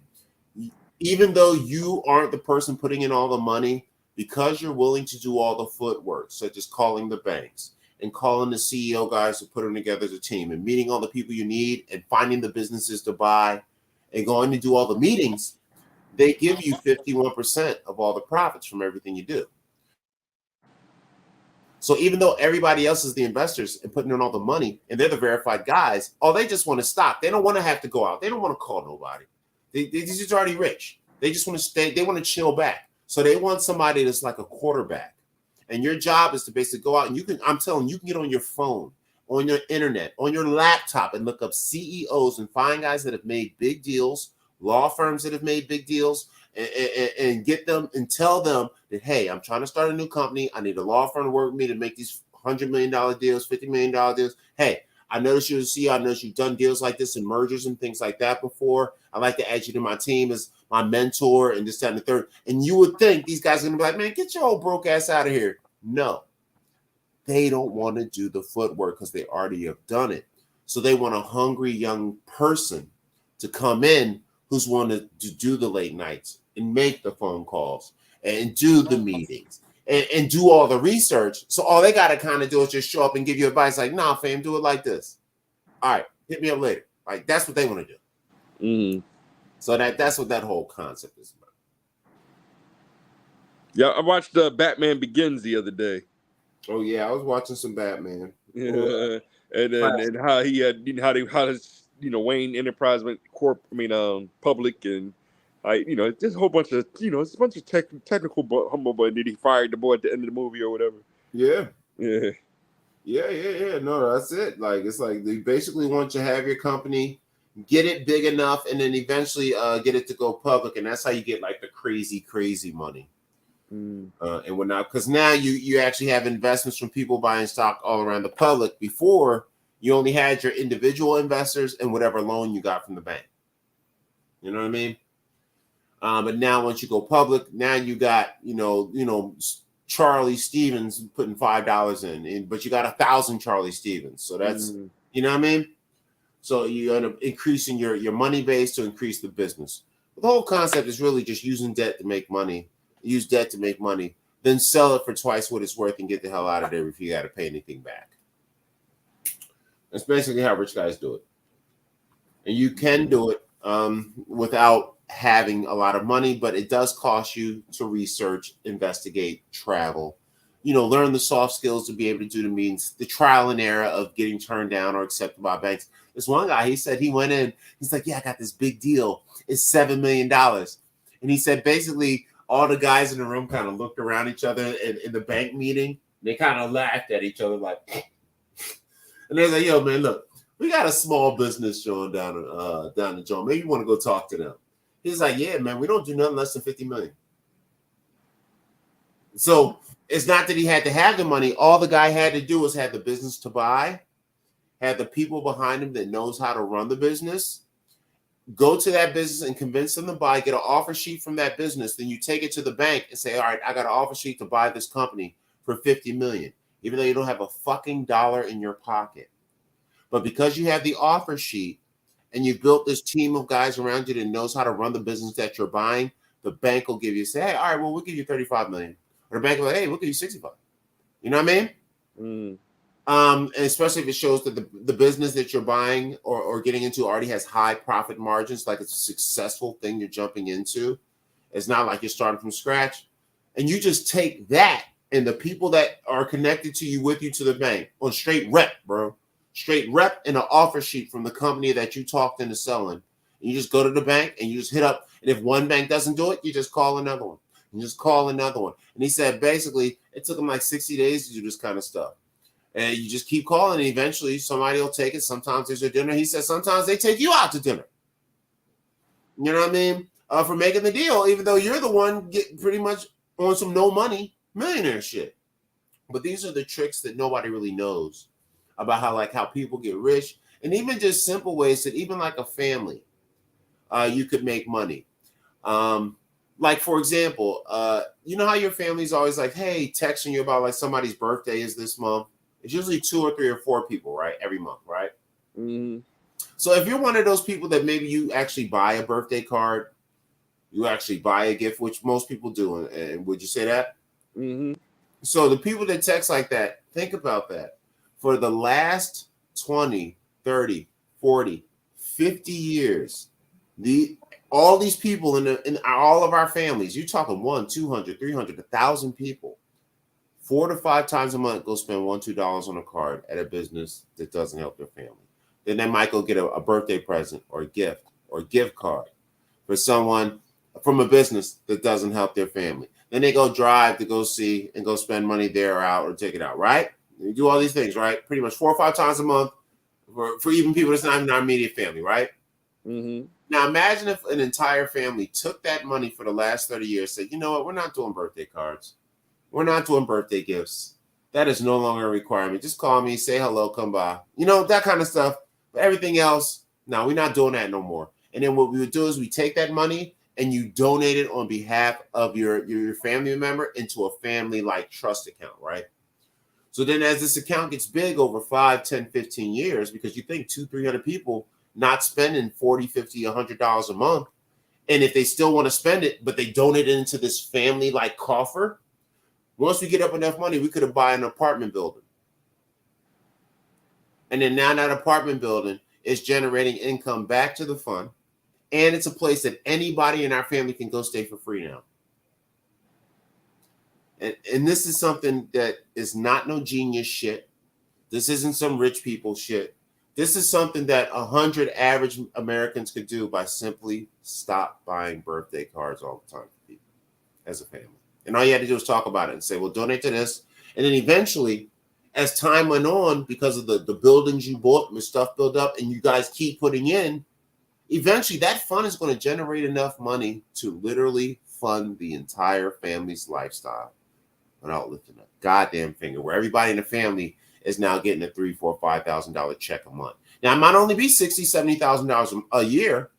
even though you aren't the person putting in all the money, because you're willing to do all the footwork, such as calling the banks and calling the CEO guys to put them together as a team and meeting all the people you need and finding the businesses to buy and going to do all the meetings, they give you 51% of all the profits from everything you do. So even though everybody else is the investors and putting in all the money and they're the verified guys, they just want to stop. They don't want to have to go out. They don't want to call nobody. They're just already rich. They just want to stay. They want to chill back. So they want somebody that's like a quarterback. And your job is to basically go out and I'm telling you, you can get on your phone, on your internet, on your laptop and look up CEOs and find guys that have made big deals, law firms that have made big deals, and get them and tell them that, hey, I'm trying to start a new company. I need a law firm to work with me to make these $100 million deals, $50 million deals. Hey, I noticed you're a CEO. I noticed you've done deals like this and mergers and things like that before. I'd like to add you to my team as my mentor and this, that, and the third. And you would think these guys are going to be like, man, get your old broke ass out of here. No, they don't want to do the footwork because they already have done it. So they want a hungry young person to come in who's wanted to do the late nights and make the phone calls and do the meetings and do all the research. So all they got to kind of do is just show up and give you advice like, nah, fam, do it like this. All right, hit me up later. Like, that's what they want to do. So that's what that whole concept is about. Yeah, I watched Batman Begins the other day. Oh yeah, I was watching some Batman. Yeah, and how he had how his Wayne Enterprise went public, and just a whole bunch of it's a bunch of technical humble, but did he fired the boy at the end of the movie or whatever? Yeah. Yeah. No, that's it. Like it's like they basically want you to have your company, get it big enough, and then eventually get it to go public, and that's how you get like the crazy money. And whatnot, because now you actually have investments from people buying stock all around the public. Before, you only had your individual investors and whatever loan you got from the bank. You know what I mean? But now once you go public, now you got Charlie Stevens putting $5 in, but you got 1,000 Charlie Stevens. So that's you know what I mean? So you end up increasing your money base to increase the business. But the whole concept is really just using debt to make money. Use debt to make money, then sell it for twice what it's worth and get the hell out of there if you got to pay anything back. That's basically how rich guys do it. And you can do it without having a lot of money, but it does cost you to research, investigate, travel, learn the soft skills to be able to do the means, the trial and error of getting turned down or accepted by banks. There's one guy, he said he went in, he's like, yeah, I got this big deal. It's $7 million. And he said basically, all the guys in the room kind of looked around each other in the bank meeting. They kind of laughed at each other like, and they're like, yo, man, look, we got a small business showing down the joint. Maybe you want to go talk to them. He's like, yeah, man, we don't do nothing less than 50 million. So it's not that he had to have the money. All the guy had to do was have the business to buy, have the people behind him that knows how to run the business, go to that business and convince them to buy, get an offer sheet from that business. Then you take it to the bank and say, all right, I got an offer sheet to buy this company for 50 million, even though you don't have a fucking dollar in your pocket. But because you have the offer sheet and you built this team of guys around you that knows how to run the business that you're buying, the bank will give you, say, hey, all right, well, we'll give you 35 million. Or the bank will, hey, we'll give you 65. You know what I mean? Especially if it shows that the business that you're buying or getting into already has high profit margins, like it's a successful thing you're jumping into. It's not like you're starting from scratch. And you just take that and the people that are connected to you with you to the bank on straight rep, bro. Straight rep and an offer sheet from the company that you talked into selling. And you just go to the bank and you just hit up. And if one bank doesn't do it, you just call another one. You just call another one. And he said basically it took him like 60 days to do this kind of stuff. And you just keep calling, and eventually somebody will take it. Sometimes there's a dinner. He says sometimes they take you out to dinner. You know what I mean? For making the deal, even though you're the one get pretty much on some no money millionaire shit. But these are the tricks that nobody really knows about how people get rich, and even just simple ways that even like a family, you could make money. Like for example, you know how your family's always like, hey, texting you about like somebody's birthday is this month. It's usually 2 or 3 or 4 people, right? Every month, right? Mm-hmm. So if you're one of those people that maybe you actually buy a birthday card, you actually buy a gift, which most people do, and would you say that? Mm-hmm. So the people that text like that, think about that. For the last 20, 30, 40, 50 years, all these people in all of our families, you're talking 100, 200, 300, 1,000 people, 4 to 5 times a month, go spend $1, $2 on a card at a business that doesn't help their family. Then they might go get a birthday present or a gift or a gift card for someone from a business that doesn't help their family. Then they go drive to go see and go spend money there or out or take it out, right? You do all these things, right? Pretty much 4 or 5 times a month for even people that's not in our immediate family, right? Mm-hmm. Now imagine if an entire family took that money for the last 30 years, said, you know what, we're not doing birthday cards. We're not doing birthday gifts. That is no longer a requirement. Just call me, say hello, come by. You know, that kind of stuff. But everything else, no, we're not doing that no more. And then what we would do is we take that money and you donate it on behalf of your family member into a family like trust account, right? So then as this account gets big over 5, 10, 15 years, because you think 200, 300 people not spending $40, $50, $100 a month. And if they still want to spend it, but they donate it into this family like coffer, once we get up enough money, we could have bought an apartment building. And then now that apartment building is generating income back to the fund. And it's a place that anybody in our family can go stay for free now. And this is something that is not no genius shit. This isn't some rich people shit. This is something that 100 average Americans could do by simply stop buying birthday cards all the time for people as a family. And all you had to do was talk about it and say, well, donate to this. And then eventually, as time went on, because of the buildings you bought and the stuff built up and you guys keep putting in, eventually that fund is going to generate enough money to literally fund the entire family's lifestyle without lifting a goddamn finger, where everybody in the family is now getting a $3,000, $4,000, $5,000 check a month. Now, it might only be $60,000, $70,000 a year,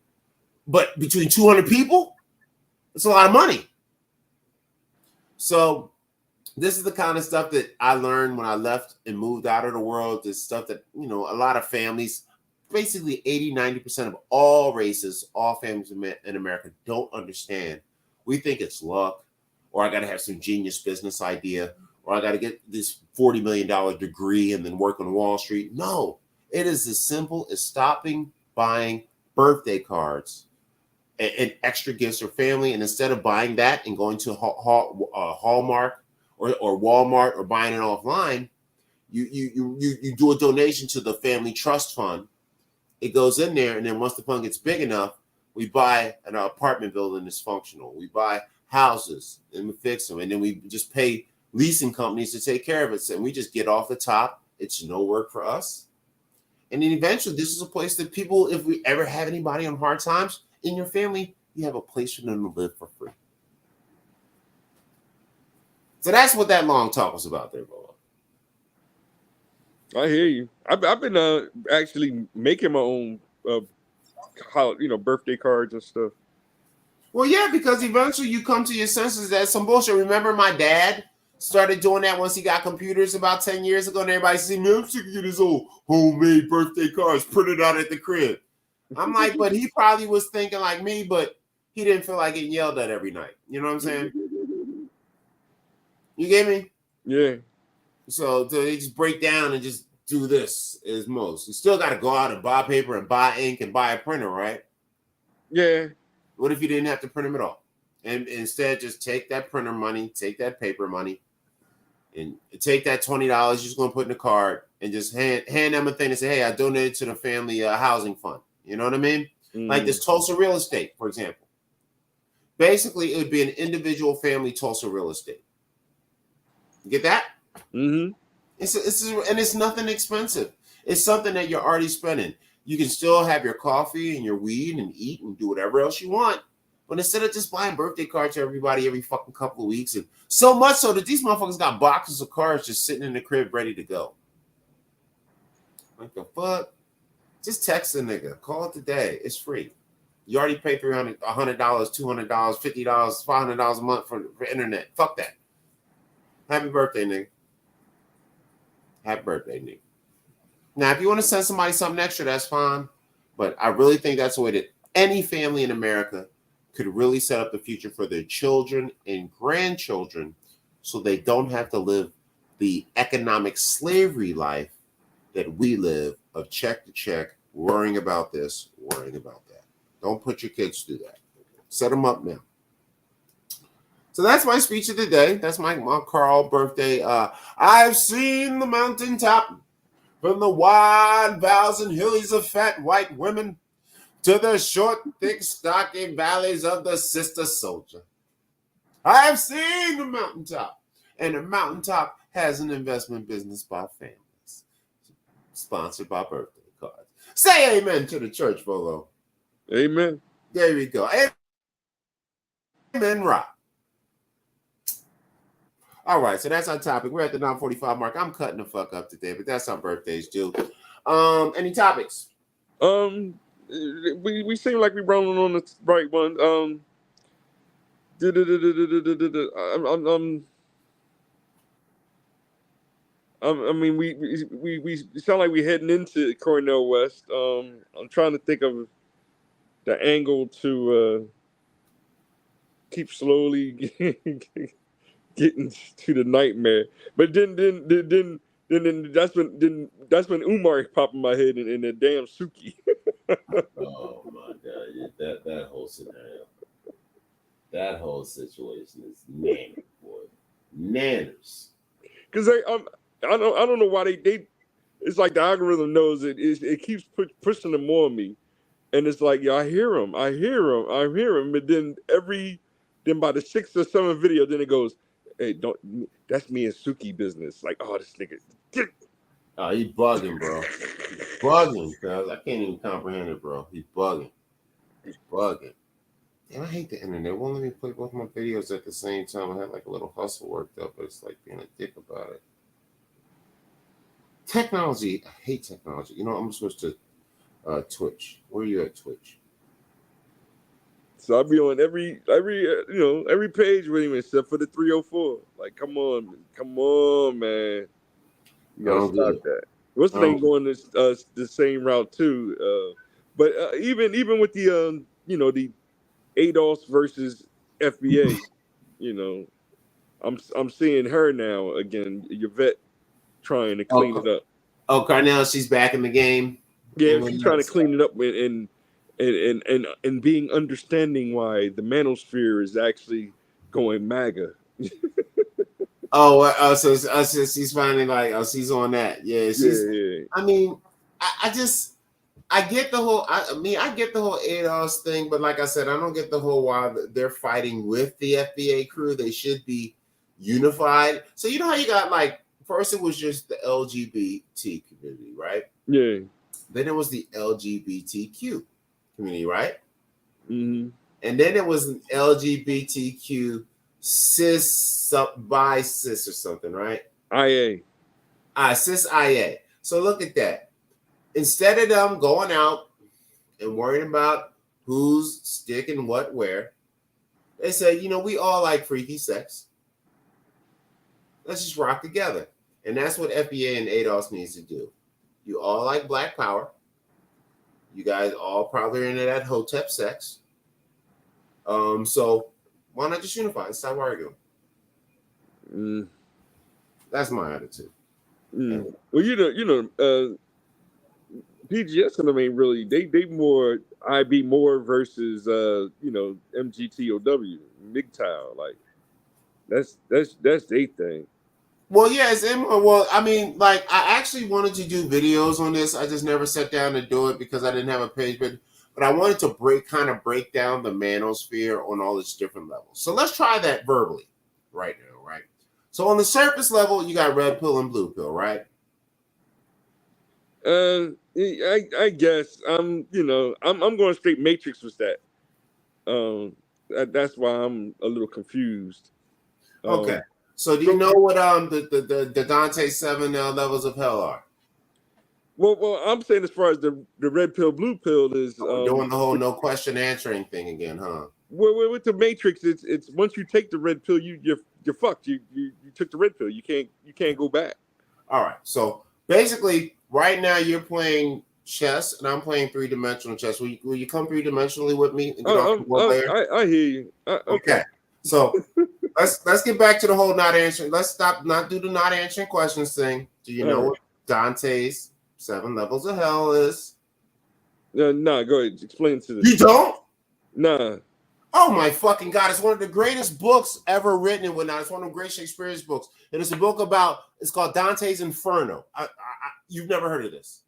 but between 200 people, it's a lot of money. So this is the kind of stuff that I learned when I left and moved out of the world. This stuff that, you know, a lot of families, basically 80, 90% of all races, all families in America don't understand. We think it's luck, or I got to have some genius business idea, or I got to get this $40 million degree and then work on Wall Street. No, it is as simple as stopping buying birthday cards and extra gifts for family. And instead of buying that and going to Hallmark or Walmart or buying it offline, you do a donation to the family trust fund. It goes in there, and then once the fund gets big enough, we buy an apartment building that's functional. We buy houses and we fix them, and then we just pay leasing companies to take care of it. And we just get off the top. It's no work for us. And then eventually, this is a place that people, if we ever have anybody on hard times in your family, you have a place for them to live for free. So that's what that long talk was about there, bro. I hear you. I've been actually making my own birthday cards and stuff. Well, yeah, because eventually you come to your senses that some bullshit. Remember, my dad started doing that once he got computers about 10 years ago, and everybody said, man, I'm sick of this old homemade birthday cards printed out at the crib. I'm like, but he probably was thinking like me, but he didn't feel like getting yelled at every night. You know what I'm saying? You get me? Yeah. So they just break down and just do this is most. You still got to go out and buy paper and buy ink and buy a printer, right? Yeah. What if you didn't have to print them at all? And instead just take that printer money, take that paper money, and take that $20 you're just going to put in the card and just hand them a thing and say, hey, I donated to the family housing fund. You know what I mean? Like this Tulsa real estate, for example. Basically, it would be an individual family Tulsa real estate. You get that? Mm-hmm. It's nothing expensive. It's something that you're already spending. You can still have your coffee and your weed and eat and do whatever else you want. But instead of just buying birthday cards to everybody every fucking couple of weeks, and so much so that these motherfuckers got boxes of cards just sitting in the crib ready to go. Like the fuck? Just text the nigga. Call it today. It's free. You already pay $300, $100, $200, $50, $500 a month for internet. Fuck that. Happy birthday, nigga. Happy birthday, nigga. Now, if you want to send somebody something extra, that's fine. But I really think that's the way that any family in America could really set up the future for their children and grandchildren so they don't have to live the economic slavery life that we live of check to check, worrying about this, worrying about that. Don't put your kids through that. Set them up now. So that's my speech of the day. That's my Carl birthday. I've seen the mountaintop from the wide vales and hillies of fat white women to the short, thick, stocky valleys of the sister soldier. I've seen the mountaintop, and the mountaintop has an investment business by families, sponsored by birthday cards. Say amen to the church, Volo. Amen. There we go. Amen, rock. All right, so that's our topic. We're at the 9:45 mark. I'm cutting the fuck up today, but that's our birthdays, Jill. Any topics? We seem like we're rolling on the right one. I mean, we sound like we're heading into Cornell West. I'm trying to think of the angle to keep slowly getting to the nightmare. But then that's when Umar popped in my head and the damn Suki. Oh my god, that whole scenario, that whole situation is nanners, boy, nanners. Because I don't know why they it's like the algorithm knows it keeps pushing them on me, and it's like, yeah, I hear him, but then by the 6th or 7th video, then it goes, hey, don't, that's me and Suki business. Like, oh, this nigga, oh, he bugging, bro. He's bugging, cuz I can't even comprehend it, bro. He's bugging. Damn, I hate the internet. It won't let me play both my videos at the same time. I had like a little hustle worked up, but it's like being a dick about it. Technology, I hate technology. You know, I'm supposed to Twitch. Where are you at, Twitch? So I'll be on every page with him except for the 304. Like, come on, man. You gotta stop that. What's the name going the same route too? But even with the the ADOS versus FBA, I'm seeing her now again, Yvette trying to clean it up. Oh, Cornell, she's back in the game. Yeah, she's trying to clean it up and being understanding why the manosphere is actually going MAGA. So she's finally like, she's on that. Yeah, she's. I mean, I get the whole. I get the whole ADOS thing, but like I said, I don't get the whole why they're fighting with the FBA crew. They should be unified. So you know how you got like first it was just the LGBT community, right? Yeah. Then it was the LGBTQ community, right? Mm-hmm. And then it was an LGBTQ cis or something, right? IA. Cis IA. So look at that. Instead of them going out and worrying about who's sticking what where, they say, we all like freaky sex. Let's just rock together. And that's what FBA and ADOS needs to do. You all like Black Power. You guys all probably are into that Hotep sex. So why not just unify and stop arguing? That's my attitude. Well, PGS and them ain't really. They more IB more versus MGTOW MGTOW. Like that's their thing. Well, yeah, it's in. Well, I mean, like I actually wanted to do videos on this. I just never sat down to do it because I didn't have a page, but I wanted to break down the manosphere on all its different levels. So let's try that verbally right now, right? So on the surface level, you got red pill and blue pill, right? I guess I'm going straight Matrix with that. That's why I'm a little confused. Okay. So do you know what the Dante 7 levels of hell are? Well, I'm saying as far as the red pill, blue pill is doing the whole no question answering thing again, huh? Well, with the Matrix, it's once you take the red pill, you're fucked. You took the red pill. You can't go back. All right. So basically, right now you're playing chess, and I'm playing 3-dimensional chess. Will you come 3-dimensionally with me and get off the one layer? I hear you. Okay. So let's get back to the whole not answering. Let's not do the not answering questions thing. Do you know what Dante's 7 levels of hell is? Nah, go ahead. Explain to this. You don't? Nah. Oh my fucking God. It's one of the greatest books ever written and whatnot. It's one of the great Shakespearean books. And it's a book it's called Dante's Inferno. You've never heard of this?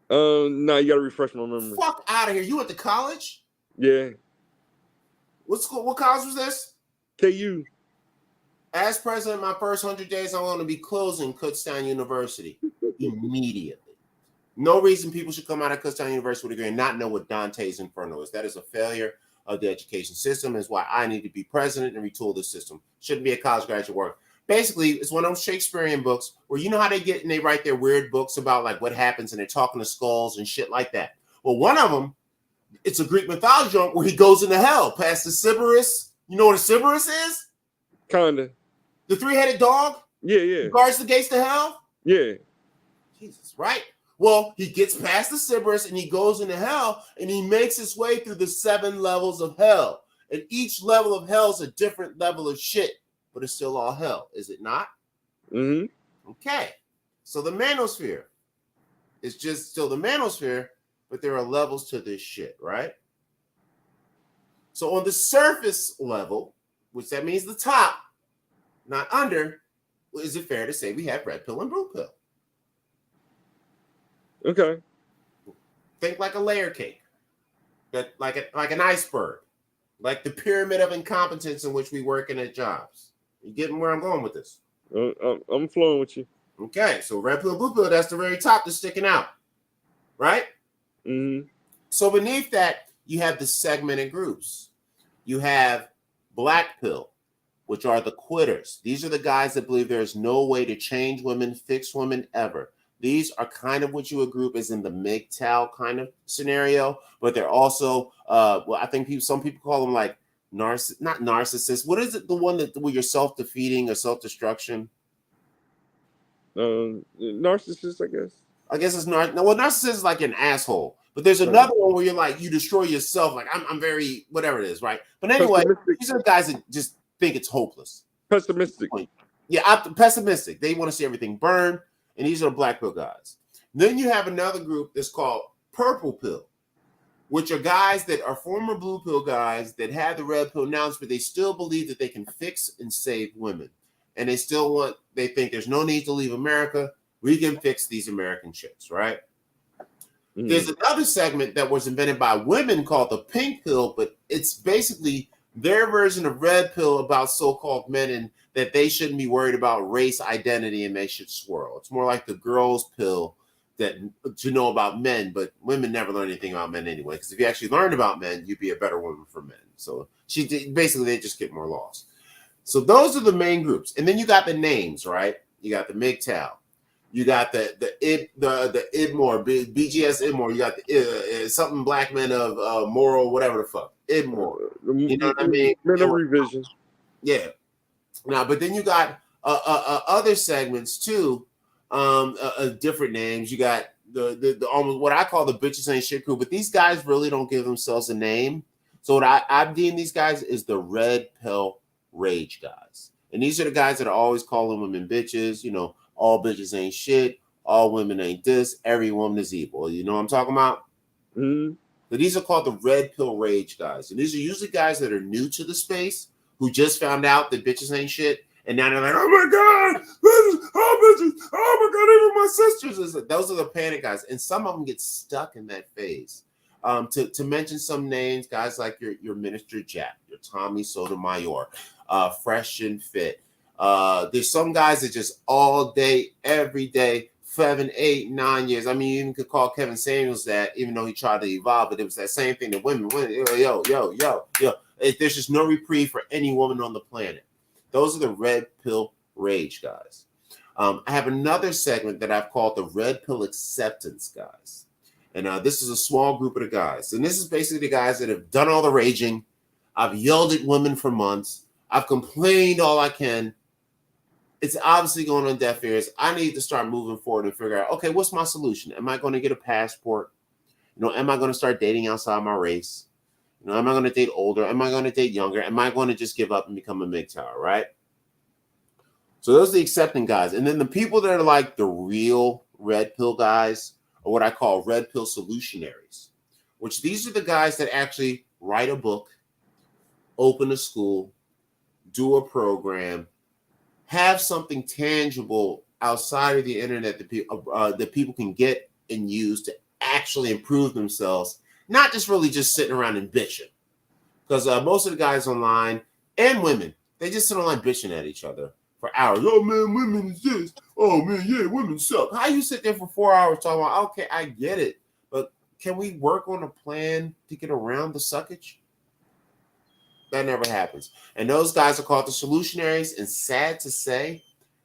Nah, you gotta refresh my memory. Fuck out of here. You went to college? Yeah. What school? What college was this? KU. As president, my first 100 days, I'm going to be closing Kutztown University immediately. No reason people should come out of Kutztown University with a degree and not know what Dante's Inferno is. That is a failure of the education system. Is why I need to be president and retool the system. Shouldn't be a college graduate work. Basically, it's one of those Shakespearean books where you know how they write their weird books about like what happens and they're talking to skulls and shit like that. Well, one of them, it's a Greek mythology joint where he goes into hell past the Cerberus. You know what a Cerberus is? Kinda. The 3-headed dog? Yeah. Guards the gates to hell? Yeah. Jesus, right? Well, he gets past the Cerberus and he goes into hell and he makes his way through the 7 levels of hell. And each level of hell is a different level of shit, but it's still all hell, is it not? Mm-hmm. Okay. So the manosphere is just still the manosphere, but there are levels to this shit, right? So on the surface level, which that means the top, not under, is it fair to say we have red pill and blue pill? Okay. Think like a layer cake, like an iceberg, like the pyramid of incompetence in which we work in at jobs. You getting where I'm going with this? I'm flowing with you. Okay, so red pill, blue pill, that's the very top that's sticking out, right? Mm-hmm. So beneath that, you have the segmented groups. You have black pill, which are the quitters. These are the guys that believe there is no way to change women, fix women ever. These are kind of what you would group as in the MGTOW kind of scenario, but they're also, I think some people call them like not narcissists. What is it? The one where you're self-defeating or self-destruction? Narcissist, I guess. I guess it's not. No, well, narcissist is like an asshole. But there's another one where you're like, you destroy yourself. Like I'm very, whatever it is, right? But anyway, these are the guys that just think it's hopeless. Pessimistic. Yeah, pessimistic. They want to see everything burn. And these are the black pill guys. Then you have another group that's called purple pill, which are guys that are former blue pill guys that have the red pill announced, but they still believe that they can fix and save women. And they think there's no need to leave America. We can fix these American chicks, right? Mm. There's another segment that was invented by women called the pink pill, but it's basically their version of red pill about so-called men and that they shouldn't be worried about race identity and they should swirl. It's more like the girls pill that to know about men, but women never learn anything about men anyway. Because if you actually learned about men, you'd be a better woman for men. So basically they just get more lost. So those are the main groups. And then you got the names, right? You got the MGTOW. You got the IDMOR, BGS IDMOR. You got the something black men of moral, whatever the fuck. IDMOR. You know what I mean? Men of revision. Yeah. Now, but then you got other segments too, different names. You got the almost what I call the bitches ain't shit crew, but these guys really don't give themselves a name. So what I've deemed these guys is the red pill rage guys, and these are the guys that are always calling women bitches. You know, all bitches ain't shit, all women ain't this, every woman is evil. You know what I'm talking about? Mm-hmm. So these are called the red pill rage guys. And these are usually guys that are new to the space who just found out that bitches ain't shit. And now they're like, oh my God, bitches, oh my God, even my sisters. Those are the panic guys. And some of them get stuck in that phase. To mention some names, guys like your Minister Jack, your Tommy Sotomayor, Fresh and Fit. There's some guys that just all day, every day, 7, 8, 9 years. I mean, you even could call Kevin Samuels that, even though he tried to evolve, but it was that same thing that women, yo. There's just no reprieve for any woman on the planet. Those are the red pill rage guys. I have another segment that I've called the red pill acceptance guys. And this is a small group of the guys. And this is basically the guys that have done all the raging. I've yelled at women for months. I've complained all I can. It's obviously going on deaf ears. I need to start moving forward and figure out, okay, what's my solution? Am I going to get a passport? Am I going to start dating outside my race? Am I going to date older? Am I going to date younger? Am I going to just give up and become a MGTOW, right? So those are the accepting guys. And then the people that are like the real red pill guys are what I call red pill solutionaries, which these are the guys that actually write a book, open a school, do a program, have something tangible outside of the internet that people can get and use to actually improve themselves, not just really just sitting around and bitching. Because most of the guys online and women, they just sit online bitching at each other for hours. Oh man, women is this. Oh man, yeah, women suck. How you sit there for 4 hours talking about, okay, I get it, but can we work on a plan to get around the suckage? That never happens. And those guys are called the solutionaries. And sad to say,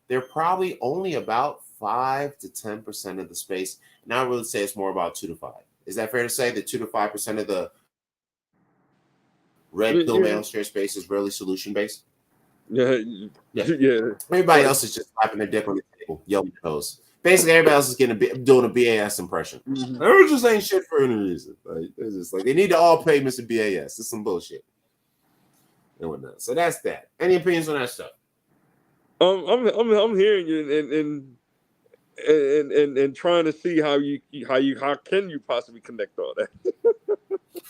they're probably only about 5 to 10% of the space. And I would really say it's more about 2 to 5. Is that fair to say that 2 to 5% of the red pill manosphere space is really solution based? Yeah. Everybody else is just slapping their dick on the table, yelling toes. Basically, everybody else is doing a BAS impression. They just ain't shit for any reason. Like, it's just like they need to all pay Mr. BAS. It's some bullshit. And whatnot. So that's that. Any opinions on that stuff? I'm hearing you and trying to see how can you possibly connect all that.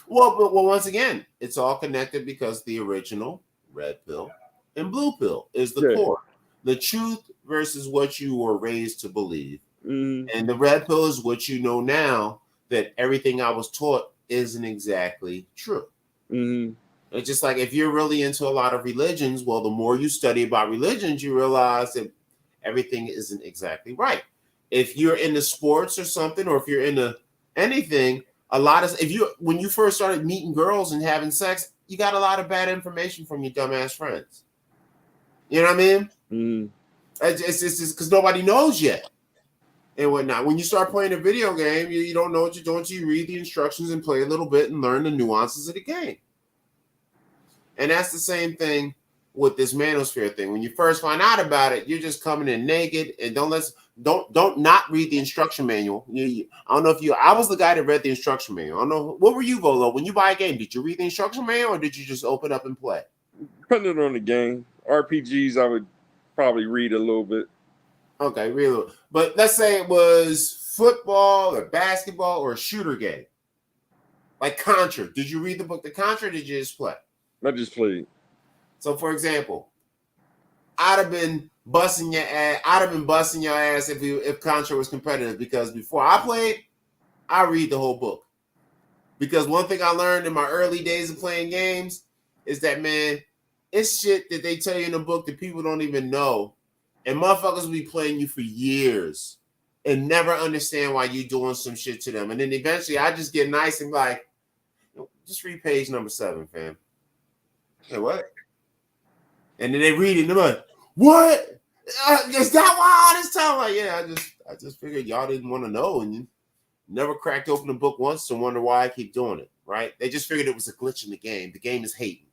Well, once again, it's all connected because the original red pill and blue pill is the core. The truth versus what you were raised to believe. Mm-hmm. And the red pill is what you know now that everything I was taught isn't exactly true. Mm-hmm. It's just like if you're really into a lot of religions, well, the more you study about religions, you realize that everything isn't exactly right. If you're into sports or something, or if you're into anything, when you first started meeting girls and having sex, you got a lot of bad information from your dumbass friends. You know what I mean? Mm. It's just because nobody knows yet and whatnot. When you start playing a video game, you don't know what you're doing. So you read the instructions and play a little bit and learn the nuances of the game. And that's the same thing with this manosphere thing. When you first find out about it, you're just coming in naked and don't not read the instruction manual. I don't know if I was the guy that read the instruction manual. I don't know. What were you, Volo? When you buy a game, did you read the instruction manual or did you just open up and play? Depending on the game. RPGs, I would probably read a little bit. Okay, read a little. But let's say it was football or basketball or a shooter game. Like Contra. Did you read the book, The Contra, or did you just play? I just played. So, for example, I'd have been busting your ass if Contra was competitive, because before I played, I read the whole book. Because one thing I learned in my early days of playing games is that, man, it's shit that they tell you in the book that people don't even know. And motherfuckers will be playing you for years and never understand why you're doing some shit to them. And then eventually I just get nice and like, just read page number 7, fam. Hey, what? And then they read it and they're like, what? Is that why all this time? Like, yeah, I just figured y'all didn't want to know, and you never cracked open the book once to wonder why I keep doing it, right? They just figured it was a glitch in the game. The game is hating.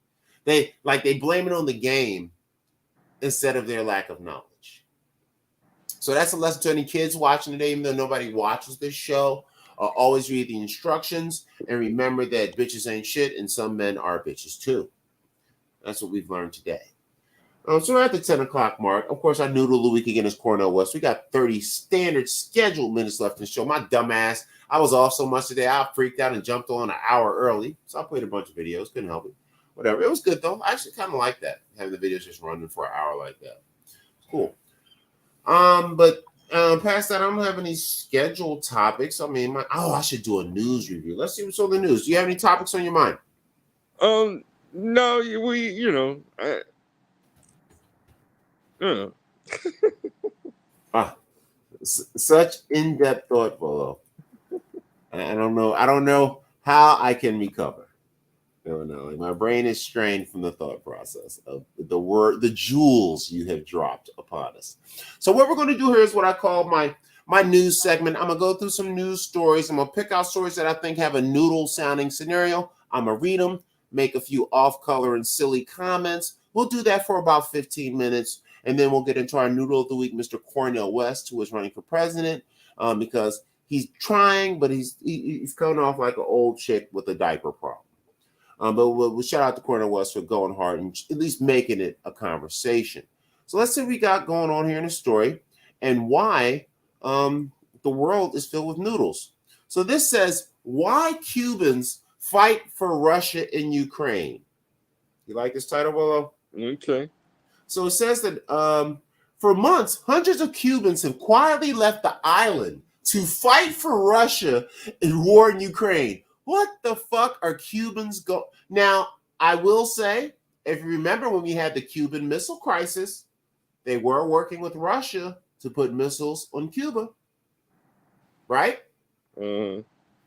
They blame it on the game instead of their lack of knowledge. So that's a lesson to any kids watching today, even though nobody watches this show. Always read the instructions and remember that bitches ain't shit and some men are bitches too. That's what we've learned today. So we're at the 10 o'clock mark. Of course, our noodle of the week again is Cornell West. We got 30 standard scheduled minutes left in the show. My dumb ass, I was off so much today, I freaked out and jumped on an hour early. So I played a bunch of videos. Couldn't help it. Whatever. It was good, though. I actually kind of like that, having the videos just running for an hour like that. Cool. But past that, I don't have any scheduled topics. I mean, I should do a news review. Let's see what's on the news. Do you have any topics on your mind? No, Such in-depth thought, Bolo. I don't know how I can recover. No, like my brain is strained from the thought process of the jewels you have dropped upon us. So what we're going to do here is what I call my news segment. I'm gonna go through some news stories. I'm gonna pick out stories that I think have a noodle sounding scenario. I'm gonna read them, make a few off-color and silly comments. We'll do that for about 15 minutes, and then we'll get into our noodle of the week, Mr. Cornell West, who is running for president, because he's trying, but he's coming off like an old chick with a diaper problem. But we'll shout out to Cornell West for going hard and at least making it a conversation. So let's see what we got going on here in the story and why the world is filled with noodles. So this says, why Cubans fight for Russia in Ukraine. You like this title, Willow? Okay. So it says that for months, hundreds of Cubans have quietly left the island to fight for Russia in war in Ukraine. What the fuck are Cubans go? Now, I will say, if you remember when we had the Cuban Missile Crisis, they were working with Russia to put missiles on Cuba. Right?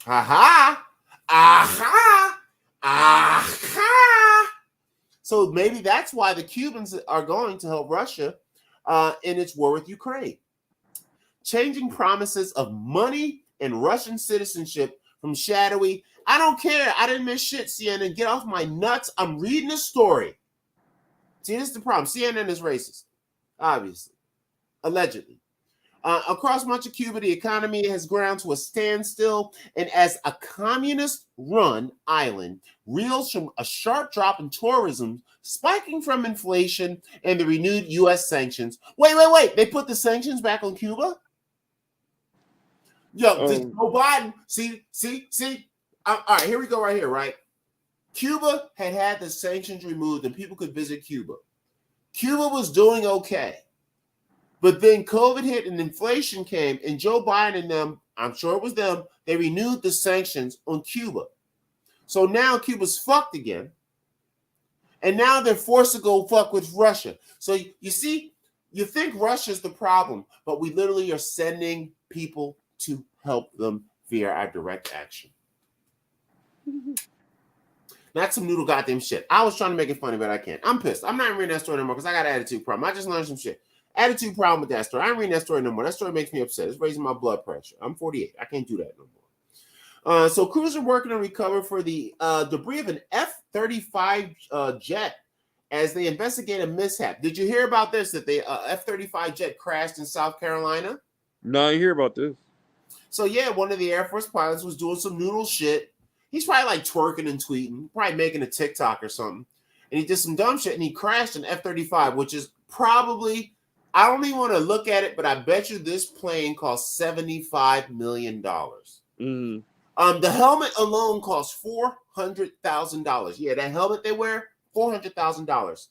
Aha! Aha! Aha! So maybe that's why the Cubans are going to help Russia in its war with Ukraine. Changing promises of money and Russian citizenship from shadowy. I don't care. I didn't miss shit, CNN. Get off my nuts. I'm reading a story. See, this is the problem. CNN is racist, obviously, allegedly. Across much of Cuba, the economy has ground to a standstill, and as a communist-run island reels from a sharp drop in tourism, spiking from inflation and the renewed U.S. sanctions. Wait. They put the sanctions back on Cuba? Yo, Joe Biden, see. All right, here we go right here, right? Cuba had the sanctions removed and people could visit Cuba. Cuba was doing okay. But then COVID hit and inflation came, and Joe Biden and them, I'm sure it was them, they renewed the sanctions on Cuba. So now Cuba's fucked again. And now they're forced to go fuck with Russia. So you see, you think Russia's the problem, but we literally are sending people to help them via our direct action. That's some noodle goddamn shit. I was trying to make it funny, but I can't. I'm pissed. I'm not even reading that story anymore because I got an attitude problem. I just learned some shit. Attitude problem with that story. I ain't reading that story no more. That story makes me upset. It's raising my blood pressure. I'm 48. I can't do that no more. So crews are working to recover for the debris of an F-35 jet as they investigate a mishap. Did you hear about this, that the F-35 jet crashed in South Carolina? No, I didn't hear about this. So yeah, one of the Air Force pilots was doing some noodle shit. He's probably like twerking and tweeting, probably making a TikTok or something. And he did some dumb shit and he crashed an F-35, which is probably, I don't even want to look at it, but I bet you this plane cost $75 million. The helmet alone costs $400,000. Yeah, that helmet they wear, $400,000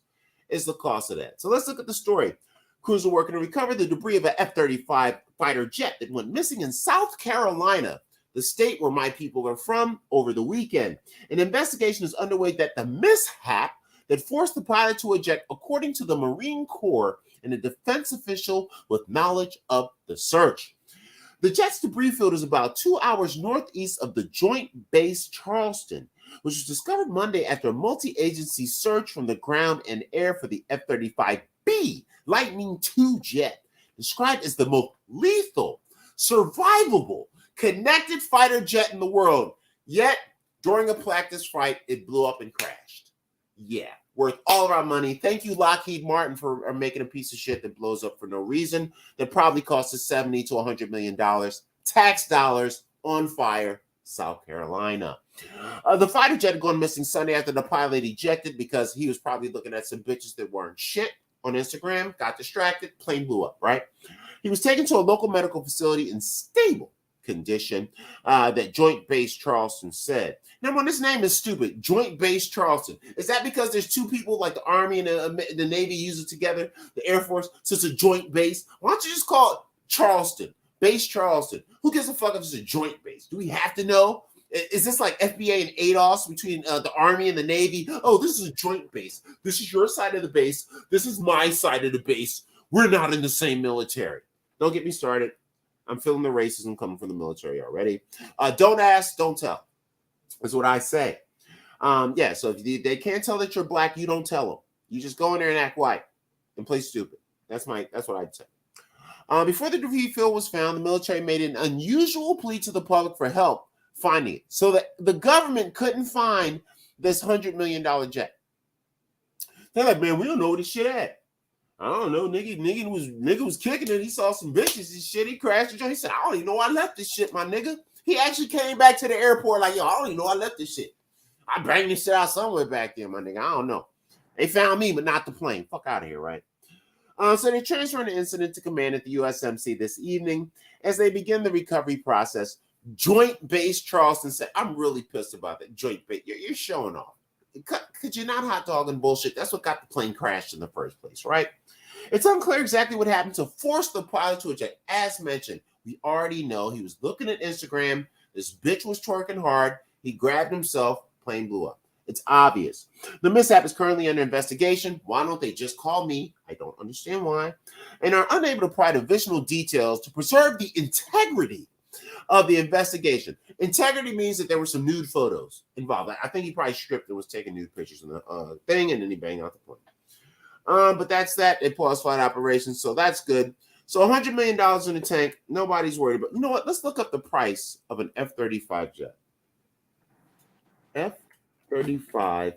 is the cost of that. So let's look at the story. Crews are working to recover the debris of an F-35 fighter jet that went missing in South Carolina, the state where my people are from, over the weekend. An investigation is underway that the mishap that forced the pilot to eject, according to the Marine Corps and a defense official with knowledge of the search. The jet's debris field is about 2 hours northeast of the Joint Base Charleston, which was discovered Monday after a multi-agency search from the ground and air for the F-35B Lightning II jet, described as the most lethal, survivable, connected fighter jet in the world. Yet, during a practice flight, it blew up and crashed. Yeah, worth all of our money. Thank you, Lockheed Martin, for making a piece of shit that blows up for no reason. That probably cost us $70 to $100 million. Tax dollars on fire, South Carolina. The fighter jet had gone missing Sunday after the pilot ejected because he was probably looking at some bitches that weren't shit. on Instagram, got distracted, plane blew up, right? He was taken to a local medical facility in stable condition, that Joint Base Charleston said. Number one, this name is stupid. Joint Base Charleston. Is that because there's two people like the Army and the Navy use it together, the Air Force, so it's a joint base? Why don't you just call it Charleston, Base Charleston? Who gives a fuck if it's a joint base? Do we have to know? Is this like FBA and ADOS between the Army and the Navy? Oh, this is a joint base. This is your side of the base. This is my side of the base. We're not in the same military. Don't get me started. I'm feeling the racism coming from the military already. Don't ask, don't tell. That's what I say. Yeah, so if they can't tell that you're black, you don't tell them. You just go in there and act white and play stupid. That's what I'd say. Before the debris field was found, the military made an unusual plea to the public for help finding it, so that the government couldn't find this $100 million jet. They're like, man, we don't know where this shit at. I don't know. Nigga was kicking it. He saw some bitches and shit. He crashed the joint. He said, I don't even know I left this shit, my nigga. He actually came back to the airport like, yo, I don't even know I left this shit. I banged this shit out somewhere back there, my nigga. I don't know. They found me, but not the plane. Fuck out of here, right? So they transferred the incident to command at the USMC this evening. As they begin the recovery process, Joint Base Charleston said, I'm really pissed about that. Joint Base, you're showing off. Could you not hot dog and bullshit? That's what got the plane crashed in the first place, right? It's unclear exactly what happened to force the pilot to eject. As mentioned, we already know he was looking at Instagram. This bitch was twerking hard. He grabbed himself. Plane blew up. It's obvious. The mishap is currently under investigation. Why don't they just call me? I don't understand why. And are unable to provide additional details to preserve the integrity of the investigation. Integrity means that there were some nude photos involved. I think he probably stripped and was taking nude pictures in the thing, and then he banged out the plane. But that's that. They paused flight operations, so that's good. So $100 million in the tank. Nobody's worried about. You know what? Let's look up the price of an F-35 jet. F-35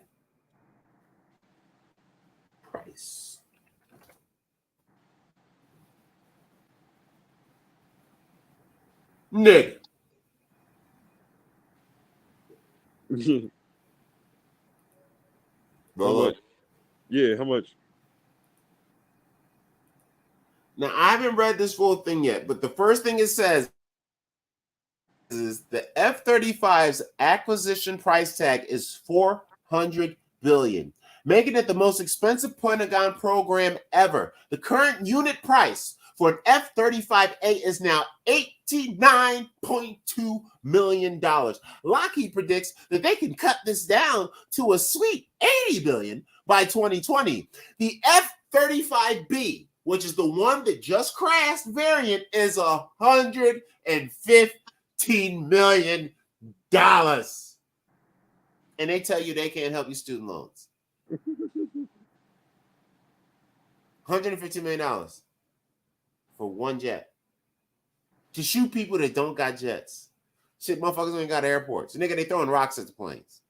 price. Nigga. How much? Yeah, how much? Now, I haven't read this full thing yet, but the first thing it says is the F-35's acquisition price tag is $400 billion, making it the most expensive Pentagon program ever. The current unit price for an F-35A is now $89.2 million. Lockheed predicts that they can cut this down to a sweet $80 billion by 2020. The F-35B, which is the one that just crashed variant, is $115 million. And they tell you they can't help you student loans. $115 million for one jet. To shoot people that don't got jets. Shit, motherfuckers ain't got airports. Nigga, they throwing rocks at the planes.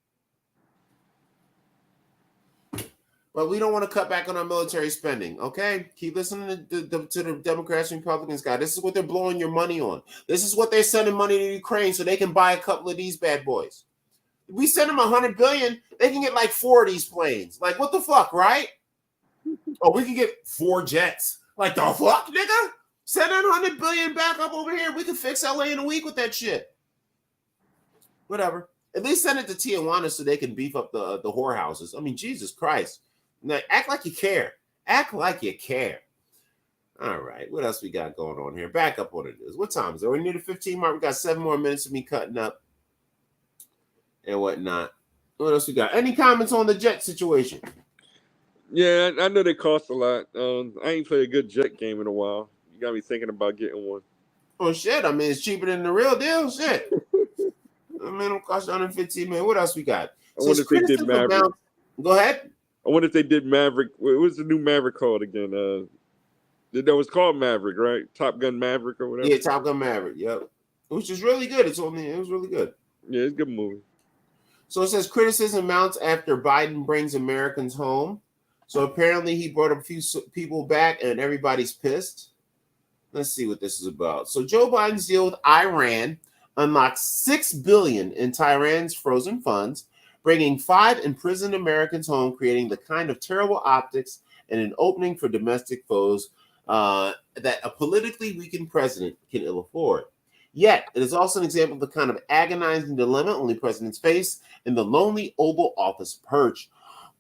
But we don't want to cut back on our military spending, okay? Keep listening to the Democrats and Republicans, guy. This is what they're blowing your money on. This is what they're sending money to Ukraine so they can buy a couple of these bad boys. If we send them $100 billion, they can get like 4 of these planes. Like, what the fuck, right? Oh, we can get 4 jets. Like, the fuck, nigga? Send $100 billion back up over here. We can fix LA in a week with that shit. Whatever. At least send it to Tijuana so they can beef up the whorehouses. I mean, Jesus Christ. Now, act like you care. Act like you care. All right. What else we got going on here? Back up on it is. What time is it? We're near the 15 mark. We got 7 more minutes of me cutting up and whatnot. What else we got? Any comments on the jet situation? Yeah, I know they cost a lot. I ain't played a good jet game in a while. You got me thinking about getting one. Oh, shit. I mean, it's cheaper than the real deal. Shit. I mean, it'll cost $115 million. What else we got? I wonder if they did Maverick. Go ahead. I wonder if they did Maverick. What was the new Maverick called again? That was called Maverick, right? Top Gun Maverick or whatever. Yeah, Top Gun Maverick. Yep. Which is really good. It was really good. Yeah, it's a good movie. So it says criticism mounts after Biden brings Americans home. So apparently he brought a few people back and everybody's pissed. Let's see what this is about. So Joe Biden's deal with Iran unlocks $6 billion in Tehran's frozen funds, bringing 5 imprisoned Americans home, creating the kind of terrible optics and an opening for domestic foes that a politically weakened president can ill afford. Yet, it is also an example of the kind of agonizing dilemma only presidents face in the lonely Oval Office perch,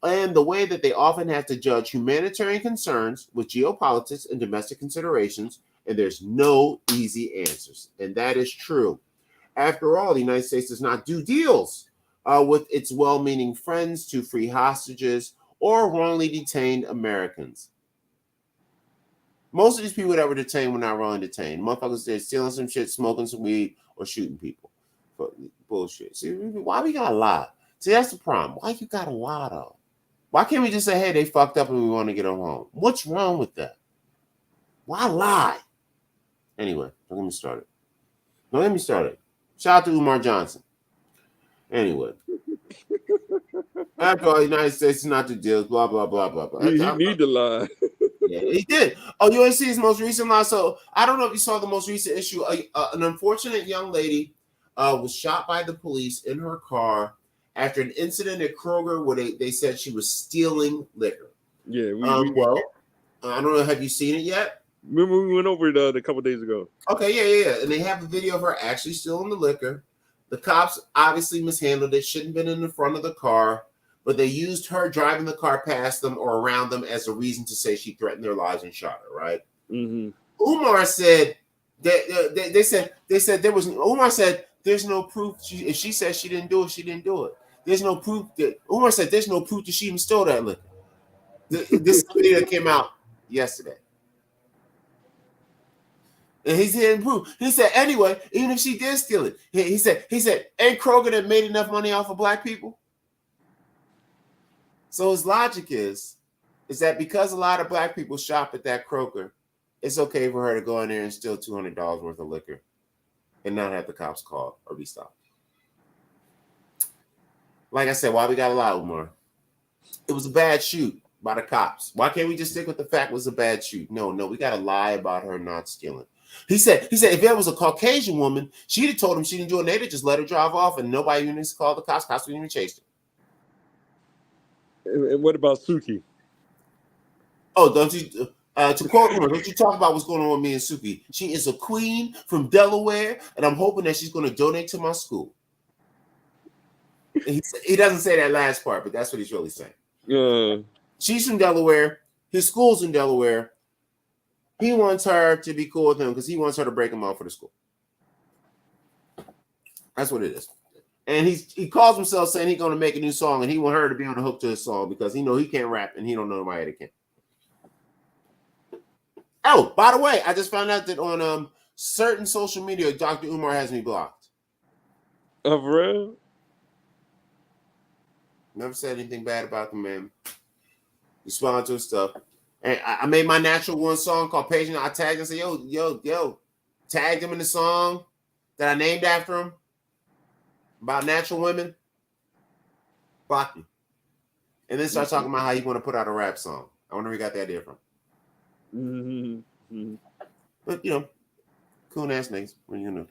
and the way that they often have to judge humanitarian concerns with geopolitics and domestic considerations, and there's no easy answers. And that is true. After all, the United States does not do deals with its well-meaning friends to free hostages or wrongly detained Americans. Most of these people that were detained were not wrongly detained. Motherfuckers, they're stealing some shit, smoking some weed, or shooting people. But bullshit. See, why we gotta lie? See, that's the problem. Why you gotta lie, though? Why can't we just say, hey, they fucked up and we want to get them home? What's wrong with that? Why lie? Anyway, don't get me started. Don't get me started. Shout out to Umar Johnson. Anyway. After all, the United States is not to deal, blah, blah, blah, blah, blah. He need to lie. Yeah, he did. Oh, you want to see his most recent lie? So I don't know if you saw the most recent issue. An unfortunate young lady was shot by the police in her car after an incident at Kroger where they said she was stealing liquor. Yeah, well, I don't know. Have you seen it yet? Remember we went over it a couple days ago. Okay, yeah. And they have a video of her actually stealing the liquor. The cops obviously mishandled it. Shouldn't have been in the front of the car. But they used her driving the car past them or around them as a reason to say she threatened their lives and shot her, right? Mm-hmm. Umar said that they said there was. Umar said there's no proof. If she says she didn't do it, she didn't do it. There's no proof that Umar said there's no proof that she even stole that liquor. This video that came out yesterday. And he said, proof. He said, anyway, even if she did steal it, he said, ain't Kroger that made enough money off of black people? So his logic is that because a lot of black people shop at that Kroger, it's okay for her to go in there and steal $200 worth of liquor and not have the cops called or be stopped. Like I said, why we got a lot, Umar? It was a bad shoot by the cops. Why can't we just stick with the fact it was a bad shoot? No, we got to lie about her not stealing. He said if that was a Caucasian woman, she'd have told him she didn't do it. They'd have just let her drive off and nobody even called the cops. Cops wouldn't even chase her. And what about Suki? Oh, don't you, to quote her, don't you talk about what's going on with me and Suki. She is a queen from Delaware, and I'm hoping that she's going to donate to my school. He doesn't say that last part, but that's what he's really saying. She's from Delaware. His school's in Delaware. He wants her to be cool with him because he wants her to break him off for the school. That's what it is. And he calls himself saying he's going to make a new song, and he want her to be on the hook to his song because he know he can't rap and he don't know nobody that can. Oh, by the way, I just found out that on certain social media, Dr. Umar has me blocked. Oh, for real? Never said anything bad about the man. Respond to his stuff. And I made my Natural One song called Page, and I tagged him and said, yo, tagged him in the song that I named after him. About natural women, block me. And then start talking about how you want to put out a rap song. I wonder where you got the idea from. Mm-hmm. But, cool ass niggas. What are you going to do?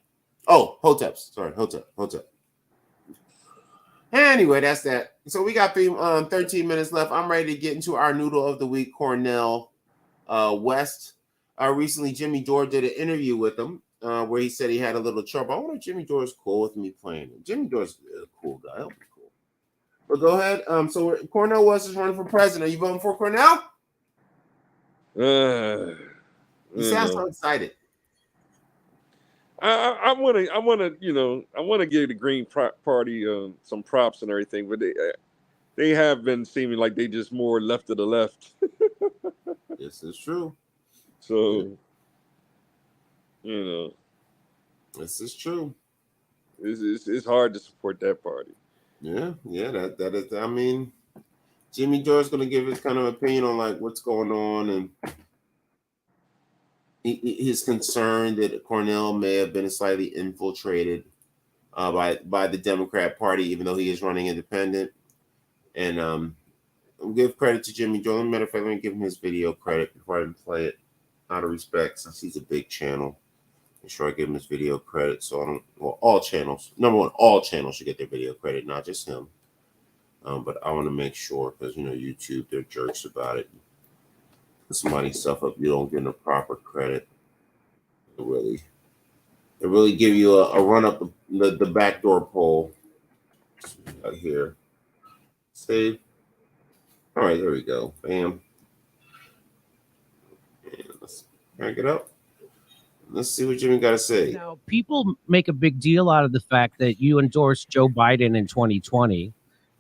Oh, Hoteps. Sorry, Hotep. Anyway, that's that. So we got 13 minutes left. I'm ready to get into our noodle of the week, Cornell West. Recently, Jimmy Dore did an interview with him. Where he said he had a little trouble. I wonder if Jimmy Dore's cool with me playing. Jimmy Dore's a cool guy. He'll be cool. But go ahead. So Cornell West is running for president. Are you voting for Cornell? You sound so excited. I want to give the Green Party some props and everything, but they have been seeming like they just more left of the left. This is true. So. This is true. It's hard to support that party. Yeah, that is. I mean, Jimmy Dore's going to give his kind of opinion on like what's going on, and his concern that Cornell may have been slightly infiltrated by the Democrat Party, even though he is running independent. And I'll give credit to Jimmy Dore. Matter of fact, let me give him his video credit before I even play it, out of respect, since he's a big channel. Make sure I give him his video credit. So all channels. Number one, all channels should get their video credit, not just him. But I want to make sure because YouTube, they're jerks about it. this money stuff up, you don't get the proper credit. It really give you a run up the backdoor pole right here. Save. All right, there we go. Bam. And let's crank it up. Let's see what Jimmy got to say. Now, people make a big deal out of the fact that you endorsed Joe Biden in 2020,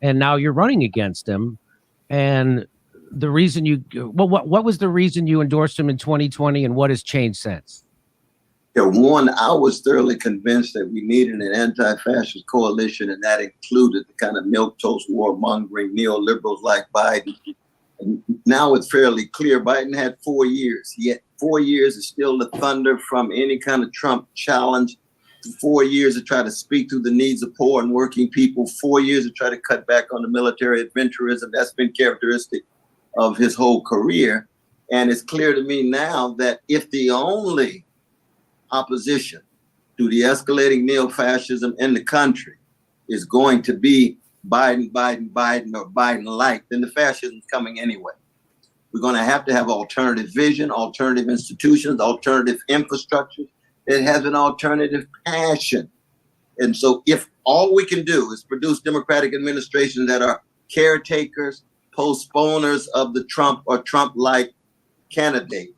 and now you're running against him. And the reason what was the reason you endorsed him in 2020, and what has changed since? Yeah, one, I was thoroughly convinced that we needed an anti-fascist coalition, and that included the kind of milquetoast warmongering neoliberals like Biden. And now it's fairly clear Biden had 4 years. Yet 4 years is still the thunder from any kind of Trump challenge. 4 years to try to speak to the needs of poor and working people. 4 years to try to cut back on the military adventurism. That's been characteristic of his whole career. And it's clear to me now that if the only opposition to the escalating neo-fascism in the country is going to be Biden, or Biden-like, then the fascism's coming anyway. We're going to have alternative vision, alternative institutions, alternative infrastructure that has an alternative passion. And so if all we can do is produce democratic administrations that are caretakers, postponers of the Trump or Trump-like candidate,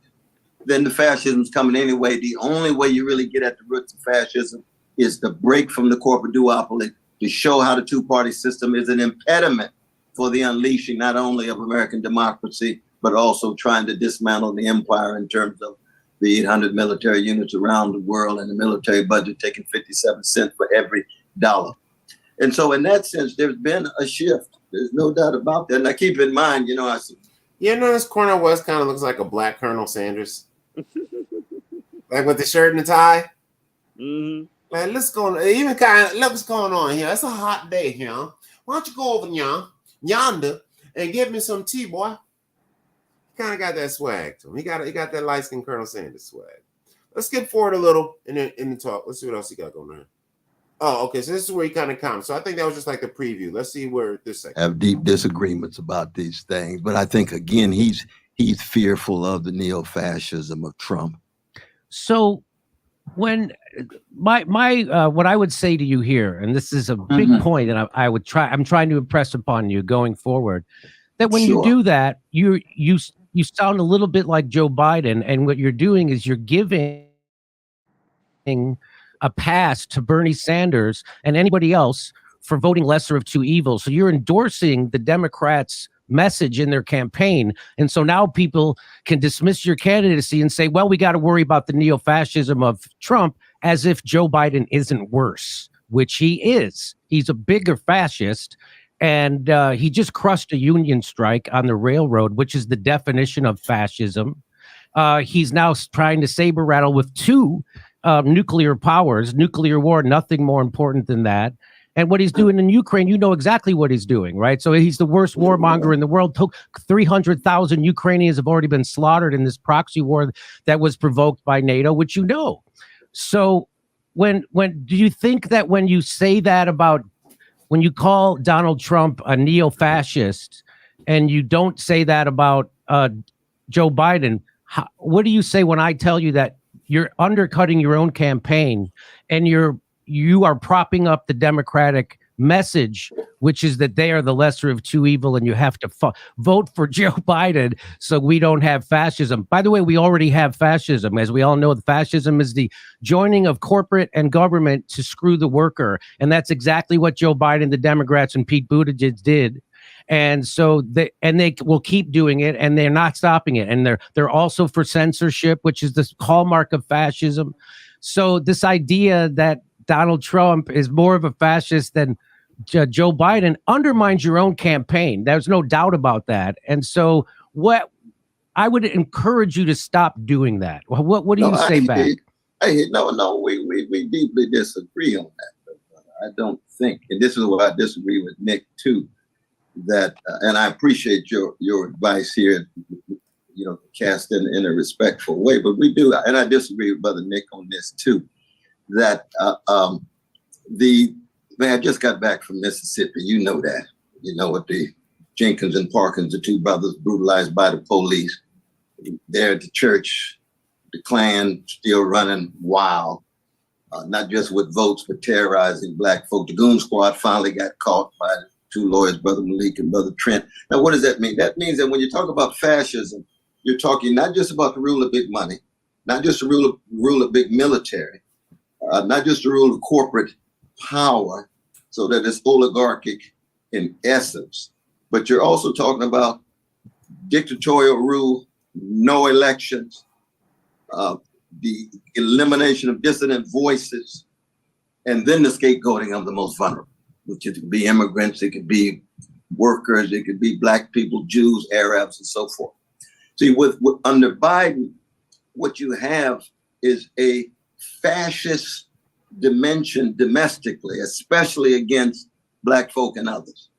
then the fascism's coming anyway. The only way you really get at the roots of fascism is to break from the corporate duopoly, to show how the two-party system is an impediment for the unleashing not only of American democracy, but also trying to dismantle the empire in terms of the 800 military units around the world and the military budget taking 57 cents for every dollar. And so in that sense, there's been a shift. There's no doubt about that. And I keep in mind, I said, this Cornel West kind of looks like a black Colonel Sanders. Like with the shirt and the tie. Mm-hmm. Man, let's go. Even kind of look what's going on here. It's a hot day here. Why don't you go over yonder and give me some tea, boy? Kind of got that swag to him. He got that light skinned Colonel Sanders swag. Let's skip forward a little in the talk. Let's see what else he got going on. Oh, okay. So this is where he kind of comes. So I think that was just like the preview. Let's see where this segment. Have deep disagreements about these things, but I think again he's fearful of the neo-fascism of Trump. So when my what I would say to you here, and this is a big point, and I'm trying to impress upon you going forward, that when you do that, you sound a little bit like Joe Biden, and what you're doing is you're giving a pass to Bernie Sanders and anybody else for voting lesser of two evils. So you're endorsing the Democrats' message in their campaign. And so now people can dismiss your candidacy and say, well, we got to worry about the neo-fascism of Trump, as if Joe Biden isn't worse, which he is. He's a bigger fascist. And he just crushed a union strike on the railroad, which is the definition of fascism. He's now trying to saber rattle with two nuclear powers, nuclear war, nothing more important than that. And what he's doing in Ukraine, you know exactly what he's doing, right? So he's the worst warmonger in the world. 300,000 Ukrainians have already been slaughtered in this proxy war that was provoked by NATO, which you know. So when do you think that when you say that about, when you call Donald Trump a neo-fascist and you don't say that about Joe Biden, what do you say when I tell you that you're undercutting your own campaign and you are propping up the Democratic message, which is that they are the lesser of two evil and you have to vote for Joe Biden so we don't have fascism? By the way, we already have fascism. As we all know, the fascism is the joining of corporate and government to screw the worker. And that's exactly what Joe Biden, the Democrats, and Pete Buttigieg did. And so they will keep doing it, and they're not stopping it. And they're also for censorship, which is the hallmark of fascism. So this idea that Donald Trump is more of a fascist than Joe Biden undermines your own campaign. There's no doubt about that. And so what I would encourage you to stop doing that. What do you say back? No, we deeply disagree on that. I don't think, and this is where I disagree with Nick too, that, and I appreciate your advice here, cast in a respectful way, but we do, and I disagree with Brother Nick on this too, that I just got back from Mississippi. You know that. You know what the Jenkins and Parkins, the two brothers brutalized by the police. there at the church, the Klan still running wild, not just with votes, but terrorizing black folk. The Goon Squad finally got caught by the two lawyers, Brother Malik and Brother Trent. Now, what does that mean? That means that when you talk about fascism, you're talking not just about the rule of big money, not just the rule of big military, not just the rule of corporate power, so that it's oligarchic in essence, but you're also talking about dictatorial rule, no elections, the elimination of dissident voices, and then the scapegoating of the most vulnerable, which it could be immigrants, it could be workers, it could be black people, Jews, Arabs, and so forth. See, with under Biden, what you have is a fascist dimension domestically, especially against black folk and others.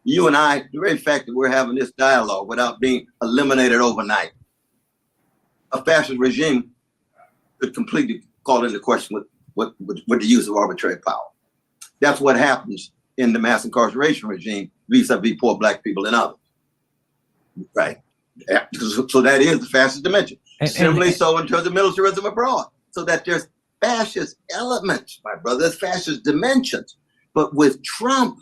You and I, the very fact that we're having this dialogue without being eliminated overnight, a fascist regime could completely call into question with the use of arbitrary power. That's what happens in the mass incarceration regime vis-a-vis poor black people and others, right? Yeah, so that is the fascist dimension. Similarly so in terms of militarism abroad, so that there's fascist elements, my brother, there's fascist dimensions. But with Trump,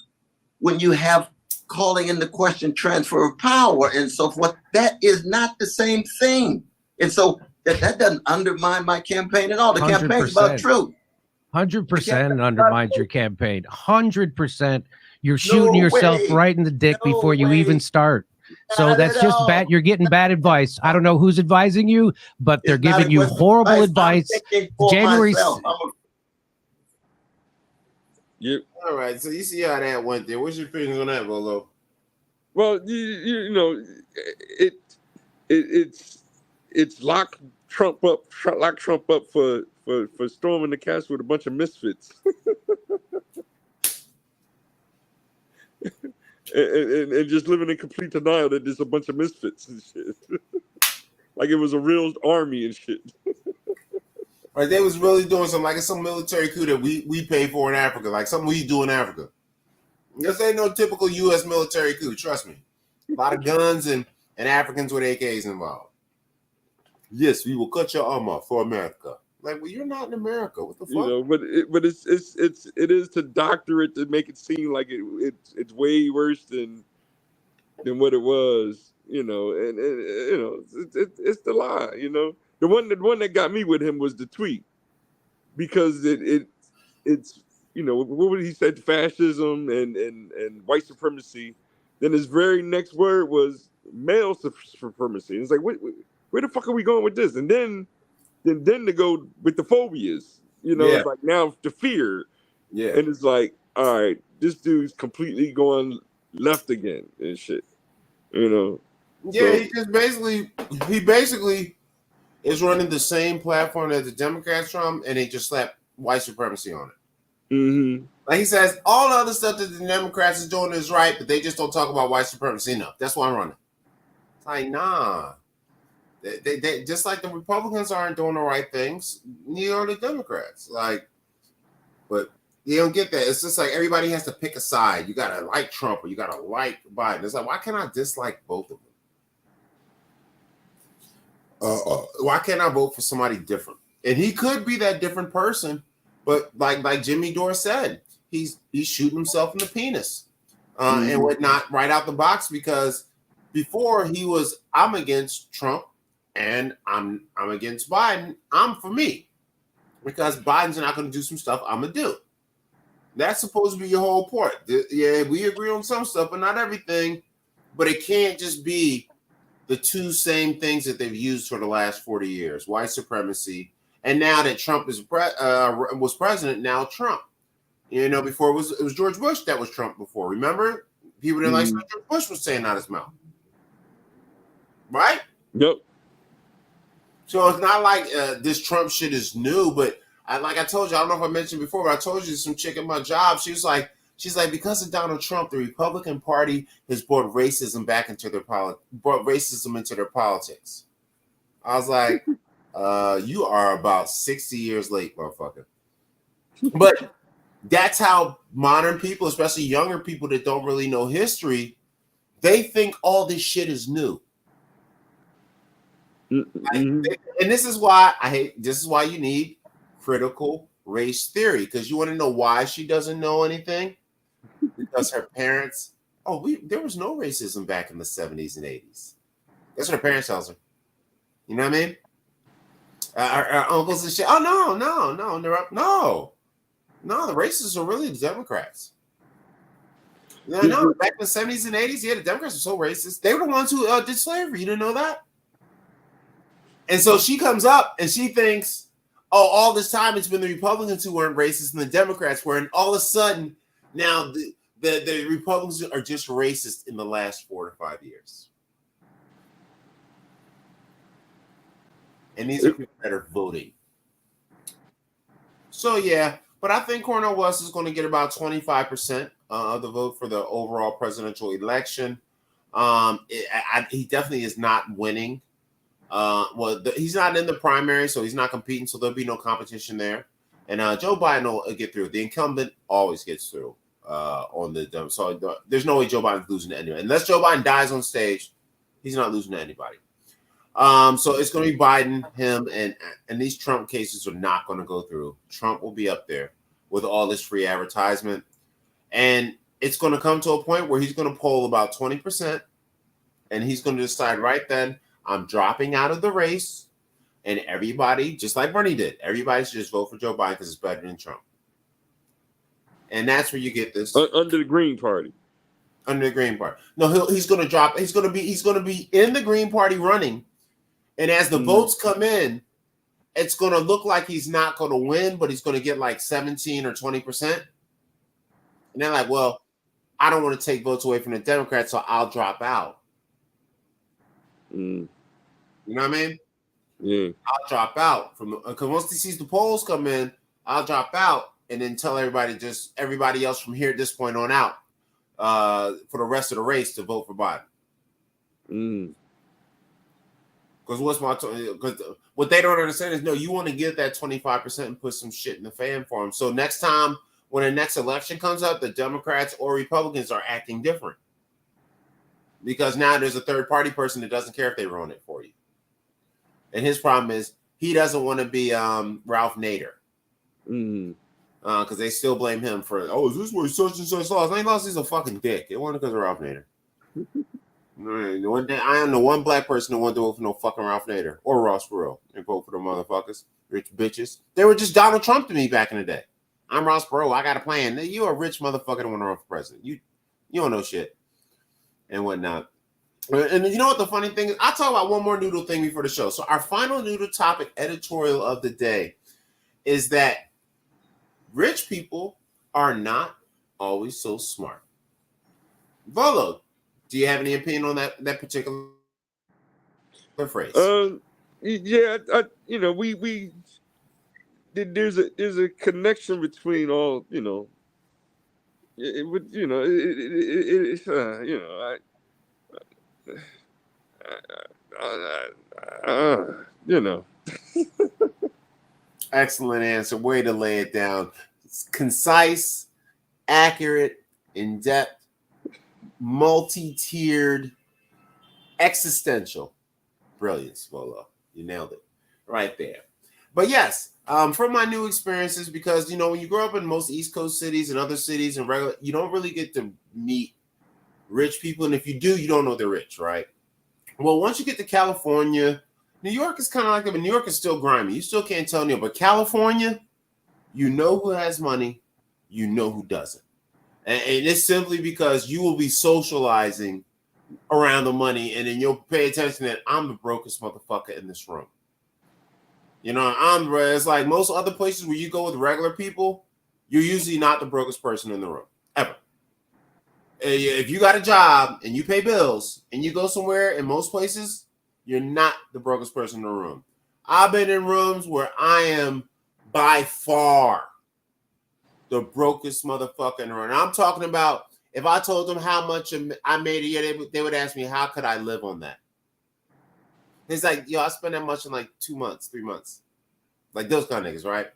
when you have calling into question transfer of power and so forth, that is not the same thing. And so that doesn't undermine my campaign at all. The campaign's about truth. 100% undermines your campaign. 100%. You're shooting yourself right in the dick before you even start. So that's just bad. You're getting bad advice. I don't know who's advising you, but they're giving you horrible advice. January. All right. So you see how that went there. What's your feelings on that, Volo? Well, you know, it's lock Trump up for storming the castle with a bunch of misfits. and just living in complete denial that there's a bunch of misfits and shit. Like it was a real army and shit. Right, they was really doing something like it's some military coup that we pay for in Africa, like something we do in Africa. This ain't no typical U.S. military coup, trust me. A lot of guns and Africans with AKs involved. Yes, we will cut your arm off for America. Like, well, you're not in America. What the fuck? You know, but it is to doctor it to make it seem like it's way worse than what it was. You know, and you know, it's the lie. You know, the one that got me with him was the tweet, because it's you know, what would he said, fascism and white supremacy. Then his very next word was male supremacy. It's like, where the fuck are we going with this? And then to go with the phobias, you know, It's like now the fear. Yeah. And it's like, all right, this dude's completely going left again and shit. You know. Yeah, he basically is running the same platform that the Democrats from, and they just slapped white supremacy on it. Mm-hmm. Like he says, all the other stuff that the Democrats is doing is right, but they just don't talk about white supremacy enough. That's why I'm running. It's like, nah. They just like the Republicans aren't doing the right things, neither are the Democrats. Like, but you don't get that. It's just like everybody has to pick a side. You gotta like Trump or you gotta like Biden. It's like, why can't I dislike both of them? Why can't I vote for somebody different? And he could be that different person, but like Jimmy Dore said, he's shooting himself in the penis and whatnot right out the box, because before he was, I'm against Trump and I'm against Biden. I'm for me, because Biden's not going to do some stuff I'm going to do. That's supposed to be your whole point. Yeah, we agree on some stuff, but not everything. But it can't just be the two same things that they've used for the last 40 years, white supremacy. And now that Trump was president, now Trump. You know, before it was George Bush that was Trump before. Remember? People didn't like what George Bush was saying out his mouth. Right? Yep. So it's not like this Trump shit is new, but like I told you, I don't know if I mentioned before, but I told you some chick at my job, she's like, because of Donald Trump, the Republican Party has brought racism into their politics. I was like, you are about 60 years late, motherfucker. But that's how modern people, especially younger people that don't really know history, they think all this shit is new. Mm-hmm. And this is why I hate. This is why you need critical race theory, because you want to know why she doesn't know anything. Because her parents. Oh, there was no racism back in the 70s and 80s. That's what her parents tells her. You know what I mean? Our uncles and shit. Oh no. The racists are really the Democrats. No, back in the 70s and 80s, yeah, the Democrats were so racist. They were the ones who did slavery. You didn't know that? And so she comes up and she thinks, oh, all this time it's been the Republicans who weren't racist and the Democrats were, and all of a sudden now the Republicans are just racist in the last 4 to 5 years. And these are people that are voting. So yeah, but I think Cornel West is going to get about 25% of the vote for the overall presidential election. He definitely is not winning. He's not in the primary, so he's not competing, so there'll be no competition there. And Joe Biden will get through. The incumbent always gets through on the so there's no way Joe Biden's losing to anyone. Unless Joe Biden dies on stage, he's not losing to anybody. So it's going to be Biden, him, and these Trump cases are not going to go through. Trump will be up there with all this free advertisement. And it's going to come to a point where he's going to poll about 20%, and he's going to decide right then, I'm dropping out of the race, and everybody, just like Bernie did, everybody should just vote for Joe Biden because it's better than Trump. And that's where you get this under the Green Party. Under the Green Party. No, he's going to drop. He's going to be in the Green Party running, and as the votes come in, it's going to look like he's not going to win, but he's going to get like 17 or 20%. And they're like, well, I don't want to take votes away from the Democrats, so I'll drop out. You know what I mean? Yeah. I'll drop out from because once he sees the polls come in, I'll drop out and then tell everybody else from here at this point on out for the rest of the race to vote for Biden. Because what they don't understand is, no, you want to get that 25% and put some shit in the fan for them. So next time when the next election comes up, the Democrats or Republicans are acting different. Because now there's a third party person that doesn't care if they ruin it for you. And his problem is he doesn't want to be Ralph Nader. Because they still blame him for, is this where such and such lost? Ain't lost, he's a fucking dick. It wasn't because of Ralph Nader. I am the one black person that wanted to vote for no fucking Ralph Nader or Ross Perot and vote for the motherfuckers, rich bitches. They were just Donald Trump to me back in the day. I'm Ross Perot. I got a plan. You a rich motherfucker that want to run for president. You don't know shit and whatnot. And you know what the funny thing is? I'll talk about one more noodle thing before the show. So our final noodle topic editorial of the day is that rich people are not always so smart. Volo, do you have any opinion on that particular phrase? Yeah, we there's a connection between all, Excellent answer. Way to lay it down. It's concise, accurate, in depth, multi-tiered, existential. Brilliance, Volo. You nailed it right there. But yes, from my new experiences, because when you grow up in most East Coast cities and other cities and you don't really get to meet rich people, and if you do, you don't know they're rich, right? Well, once you get to California, New York is kind of like that, but New York is still grimy. You still can't tell but California, you know who has money, you know who doesn't. And it's simply because you will be socializing around the money, and then you'll pay attention that I'm the brokest motherfucker in this room. It's like most other places where you go with regular people, you're usually not the brokest person in the room, ever. If you got a job and you pay bills and you go somewhere, in most places, you're not the brokest person in the room. I've been in rooms where I am by far the brokest motherfucker in the room. And I'm talking about, if I told them how much I made a year, they would ask me, how could I live on that? It's like, I spend that much in like 2 months, 3 months. Like those kind of niggas, right?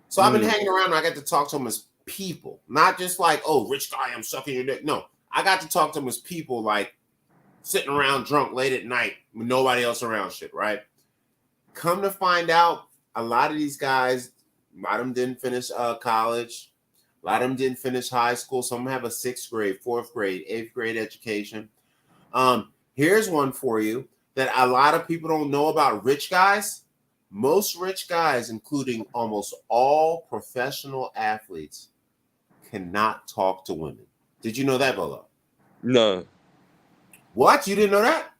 So I've been hanging around and I got to talk to them as people. Not just like, oh, rich guy, I'm sucking your dick. No, I got to talk to them as people, like sitting around drunk late at night with nobody else around shit, right? Come to find out, a lot of these guys, a lot of them didn't finish college. A lot of them didn't finish high school. Some have a 6th grade, 4th grade, 8th grade education. Here's one for you that a lot of people don't know about rich guys. Most rich guys, including almost all professional athletes, cannot talk to women. Did you know that, Bolo? No. What? You didn't know that?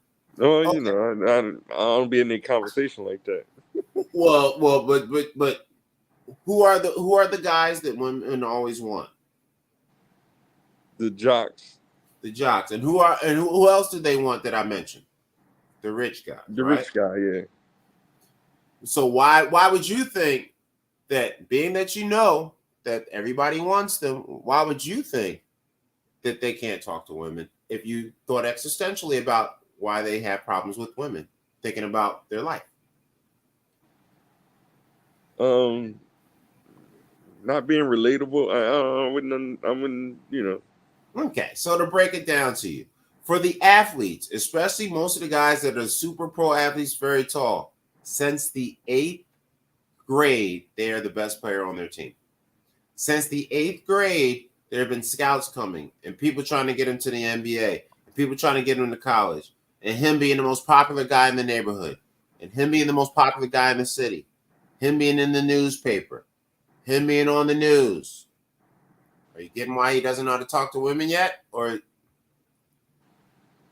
Oh, you know, I don't be in any conversation like that. Well, but who are the guys that women always want? The jocks. The jocks. And who else do they want that I mentioned? The rich guy. The right? rich guy, yeah. So why would you think that, being that you know that everybody wants them, why would you think that they can't talk to women if you thought existentially about why they have problems with women, thinking about their life? Not being relatable. I wouldn't, you know. Okay, so to break it down to you, for the athletes, especially most of the guys that are super pro athletes, very tall, since the 8th grade, they are the best player on their team. Since the 8th grade, there have been scouts coming and people trying to get him to the NBA, and people trying to get him to college, and him being the most popular guy in the neighborhood, and him being the most popular guy in the city, him being in the newspaper, him being on the news. Are you getting why he doesn't know how to talk to women yet? Or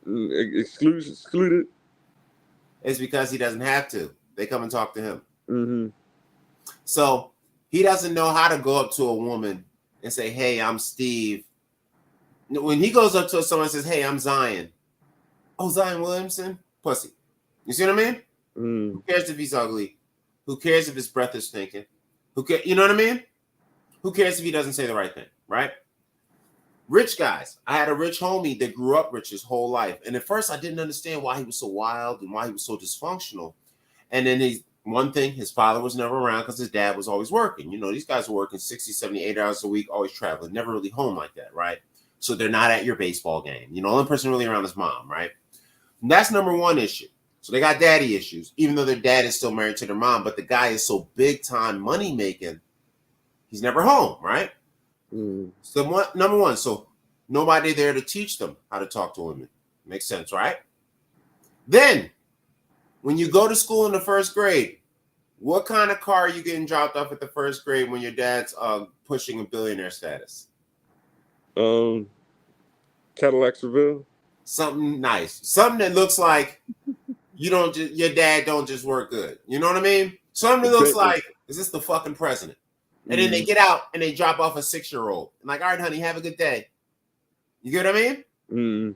excluded? It's because he doesn't have to. They come and talk to him. Mm-hmm. So he doesn't know how to go up to a woman and say, "Hey, I'm Steve." When he goes up to someone and says, "Hey, I'm Zion." "Oh, Zion Williamson?" Pussy. You see what I mean? Mm. Who cares if he's ugly? Who cares if his breath is stinking? Who cares? You know what I mean? Who cares if he doesn't say the right thing, right? Rich guys. I had a rich homie that grew up rich his whole life. And at first I didn't understand why he was so wild and why he was so dysfunctional. And then one thing, his father was never around because his dad was always working. You know, these guys were working 60, 70, 8 hours a week, always traveling, never really home like that, right? So they're not at your baseball game. You know, the only person really around is mom, right? And that's number one issue. So they got daddy issues, even though their dad is still married to their mom. But the guy is so big time money making, he's never home, right? Mm. So number one, so nobody there to teach them how to talk to women. Makes sense, right? Then, when you go to school in the 1st grade, what kind of car are you getting dropped off at the 1st grade when your dad's pushing a billionaire status? Cadillac Seville. Something nice, something that looks like your dad don't just work good. You know what I mean? Something that looks like, is this the fucking president? And then they get out and they drop off a 6-year-old. I'm like, all right, honey, have a good day. You get what I mean? Mm.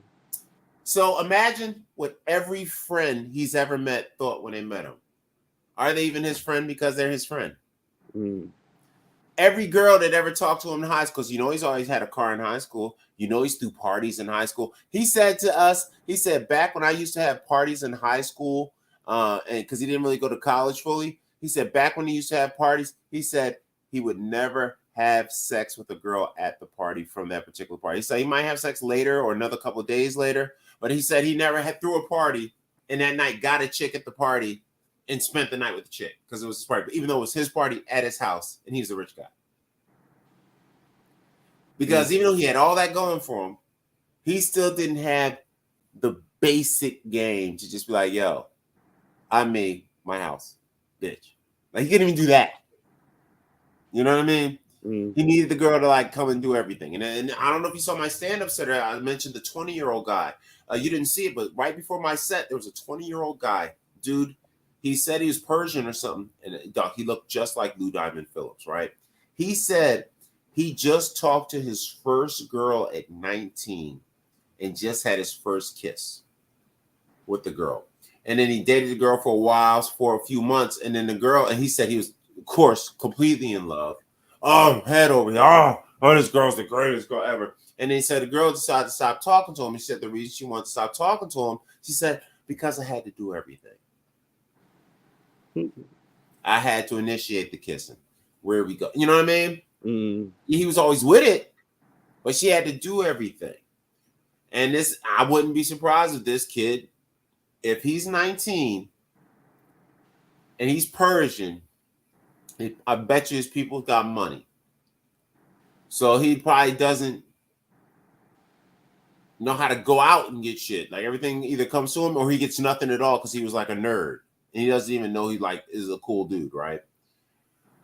So imagine what every friend he's ever met thought when they met him. Are they even his friend because they're his friend? Mm. Every girl that ever talked to him in high school, because you know he's always had a car in high school. You know he's threw parties in high school. He said to us, he said, back when I used to have parties in high school, and because he didn't really go to college fully, he said back when he used to have parties, he said he would never have sex with a girl at the party from that particular party. He said he might have sex later or another couple of days later, but he said he never had threw a party and that night got a chick at the party and spent the night with the chick because it was his party, even though it was his party at his house and he's a rich guy. Because even though he had all that going for him, he still didn't have the basic game to just be like, yo, I made my house, bitch. Like, he couldn't even do that. You know what I mean? Mm. He needed the girl to like come and do everything. And I don't know if you saw my stand-up set. I mentioned the 20-year-old guy. You didn't see it, but right before my set, there was a 20-year-old guy. Dude, he said he was Persian or something. And he looked just like Lou Diamond Phillips, right? He said he just talked to his first girl at 19 and just had his first kiss with the girl. And then he dated the girl for a while, for a few months. And then the girl, and he said he was, of course, completely in love. Oh, head over here. Oh, this girl's the greatest girl ever. And then he said the girl decided to stop talking to him. He said the reason she wanted to stop talking to him, she said, because I had to do everything. I had to initiate the kissing. Where we go. You know what I mean? Mm. He was always with it, but she had to do everything. And this, I wouldn't be surprised if this kid, if he's 19, and he's Persian, I bet you his people got money. So he probably doesn't know how to go out and get shit. Like everything either comes to him or he gets nothing at all because he was like a nerd. And he doesn't even know he like is a cool dude, right?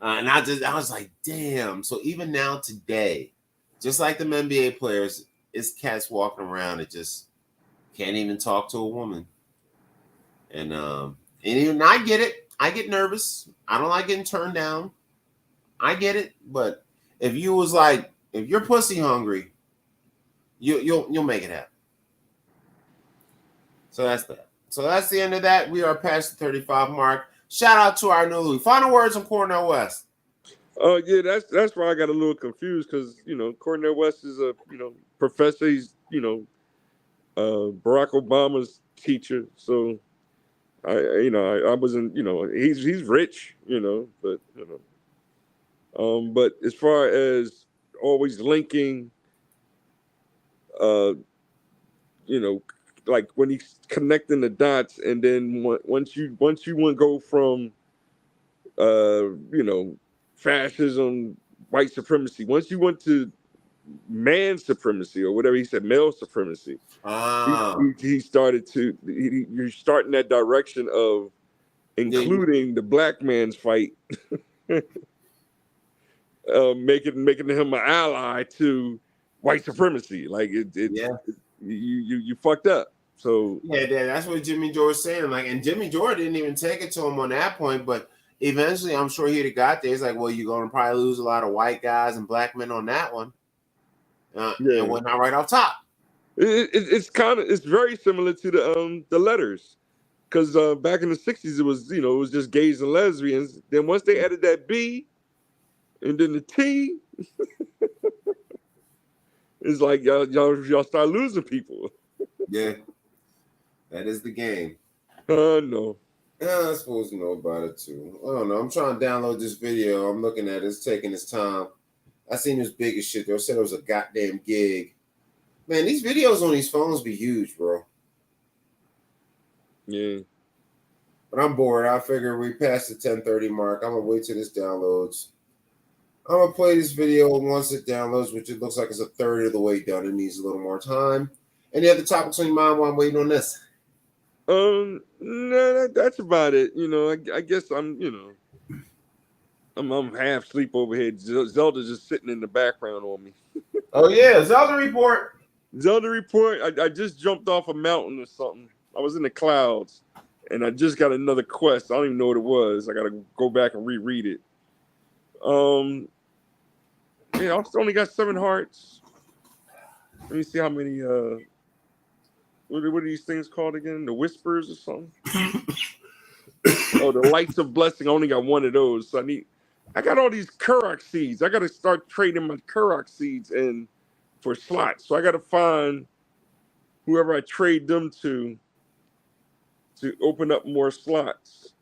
And I was like, damn. So even now today, just like the NBA players, it's cats walking around that just can't even talk to a woman. And even I get it. I get nervous. I don't like getting turned down. I get it. But if you're pussy hungry, you'll make it happen. So that's that. So that's the end of that. We are past the 35 mark. Shout out to our new final words on Cornell West. Oh yeah, that's why I got a little confused because Cornell West is a professor. He's Barack Obama's teacher. So I wasn't he's rich but as far as always linking like when he's connecting the dots, and then once you want to go from fascism, white supremacy, once you went to man supremacy or whatever he said, male supremacy, he started to you're starting that direction of including the black man's fight, making him an ally to white supremacy. Like you fucked up. So yeah, that's what Jimmy George was saying. Like, and Jimmy George didn't even take it to him on that point, but eventually I'm sure he'd have got there. It's like, well, you're gonna probably lose a lot of white guys and black men on that one. And went out right off top. It's very similar to the letters, because back in the 60s it was just gays and lesbians. Then once they added that B and then the T, it's like y'all start losing people. Yeah, that is the game. No. Yeah, I'm supposed to know about it too. I don't know. I'm trying to download this video. I'm looking at it. It's taking its time. I seen this big as shit. They said it was a goddamn gig. Man, these videos on these phones be huge, bro. Yeah. But I'm bored. I figure we passed the 10:30 mark. I'm gonna wait till this downloads. I'm gonna play this video once it downloads, which it looks like it's a third of the way done. It needs a little more time. Any other topics on your mind while I'm waiting on this? No, that's about it. I guess I'm half asleep over here. Zelda's just sitting in the background on me. Oh yeah, Zelda report. Zelda report. I just jumped off a mountain or something. I was in the clouds, and I just got another quest. I don't even know what it was. I gotta go back and reread it. Yeah, I only got 7 hearts. Let me see how many. What are these things called again? The whispers or something? Oh, the lights of blessing. I only got 1 of those. So I got all these Kurok seeds. I got to start trading my Kurok seeds in for slots. So I got to find whoever I trade them to open up more slots.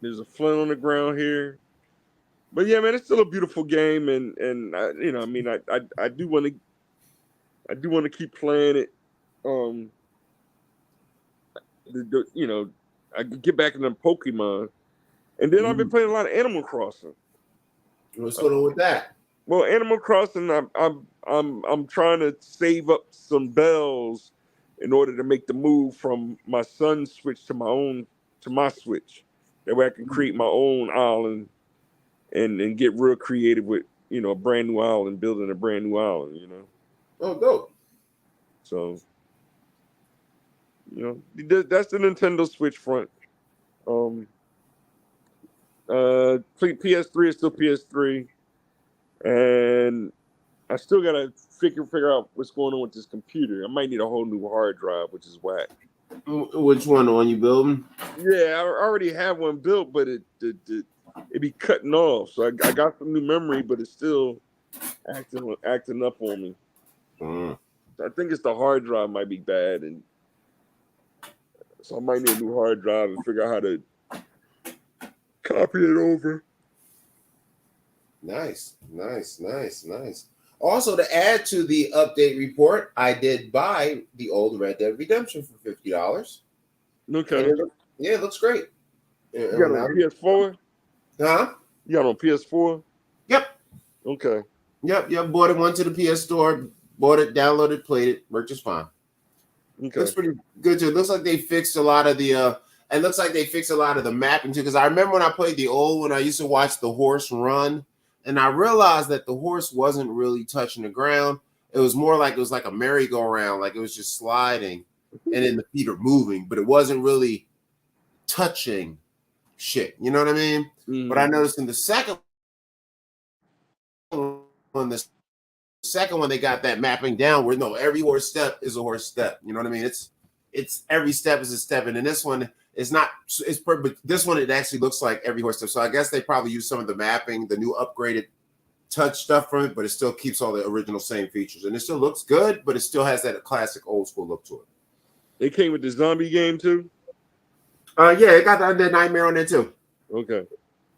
There's a flint on the ground here. But yeah, man, it's still a beautiful game, and I do want to keep playing it. I could get back into Pokemon, and then I've been playing a lot of Animal Crossing. What's going on with that? Well, Animal Crossing, I'm trying to save up some bells in order to make the move from my son's Switch to my Switch. That way I can create my own island and get real creative with a brand new island, building a brand new island. Oh, dope. So that's the Nintendo Switch front. PS3 is still PS3, and I still gotta figure out what's going on with this computer. I might need a whole new hard drive, which is whack. Which one? The one you building? Yeah, I already have one built, but it be cutting off. So I got some new memory, but it's still acting up on me. I think it's the hard drive might be bad, and so I might need a new hard drive and figure out how to copy it over. Nice. Also, to add to the update report, I did buy the old Red Dead Redemption for $50. Okay. Yeah, it looks great. You got on PS4? Huh? You got on PS4? Yep. Okay. Yep. Bought it, went to the PS Store, bought it, downloaded, played it, worked just fine. Okay. Looks pretty good too. It looks like they fixed a lot of the it looks like they fixed a lot of the mapping too. Because I remember when I played the old one, I used to watch the horse run, and I realized that the horse wasn't really touching the ground. It was more like it was like a merry-go-round, like it was just sliding, and then the feet are moving, but it wasn't really touching shit. You know what I mean? But I noticed in the second one, they got that mapping down where no, every horse step is a horse step. You know what I mean? It's every step is a step, and in this one, it's not. It's but this one it actually looks like every horse step. So I guess they probably use some of the mapping, the new upgraded touch stuff from it, but it still keeps all the original same features, and it still looks good, but it still has that classic old school look to it. It came with the zombie game too. Yeah, it got the Nightmare on there too. Okay.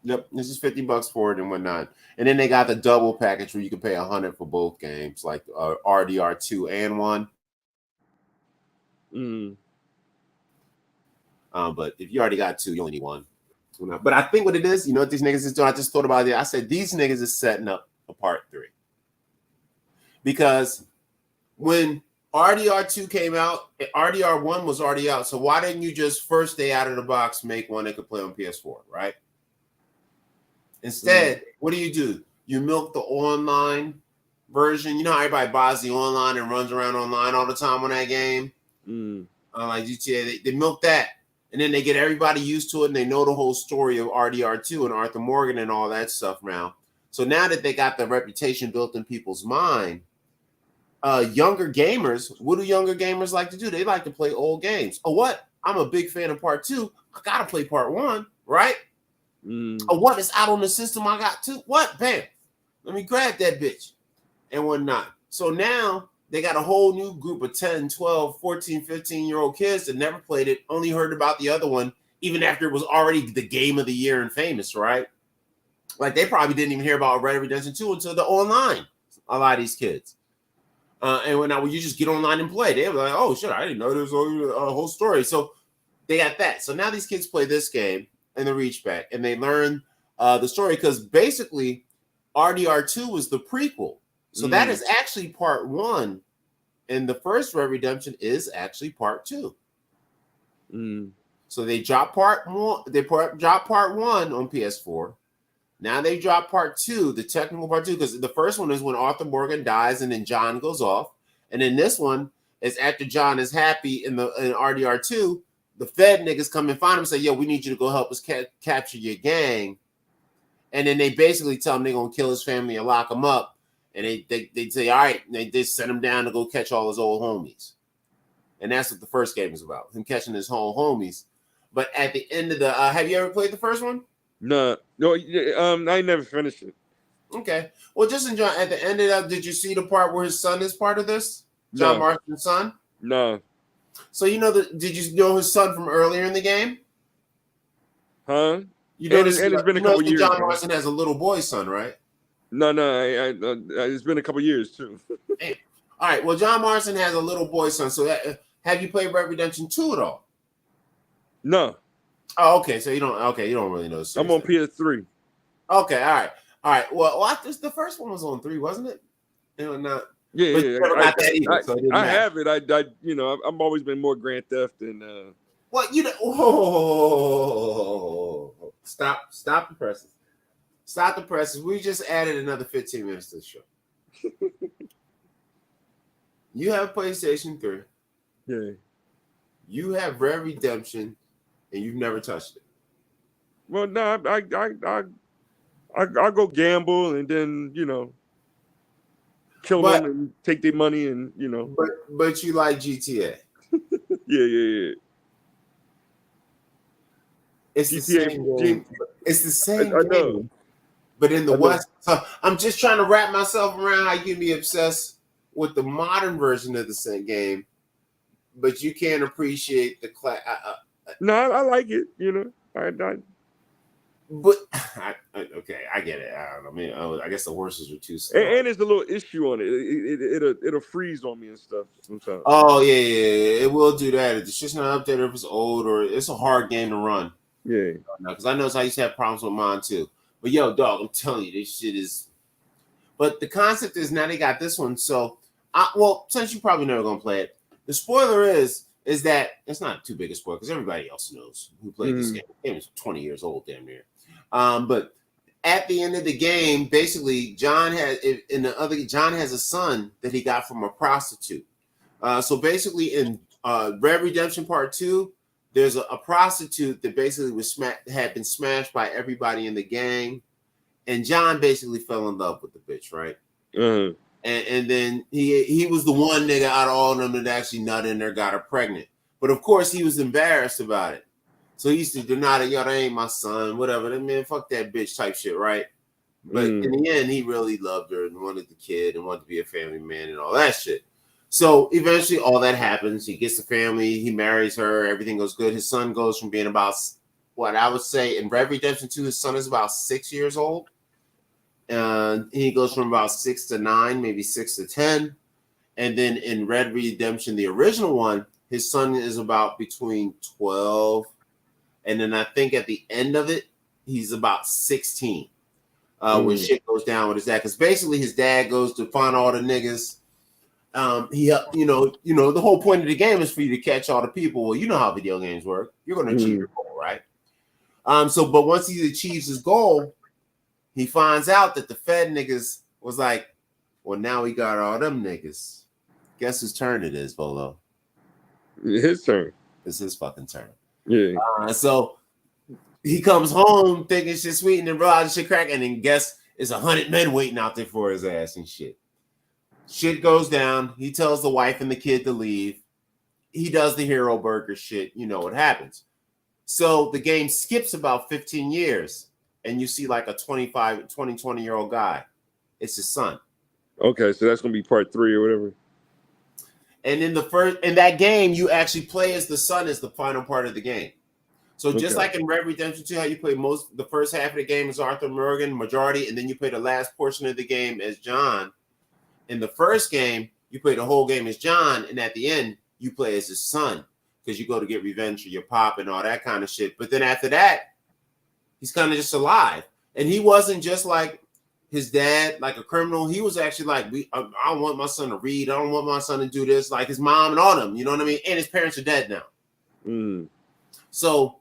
Yep, this is $50 for it and whatnot. And then they got the double package where you can pay $100 for both games, like RDR 2 and 1. But if you already got 2, you only need 1. But I think what it is, you know what these niggas is doing? I just thought about it. I said these niggas is setting up a part 3. Because when RDR 2 came out, RDR 1 was already out. So why didn't you just first day out of the box make one that could play on PS4, right? Instead, what do? You milk the online version. You know how everybody buys the online and runs around online all the time on that game? Like GTA, they milk that. And then they get everybody used to it, and they know the whole story of RDR2 and Arthur Morgan and all that stuff now. So now that they got the reputation built in people's mind, younger gamers, what do younger gamers like to do? They like to play old games. Oh, what? I'm a big fan of part 2. I got to play part 1, right? Oh, what is out on the system? I got 2. What? Bam. Let me grab that bitch and whatnot. So now they got a whole new group of 10, 12, 14, 15-year-old kids that never played it, only heard about the other one, even after it was already the game of the year and famous, right? Like they probably didn't even hear about Red Dead Redemption 2 until the online, a lot of these kids. And when you just get online and play, they were like, oh, shit, I didn't know there was a whole story. So they got that. So now these kids play this game and the reach back, and they learn the story because basically RDR2 was the prequel. So that is actually part 1, and the first Red Redemption is actually part 2. So they dropped part 1. They dropped part 1 on PS4. Now they dropped part 2, the technical part 2, because the first one is when Arthur Morgan dies and then John goes off, and then this one is after John is happy in RDR2. The Fed niggas come and find him and say, yo, we need you to go help us capture your gang. And then they basically tell him they're going to kill his family and lock him up. And they say, all right. And they send him down to go catch all his old homies. And that's what the first game is about, him catching his whole homies. But at the end of the, have you ever played the first one? No, I never finished it. Okay. Well, just enjoy. At the end of that, did you see the part where his son is part of this? John Marston's son? No. So did you know his son from earlier in the game? Huh? You noticed it's been a couple years. John Marston has a little boy son, right? No, it's been a couple years too. All right. Well, John Marston has a little boy son. So have you played Red Redemption 2 at all? No. Oh, okay. So you don't. Okay, you don't really know. I'm on PS3. Okay. All right. Well, the first one was on 3, wasn't it? Not. Yeah. I have it. I've always been more Grand Theft than. Well, stop the presses. Stop the presses. We just added another 15 minutes to the show. You have PlayStation 3. Yeah. You have Red Redemption, and you've never touched it. Well, no, I go gamble and then kill them and take their money and But you like GTA. Yeah. It's the same game. It's the same I know. game. But in the West, so I'm just trying to wrap myself around how you can be obsessed with the modern version of the same game, but you can't appreciate the No, I like it. But okay, I get it. I don't know. I mean, I guess the horses are too slow. And there's a little issue on it. It'll freeze on me and stuff sometimes. Oh yeah, it will do that. It's just not updated if it's old or it's a hard game to run. Yeah, because I know I used to have problems with mine too. But yo, dog, I'm telling you, this shit is. But the concept is now they got this one. So, well, since you probably never gonna play it, the spoiler is that it's not too big a spoiler because everybody else knows who played this game. The game is 20 years old, damn near. But at the end of the game, basically, John has a son that he got from a prostitute. So basically, in Red Redemption Part 2, there's a prostitute that basically had been smashed by everybody in the gang, and John basically fell in love with the bitch, right? And then he was the one nigga out of all of them that actually nutted in there, got her pregnant. But of course, he was embarrassed about it. So he used to deny that, yo, that ain't my son, whatever. That man, fuck that bitch type shit, right? But in the end, he really loved her and wanted the kid and wanted to be a family man and all that shit. So eventually all that happens. He gets the family, he marries her, everything goes good. His son goes from being about, what I would say in Red Redemption 2, his son is about 6 years old. And he goes from about 6 to 9, maybe 6 to 10. And then in Red Redemption, the original one, his son is about between 12. And then I think at the end of it, he's about 16. When shit goes down with his dad. Because basically his dad goes to find all the niggas. The whole point of the game is for you to catch all the people. Well, you know how video games work. You're going to achieve your goal, right? But once he achieves his goal, he finds out that the Fed niggas was like, well, now we got all them niggas. Guess whose turn it is, Bolo? His turn. It's his fucking turn. Yeah. So he comes home thinking shit sweet and then realizes shit crack, and then guess it's 100 men waiting out there for his ass and shit. Shit goes down. He tells the wife and the kid to leave. He does the hero burger shit. You know what happens. So the game skips about 15 years, and you see like a 20-year-old guy. It's his son. Okay, so that's gonna be part 3 or whatever. And in that game, you actually play as the son as the final part of the game. So just like in Red Redemption 2, how you play the first half of the game as Arthur Morgan, majority, and then you play the last portion of the game as John. In the first game, you play the whole game as John, and at the end, you play as his son because you go to get revenge for your pop and all that kind of shit. But then after that, he's kind of just alive. And he wasn't just like his dad, like a criminal. He was actually like, I don't want my son to read. I don't want my son to do this. Like his mom and all them, you know what I mean? And his parents are dead now. So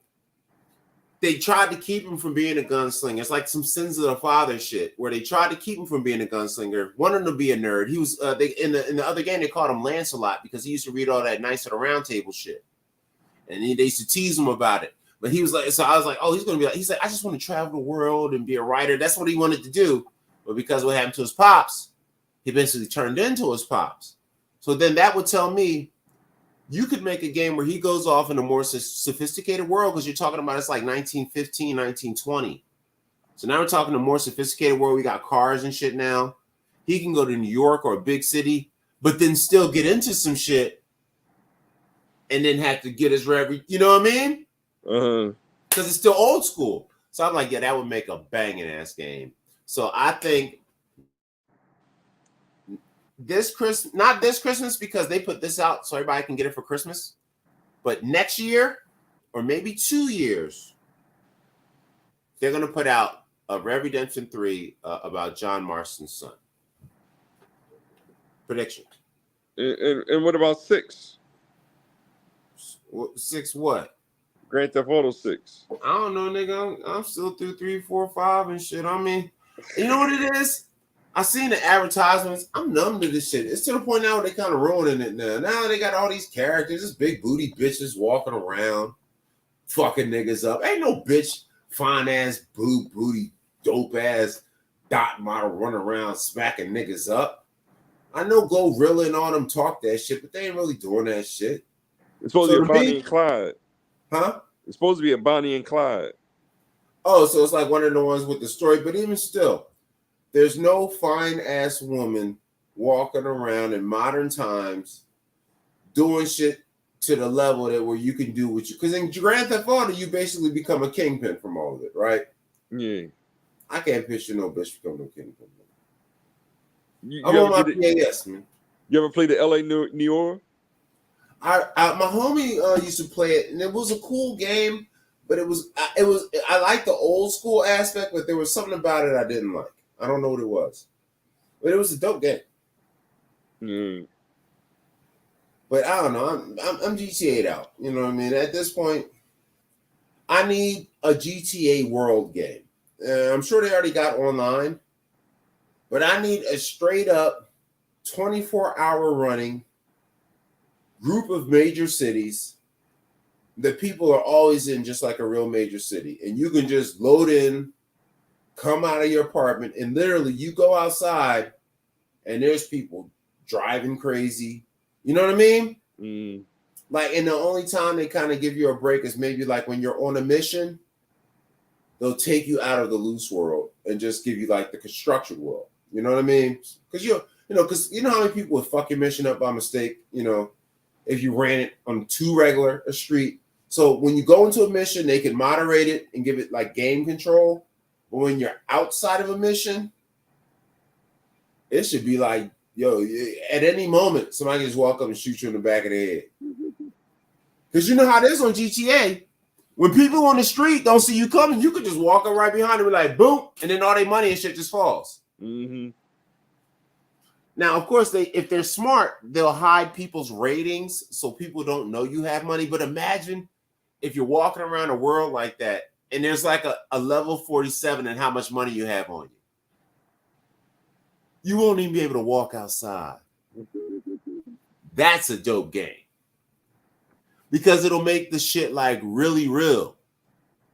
they tried to keep him from being a gunslinger. It's like some Sins of the Father shit, where they tried to keep him from being a gunslinger, wanted him to be a nerd. He was in the other game they called him Lancelot because he used to read all that Knights of the Round Table shit, and they used to tease him about it. But he was like, so I was like, oh, he's gonna be like, he's like, I just want to travel the world and be a writer. That's what he wanted to do, but because what happened to his pops, he basically turned into his pops. So then that would tell me, you could make a game where he goes off in a more sophisticated world because you're talking about it's like 1915, 1920. So now we're talking a more sophisticated world. We got cars and shit now. He can go to New York or a big city, but then still get into some shit and then have to get his you know what I mean? Because it's still old school. So I'm like, yeah, that would make a banging ass game. So I think not this Christmas because they put this out so everybody can get it for Christmas, but next year or maybe 2 years, they're going to put out a Red Redemption 3 about John Marston's son. Prediction. And what about 6? 6 what? Grand Theft Auto 6. I don't know, nigga. I'm still through 3, 4, 5 and shit. I mean, you know what it is? I seen the advertisements. I'm numb to this shit. It's to the point now where they kind of ruining it now. Now they got all these characters, this big booty bitches walking around, fucking niggas up. Ain't no bitch, fine ass, booty, dope ass, dot model running around smacking niggas up. I know Glorilla and all them talk that shit, but they ain't really doing that shit. It's supposed to be a Bonnie and Clyde. Huh? It's supposed to be a Bonnie and Clyde. Oh, so it's like one of the ones with the story, but even still, there's no fine-ass woman walking around in modern times doing shit to the level that where you can do what you... Because in Grand Theft Auto, you basically become a kingpin from all of it, right? Yeah. I can't picture no bitch becoming no king. You I'm ever on my did it- PAS, man. You ever play the LA New York? My homie used to play it, and it was a cool game, but I liked the old school aspect, but there was something about it I didn't like. I don't know what it was, but it was a dope game. Mm. But I don't know. I'm GTA'd out. You know what I mean? At this point, I need a GTA World game. I'm sure they already got online, but I need a straight up 24-hour running group of major cities that people are always in, just like a real major city. And you can just load in, come out of your apartment, and literally you go outside and there's people driving crazy. You know what I mean? Mm. Like, and the only time they kind of give you a break is maybe like when you're on a mission, they'll take you out of the loose world and just give you like the construction world. You know what I mean? Because because you know how many people would fuck your mission up by mistake, if you ran it on too regular a street. So when you go into a mission, they can moderate it and give it like game control. But when you're outside of a mission, it should be like, yo, at any moment, somebody can just walk up and shoot you in the back of the head. Because you know how it is on GTA. When people on the street don't see you coming, you could just walk up right behind them and be like, boom, and then all their money and shit just falls. Mm-hmm. Now, of course, if they're smart, they'll hide people's ratings so people don't know you have money. But imagine if you're walking around a world like that and there's like a level 47 and how much money you have on you. You won't even be able to walk outside. That's a dope game. Because it'll make the shit like really real.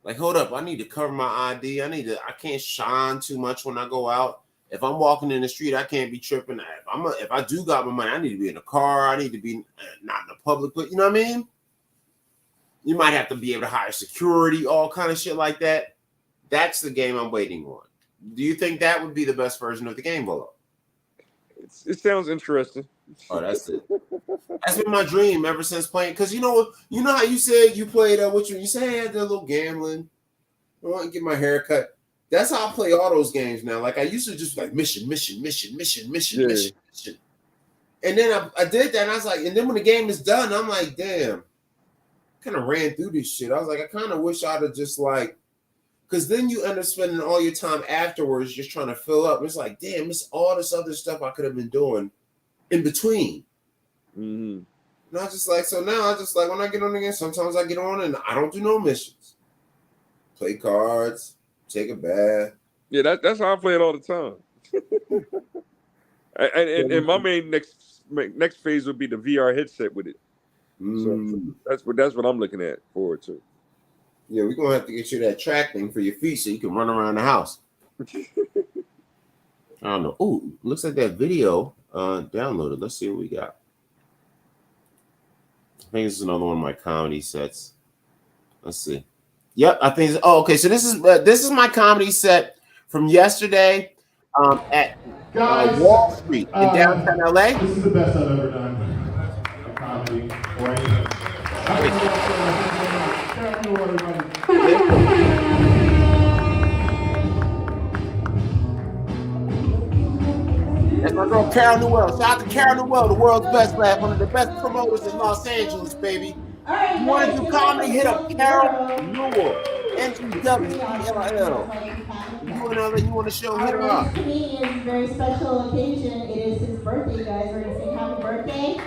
Like, hold up, I need to cover my ID. I can't shine too much when I go out. If I'm walking in the street, I can't be tripping. If I do got my money, I need to be in a car. I need to be not in a public place. You know what I mean? You might have to be able to hire security, all kind of shit like that. That's the game I'm waiting on. Do you think that would be the best version of the game, Bolo? It sounds interesting. Oh, that's it. That's been my dream ever since playing. Because you know how you said you played you said I had a little gambling. I want to get my hair cut. That's how I play all those games now. Like I used to just like mission. And then I did that and I was like, and then when the game is done, I'm like, damn, kind of ran through this shit. I was like, I kind of wish I'd have just like, because then you end up spending all your time afterwards just trying to fill up. It's like, damn, it's all this other stuff I could have been doing in between. Mm-hmm. And I was just like, so now I just like, when I get on again, sometimes I get on and I don't do no missions. Play cards, take a bath. Yeah, that's how I play it all the time. and my main next phase would be the VR headset with it. So that's what I'm looking at forward to. Yeah, we're gonna have to get you that track thing for your feet so you can run around the house. I don't know. Ooh, looks like that video downloaded. Let's see what we got. I think this is another one of my comedy sets. Let's see. Yep, I think. Okay. So this is my comedy set from yesterday at Wall Street in downtown LA. This is the best I've ever done. Comedy or anything. That's my girl Carol Newell. Shout out to Carol Newell, the world's best laugh, one of the best promoters in Los Angeles, baby. You want to do comedy? Hit up Carol Newell. NEWELL. You want to show? Hit her up. To me is a very special occasion. It is his birthday, guys. We're gonna sing happy birthday.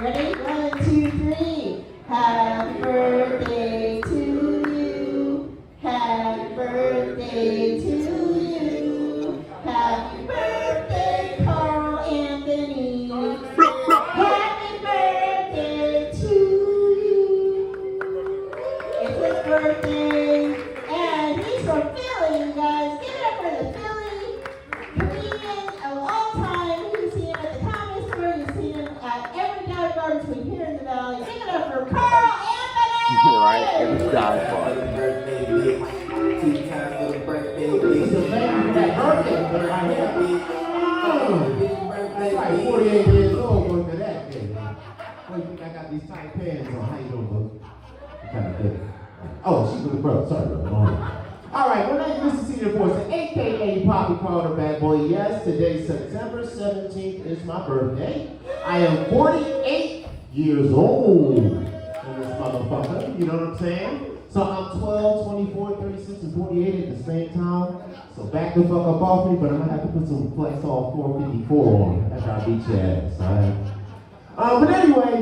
Ready? 1, 2, 3. Happy birthday to you. Happy birthday to you. Happy birthday, Carl Anthony. Happy birthday to you. It's his birthday, and he's from Philly, you guys. Give it up for the Philly comedian of all time. You've seen him at the Comedy Store. You've seen him at every dive bar between here and the Valley. Give it up for Carl Anthony. Right, every dive bar. Like 48 years old, look at that thing. Well, you think I got these tight pants on? How you doing, bro? Kind of good. Oh, she's with the brother. Sorry, brother. All right, when I listen to your voice, aka Poppy Carter Bad Boy. Yes, today, September 17th, is my birthday. I am 48 years old in this motherfucker. You know what I'm saying? So I'm 12, 24, 36, and 48 at the same time. So back the fuck up off me, but I'm gonna have to put some Flex All 454 on after I beat your ass, alright? But anyway,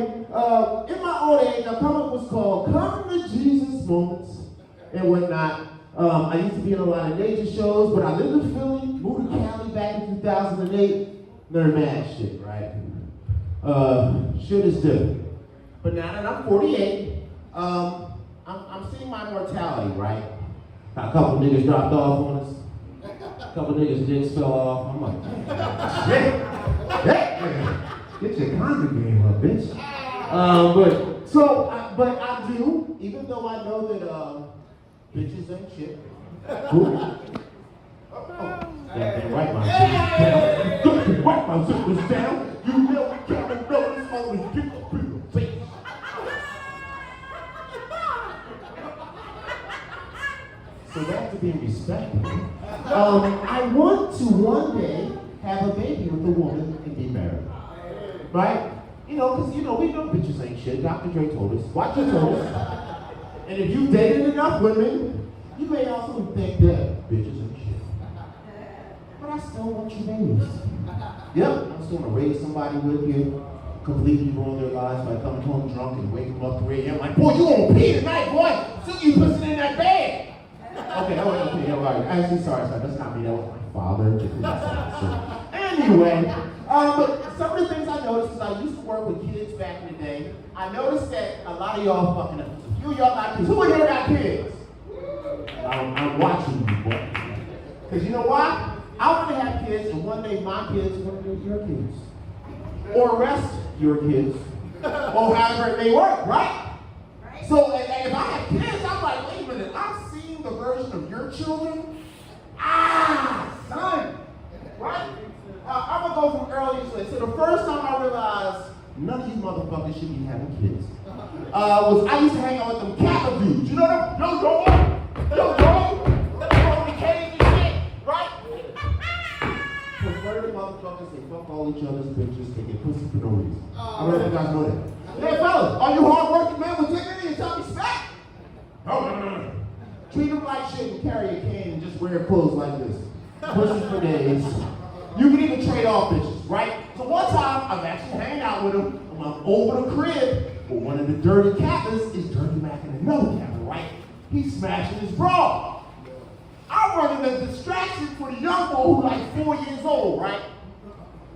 in my old age, I come up with what's called Come to Jesus moments and whatnot. I used to be in a lot of nature shows, but I lived in Philly, moved to Cali back in 2008. None of mad shit, right? Shit is different. But now that I'm 48, I'm seeing my mortality, right? A couple niggas dropped off on us. A couple niggas' dicks fell off. I'm like, shit. Get your condom game up, bitch. But I do, even though I know that bitches ain't shit. Cool. Yeah, right my zippers down. Right my zippers down. You never can't notice only get up in your face. So back to being respectful. I want to one day have a baby with a woman and be married. Right? You know, because, we know bitches ain't shit. Dr. Dre told us. Watch your toes. And if you dated enough women, you may also think that bitches ain't shit. But I still want your babies. Yep, I'm still going to raise somebody with you, completely ruin their lives by coming home drunk and waking them up 3 a.m. like, boy, you gonna pee tonight, boy. So you pissing in that bed. Okay, all right. Actually, sorry, that's not me. That was my father. So, anyway, but some of the things I noticed is I used to work with kids back in the day. I noticed that a lot of y'all fucking up. A few of y'all got kids. Who in here got kids? I'm watching you, boy. Because you know why? I want to have kids, and one day my kids are going to be your kids. Or rest your kids. Or however it may work, right? So if I have kids, I'm like, wait a minute, I'm seeing the version of your children. Son, right? I'm gonna go from early to late. So the first time I realized none of you motherfuckers should be having kids was I used to hang out with them Kappa dudes. You know them? Yo, the cage and shit, right? Converted motherfuckers, they fuck all each other's bitches, they get pussy for no reason. I don't know if you guys know that. Yeah, fellas, are you hardworking men with dignity and self-respect? No. Treat them like shit and carry a cane and just wear clothes like this. Pussy for days. You can even trade off bitches, right? So one time, I'm actually hanging out with him. I'm over the crib, but one of the dirty Kappas is dirty macking another Kappa, right? He's smashing his bra. I'm running a distraction for the young boy who's like 4 years old, right?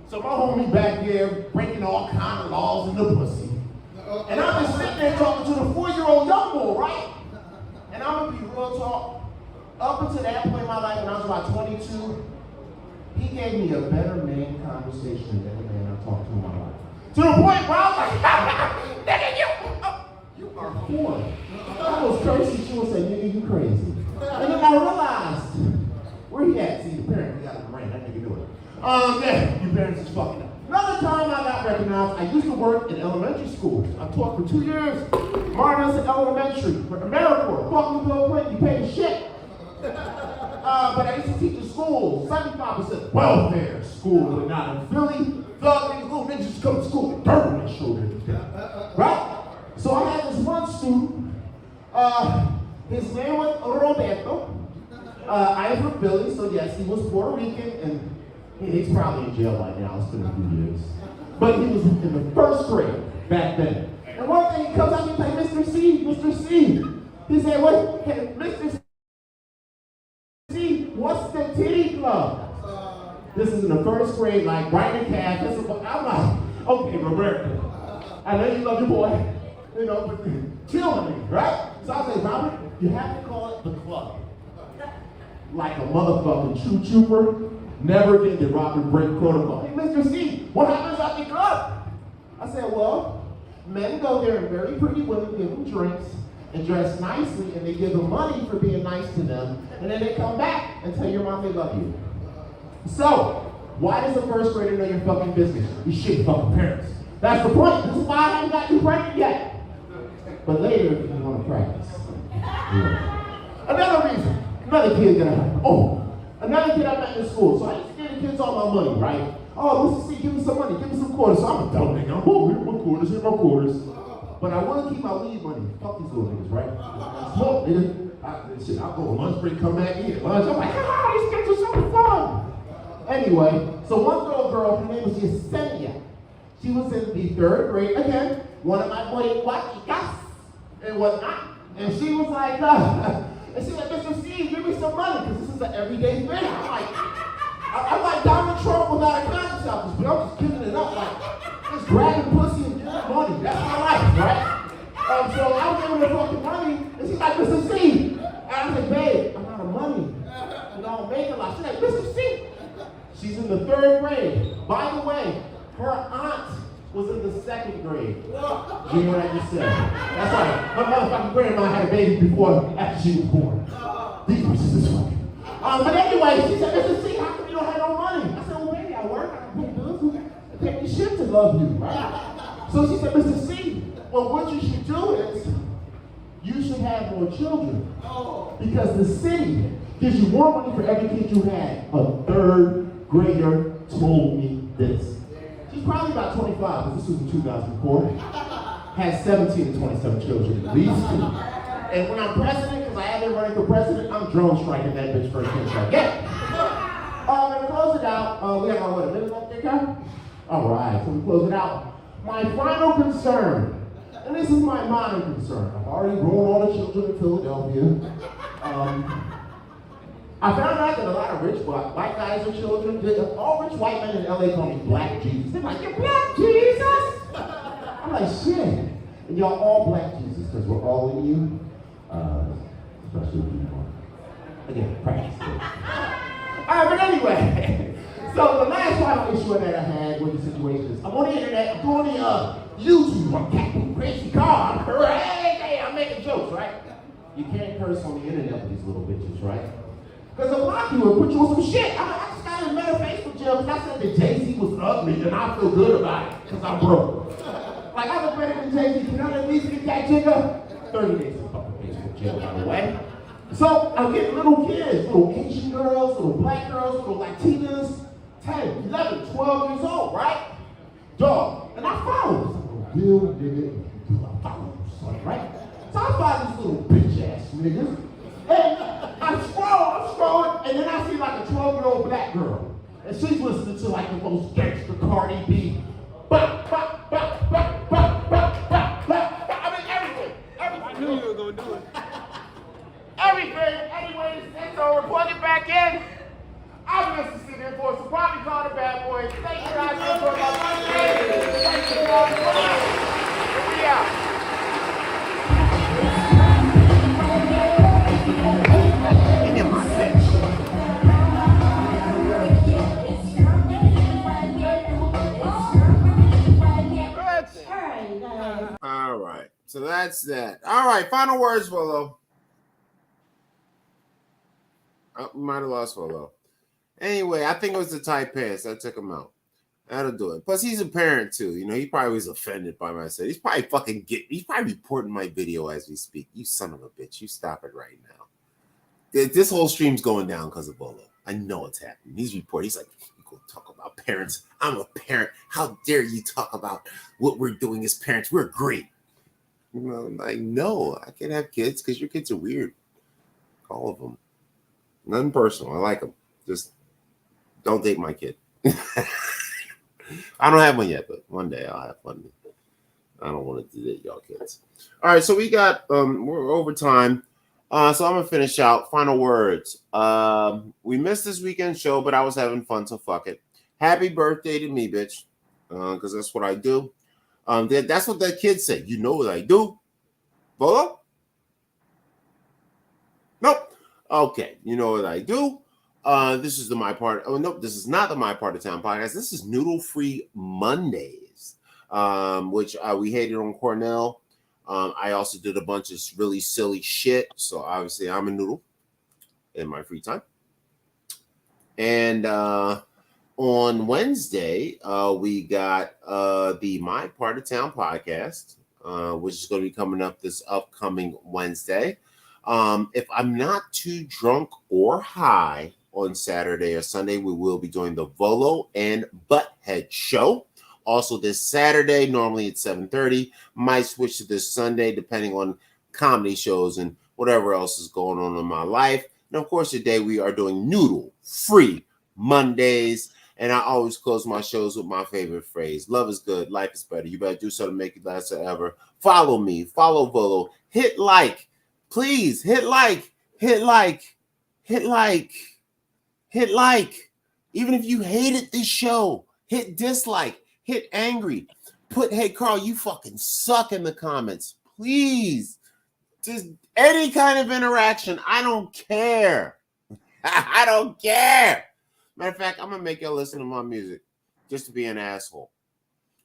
So my homie back there breaking all kind of laws in the pussy. And I'm just sitting there talking to the 4-year-old young boy, right? And I'm gonna be real talk. Up until that point in my life, when I was about 22, he gave me a better man conversation than any man I've talked to in my life. To the point where I was like, nigga, you are 4. I was crazy. She would say, nigga, you crazy. And then I realized, where he at? See, the parent, he got a brain. That nigga knew it. Yeah, your parents is fucking up. Another time I got recognized, I used to work in elementary schools. I taught for 2 years, Martin's Elementary, AmeriCorps, fucking Bill Clinton, you pay shit. But I used to teach a school, 75% welfare school, but not in Philly. Thug niggas, little niggas just come to school with dirt on their shoulder. Right? So I had this one student, his name was Roberto. I am from Philly, so yes, he was Puerto Rican, and he's probably in jail right now. It's been a few years. But he was in the 1st grade back then. And one day he comes up and he's like, Mr. C. He said, what? Hey, Mr. C, what's the titty club? This is in the 1st grade, like right in the calf. I'm like, okay, Roberto, I know you love your boy, but killing me, right? So I say, Robert, you have to call it the club. Like a motherfucking trooper. Never again did Robert break protocol. Hey, Mr. C, what happens at the club? I said, well, men go there and very pretty women give them drinks and dress nicely, and they give them money for being nice to them, and then they come back and tell your mom they love you. So, why does a 1st grader know your fucking business? You shit fucking parents. That's the point. This is why I haven't got you pregnant yet. But later, if you want to practice. Yeah. Another reason. Another kid that another kid I met in school. So I used to give the kids all my money, right? Oh, Mr. C, give me some money, give me some quarters. So I'm a dumb nigga. Oh, here's my quarters. But I want to keep my weed money. Fuck these little niggas, right? Smoke, nigga. I'll go on lunch break, come back, eat at lunch. I'm like, these kids are so fun. Anyway, so one little girl, her name was Yesenia. She was in the 3rd grade. Again, one of my boys, and whatnot. And she was like, and she's like, Mr. C, give me some money, because this is an everyday thing. I'm like Donald Trump without a conscience office, but I'm just giving it up, like, just grabbing pussy and giving money. That's my life, right? So I was giving her fucking money, and she's like, Mr. C. And I said, babe, I'm out of money. And I don't make a lot. She's like, Mr. C. She's in the 3rd grade. By the way, her aunt was in the 2nd grade. You know what I just said? That's right. My motherfucking grandma had a baby after she was born. These bitches is funny. But anyway, she said, Mr. C, how come you don't have no money? I said, well, baby, I work. I pay bills. I take me shit to love you, right? So she said, Mr. C, well, what you should do is you should have more children. Because the city gives you more money for every kid you had. A 3rd grader told me this. She's probably about 25, because this was in 2004. Has 17 to 27 children at least. And when I'm president, because I have been running for president, I'm drone striking that bitch first thing strike. Yeah. And to close it out, we got a minute left there, Kyle? All right, so we close it out. My final concern, and this is my minor concern. I've already grown all the children in Philadelphia. I found out that a lot of rich white guys are children. All rich white men in LA call me Black Jesus. They're like, you're Black Jesus? I'm like, shit. And y'all all Black Jesus, because we're all in you. Especially if you want. Again, practice. But anyway, so the last final issue that I had with the situation is, I'm on the internet, I'm doing the YouTube, I'm Captain Crazy Car, I'm crazy, I'm making jokes, right? You can't curse on the internet with these little bitches, right? Because a lot of people put you on some shit. I just got in a better Facebook jail because I said that Jay-Z was ugly and I feel good about it because I'm broke. Like, I look better than Jay-Z. Can I at least get that jigger? 30 days in fucking Facebook jail, by the way. So I'm getting little kids, little Asian girls, little black girls, little Latinas, 10, 11, 12 years old, right? Dog. And I follow this little real nigga. I follow them, son, right? So I follow these little bitch-ass niggas. And I'm scrolling, and then I see like a 12-year-old black girl. And she's listening to like the most gangster Cardi B. I mean, everything. I knew you were going to do it. Everything. Anyways, and so we're plugging back in. I'm Mr. City Boy, so probably call the bad boy. Thank you guys for joining us. Thank you guys. We out. All right, so that's that. All right, final words, Volo. Oh, we might have lost Volo. Anyway, I think it was the tight pass. I took him out. That'll do it. Plus, he's a parent too. You know, he probably was offended by my set. He's probably reporting my video as we speak. You son of a bitch. You stop it right now. This whole stream's going down because of Volo. I know it's happening. He's reporting. He's like, you go talk about parents. I'm a parent. How dare you talk about what we're doing as parents? We're great. You know, like, no, I can't have kids because your kids are weird. All of them. Nothing personal. I like them. Just don't date my kid. I don't have one yet, but one day I'll have one. I don't want to date y'all kids. All right, so we got we're over time. So I'm gonna finish out. Final words. We missed this weekend show, but I was having fun, so fuck it. Happy birthday to me, bitch. Because that's what I do. That's what that kid said. You know what I do? Bolo? Nope. Okay, you know what I do. This is the My Part. Oh, nope, this is not the My Part of Town podcast. This is Noodle Free Mondays, which we hated on Cornell. I also did a bunch of really silly shit. So obviously I'm a noodle in my free time. And on Wednesday, we got the My Part of Town podcast, which is going to be coming up this upcoming Wednesday. If I'm not too drunk or high on Saturday or Sunday, we will be doing the Volo and Butthead show. Also this Saturday, normally it's 7:30. Might switch to this Sunday depending on comedy shows and whatever else is going on in my life. And of course, today we are doing Noodle Free Mondays. And I always close my shows with my favorite phrase. Love is good. Life is better. You better do so to make it last forever. Follow me. Follow Volo. Hit like. Please hit like. Hit like. Hit like. Hit like. Even if you hated this show, hit dislike. Hit angry. Put, hey, Carl, you fucking suck in the comments. Please. Just any kind of interaction. I don't care. I don't care. Matter of fact, I'm going to make y'all listen to my music just to be an asshole.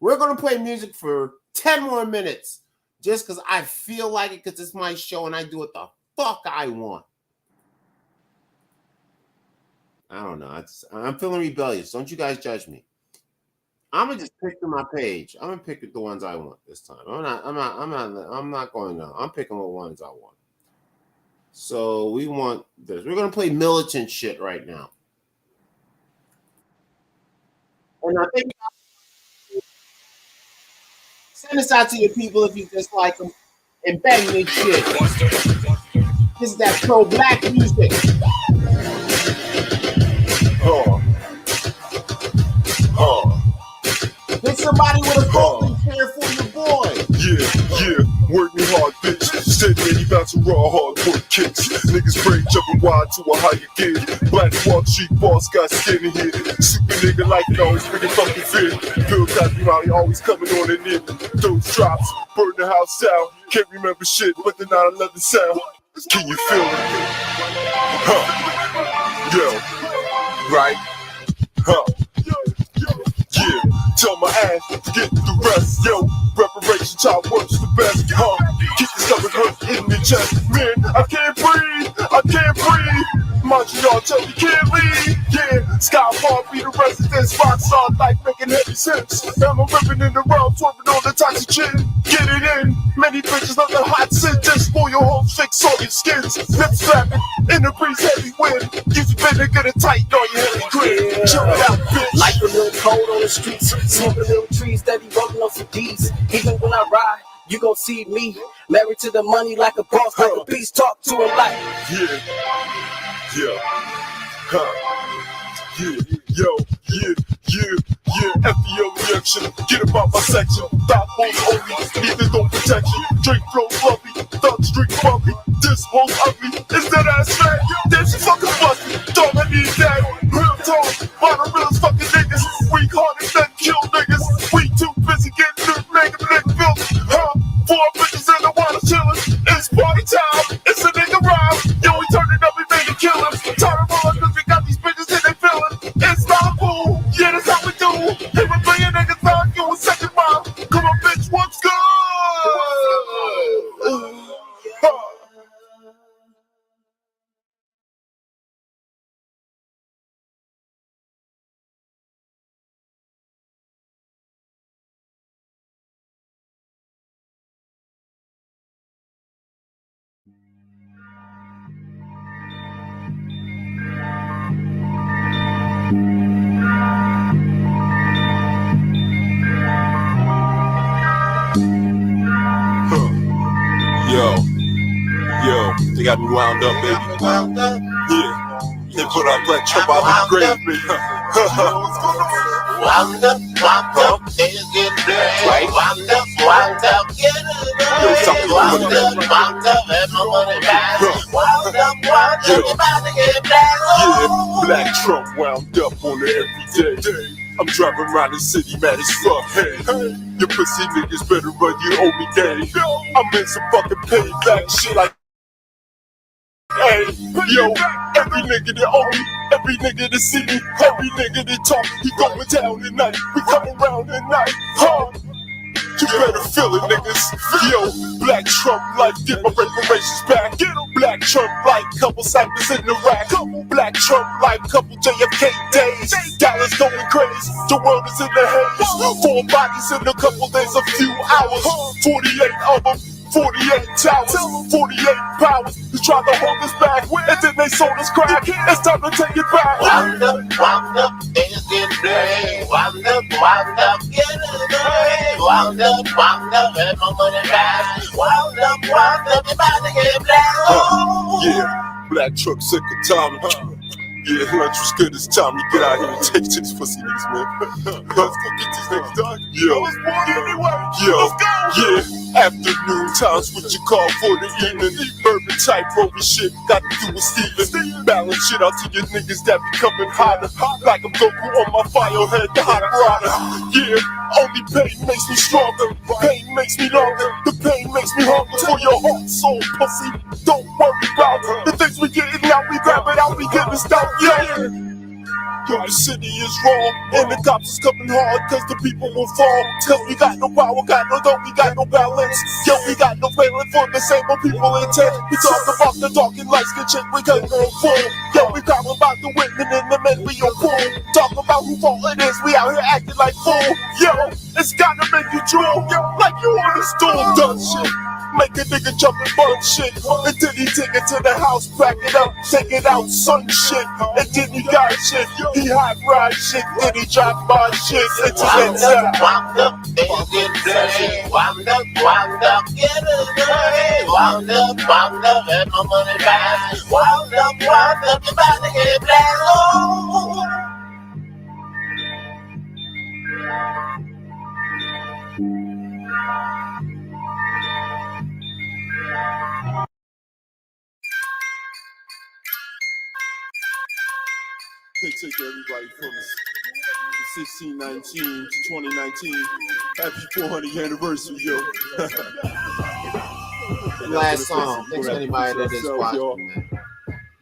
We're going to play music for 10 more minutes just because I feel like it because it's my show and I do what the fuck I want. I don't know. I'm feeling rebellious. Don't you guys judge me. I'm going to just pick through my page. I'm going to pick the ones I want this time. I'm not going to. I'm picking the ones I want. So we want this. We're going to play militant shit right now. And I think send this out to your people if you dislike them and bang this shit. This is that pro-black music. Hit somebody with a golden chair for your boy. Yeah, work me hard, bitch. Steady and he bounce raw hardwood kicks. Niggas break jumping wide to a higher gear. Black Wall Street boss got skin in here. Super nigga like it always bring a fucking fear. Bill Cosby Molly always coming on in here. Those drops burn the house out. Can't remember shit but the 9/11 sound. Can you feel it? Yo, right? Yeah, tell my ass to get the rest. Yo, reparation child works the best. Keep your stomach hurt in the chest. Man, I can't breathe. Montreal tell me can't leave. Yeah, Sky Farm be the residence. Rock solid like making heavy sense. I'm a ripping in the round, swerving on the toxic chin. Get it in. Many bitches love the hot scent. Just spoil your whole fix all your skins. Lips flapping in the breeze, heavy wind. Use a vinegar to tighten all your heavy grip. Chill out, bitch. Like a little cold on the streets, smoking little trees, steady rolling on some D's. Even when I ride, you gon' see me married to the money like a boss, like a beast. Talk to him like FBO reaction, get about my section. Thought hoes only, neither don't protection. Drink flows lovely, thoughts drink bumpy. This hoes ugly, is that ass fat? Damn, she fucking busty. Dog, I need that. Real talk, bottom realest fucking niggas. Weak hearted, then kill niggas. We too busy getting new nigga built. Four bitches in the water chillin'. It's party time, it's a nigga rhyme. Yo, we turn it up and make it kill us. Turn them on, cause we got these bitches in they feelin'. It's not a fool, yeah, that's how we do. Hey, we bring a nigga thug, you a second mile. Come on, bitch, what's good? Yo, they got me wound up, baby. Yeah, they put out Black Trump out of the grave, baby. Wound up, is getting dirty. Wound up, get it. Wound up, have my money back. Wound up, you about to get back. Yeah, Black Trump wound up on it every day. I'm driving around the city mad as fuck. Hey, you pussy niggas better run, you owe me day. I'm in some fucking payback shit like. Hey, yo, every nigga that owe me, every nigga that see me, every nigga that talk, he going down tonight. We come around tonight, You better feel it, niggas. Yo, Black Trump life, get my reparations back. Black Trump life, couple cyphers in the rack. Black Trump life, couple JFK days. Dallas going crazy, the world is in the haze. 4 bodies in a couple days, a few hours. 48 of them 48 towers, 48 powers. You tried to hold us back, and then they sold us crack. It's time to take it back. Wound up, things get blurry. Wound up, get it dirty. Wound up, and my money back. Wound up, you about to get black. Yeah, black truck sick of Tommy. Yeah, lunch was good. It's time to get out here and take to these pussy niggas, man. Let's go get these niggas done. Yo, yeah. Afternoon times, what you call for the evening. Urban type rover shit, got to do with Steven. Balance shit out to your niggas that be coming hotter. Like I'm Goku on my firehead, the hot rodder. Yeah, only pain makes me stronger. Pain makes me longer. The pain makes me hunger for your heart, soul, pussy. Don't worry about the things we getting out, we grab it out, we getting stuff. Yeah. Yo, the city is wrong, and the cops is coming hard, cause the people will fall. Cause we got no power, got no dough, we got no balance. Yo, we got no feeling for the same old people intent. We talk about the talking lights, get chick, we can't go full. Yo, we talk about the women and the men we are cool. Talk about who fault it is, we out here acting like fool. Yo, it's gotta make you drool, like you on the stool, done shit. Make a nigga jump and bun shit. And then he take it to the house, pack it up, take it out, son shit. And then he got shit, he hot ride shit. Then he drop my shit into that side. Wound up, things get blurry. Wound up, get it dirty. Wound up, and my money back. Wound up, you about to get black. Oh. They take everybody from 1619 to 2019. Happy 400th anniversary, yo. Last song. Thanks to anybody that is watching, man.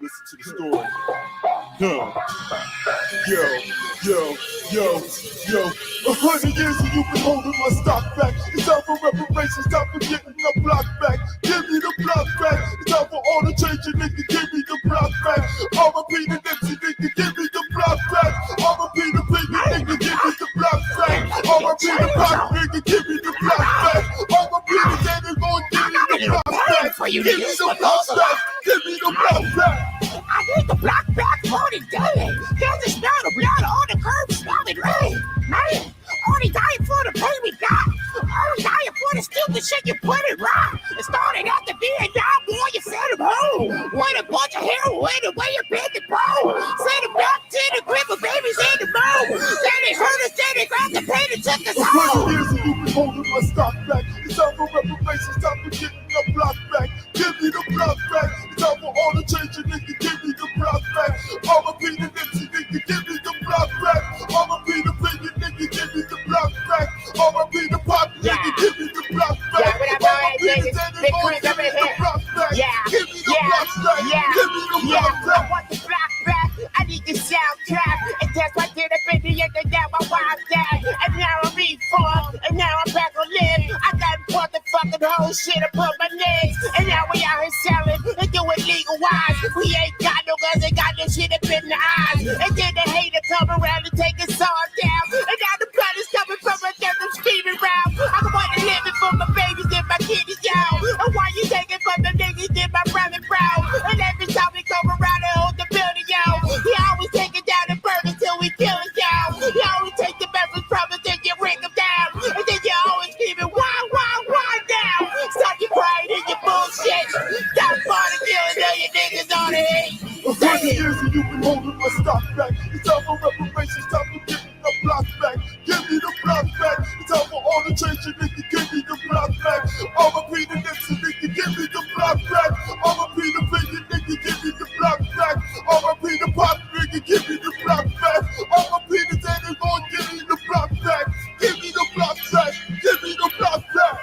Listen to the story. Yo. 100 years and you've been holding my stock back. It's time for reparations, time for getting the block back. Give me the block back. It's time for all the change, nigga. Give me the block back. I'ma be the Nipsey, nigga. Give me the block back. I'ma be the Biggie, nigga. Give me the block back. I'ma be the Pop, nigga. Give me the block back. I'ma be the Danny Boy. Give me the block back. Give me the block back. Give me the block back. I need the block back for the day. There's the smell of blood on the curb, smelling red. Man, only dying for the pain we got. Only dying for the stupid shit you put it right. It started at the Vietnam War, you sent him home. With a bunch of heroin, the way you bent the bone. Sent him back to the crib of babies in the moon. Then they hurt us, then they grabbed the pain and took us home. 100 years and you've been holding my stock back. It's time for reparations, time for getting the block back. Give me the block back. It's time for all the change, nigga. Give me the block back. I'ma be the Nipsey, nigga. Give me the block back. I'ma be the Biggie, nigga. Give me the block back. I'ma be the Pop, nigga. Give me the block back. I'ma be the Danny Boy. Give me the block back. Give me the block back. Give me the block back. I want the block back. I need the soundtrack. And that's why I did up in the end and now my wild dad. And now I'm reformed. And now I'm back on live. I got to put the fucking whole shit upon my legs. And now we out here selling and doing legal wise. We ain't got no guns, ain't got no shit up in the eyes. And then the hater come around and take us all down. And now the blood is coming from us, and I'm screaming round. I'm the one that living for my babies and my kiddies, y'all. And why you taking from the niggas and my brother brown? And every time we come around and hold the building, y'all. He always take it down and burn it till we kill it, y'all. He always take the message from us and you ring them down. And then you always screaming, why now? Stop your pride and your bullshit. Stop party killing all your niggas on the hate. 100 years and you've been holding my stock back. It's time for reparations, time for getting the block back. Give me the block back. It's time for all the change, nigga. Give me the block back. I'ma be the Nipsey, nigga. Give me the block back. I'ma be the Biggie, nigga. Give me the block back. I'ma be the Pop, nigga. Give me the block back. I'ma be the Danny Boy. Give me the block back. Give me the block back. Give me the block back.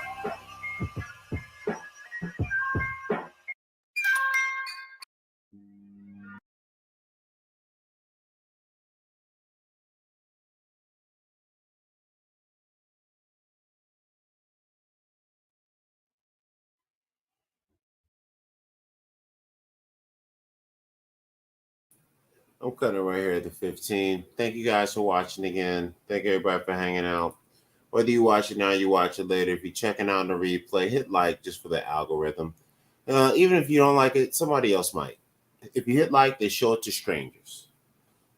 I'm cutting right here at the 15. Thank you guys for watching again. Thank everybody for hanging out. Whether you watch it now, you watch it later. If you're checking out the replay, hit like just for the algorithm. Even if you don't like it, somebody else might. If you hit like, they show it to strangers.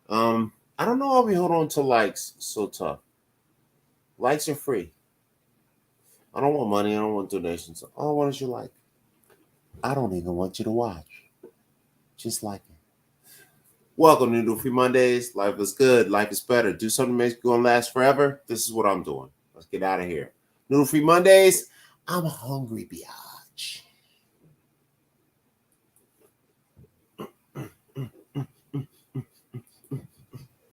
I don't know why we hold on to likes so tough. Likes are free. I don't want money. I don't want donations. All I want is your like. I don't even want you to watch. Just like it. Welcome to Noodle Free Mondays. Life is good. Life is better. Do something that makes it gonna last forever. This is what I'm doing. Let's get out of here. Noodle Free Mondays. I'm hungry, biatch.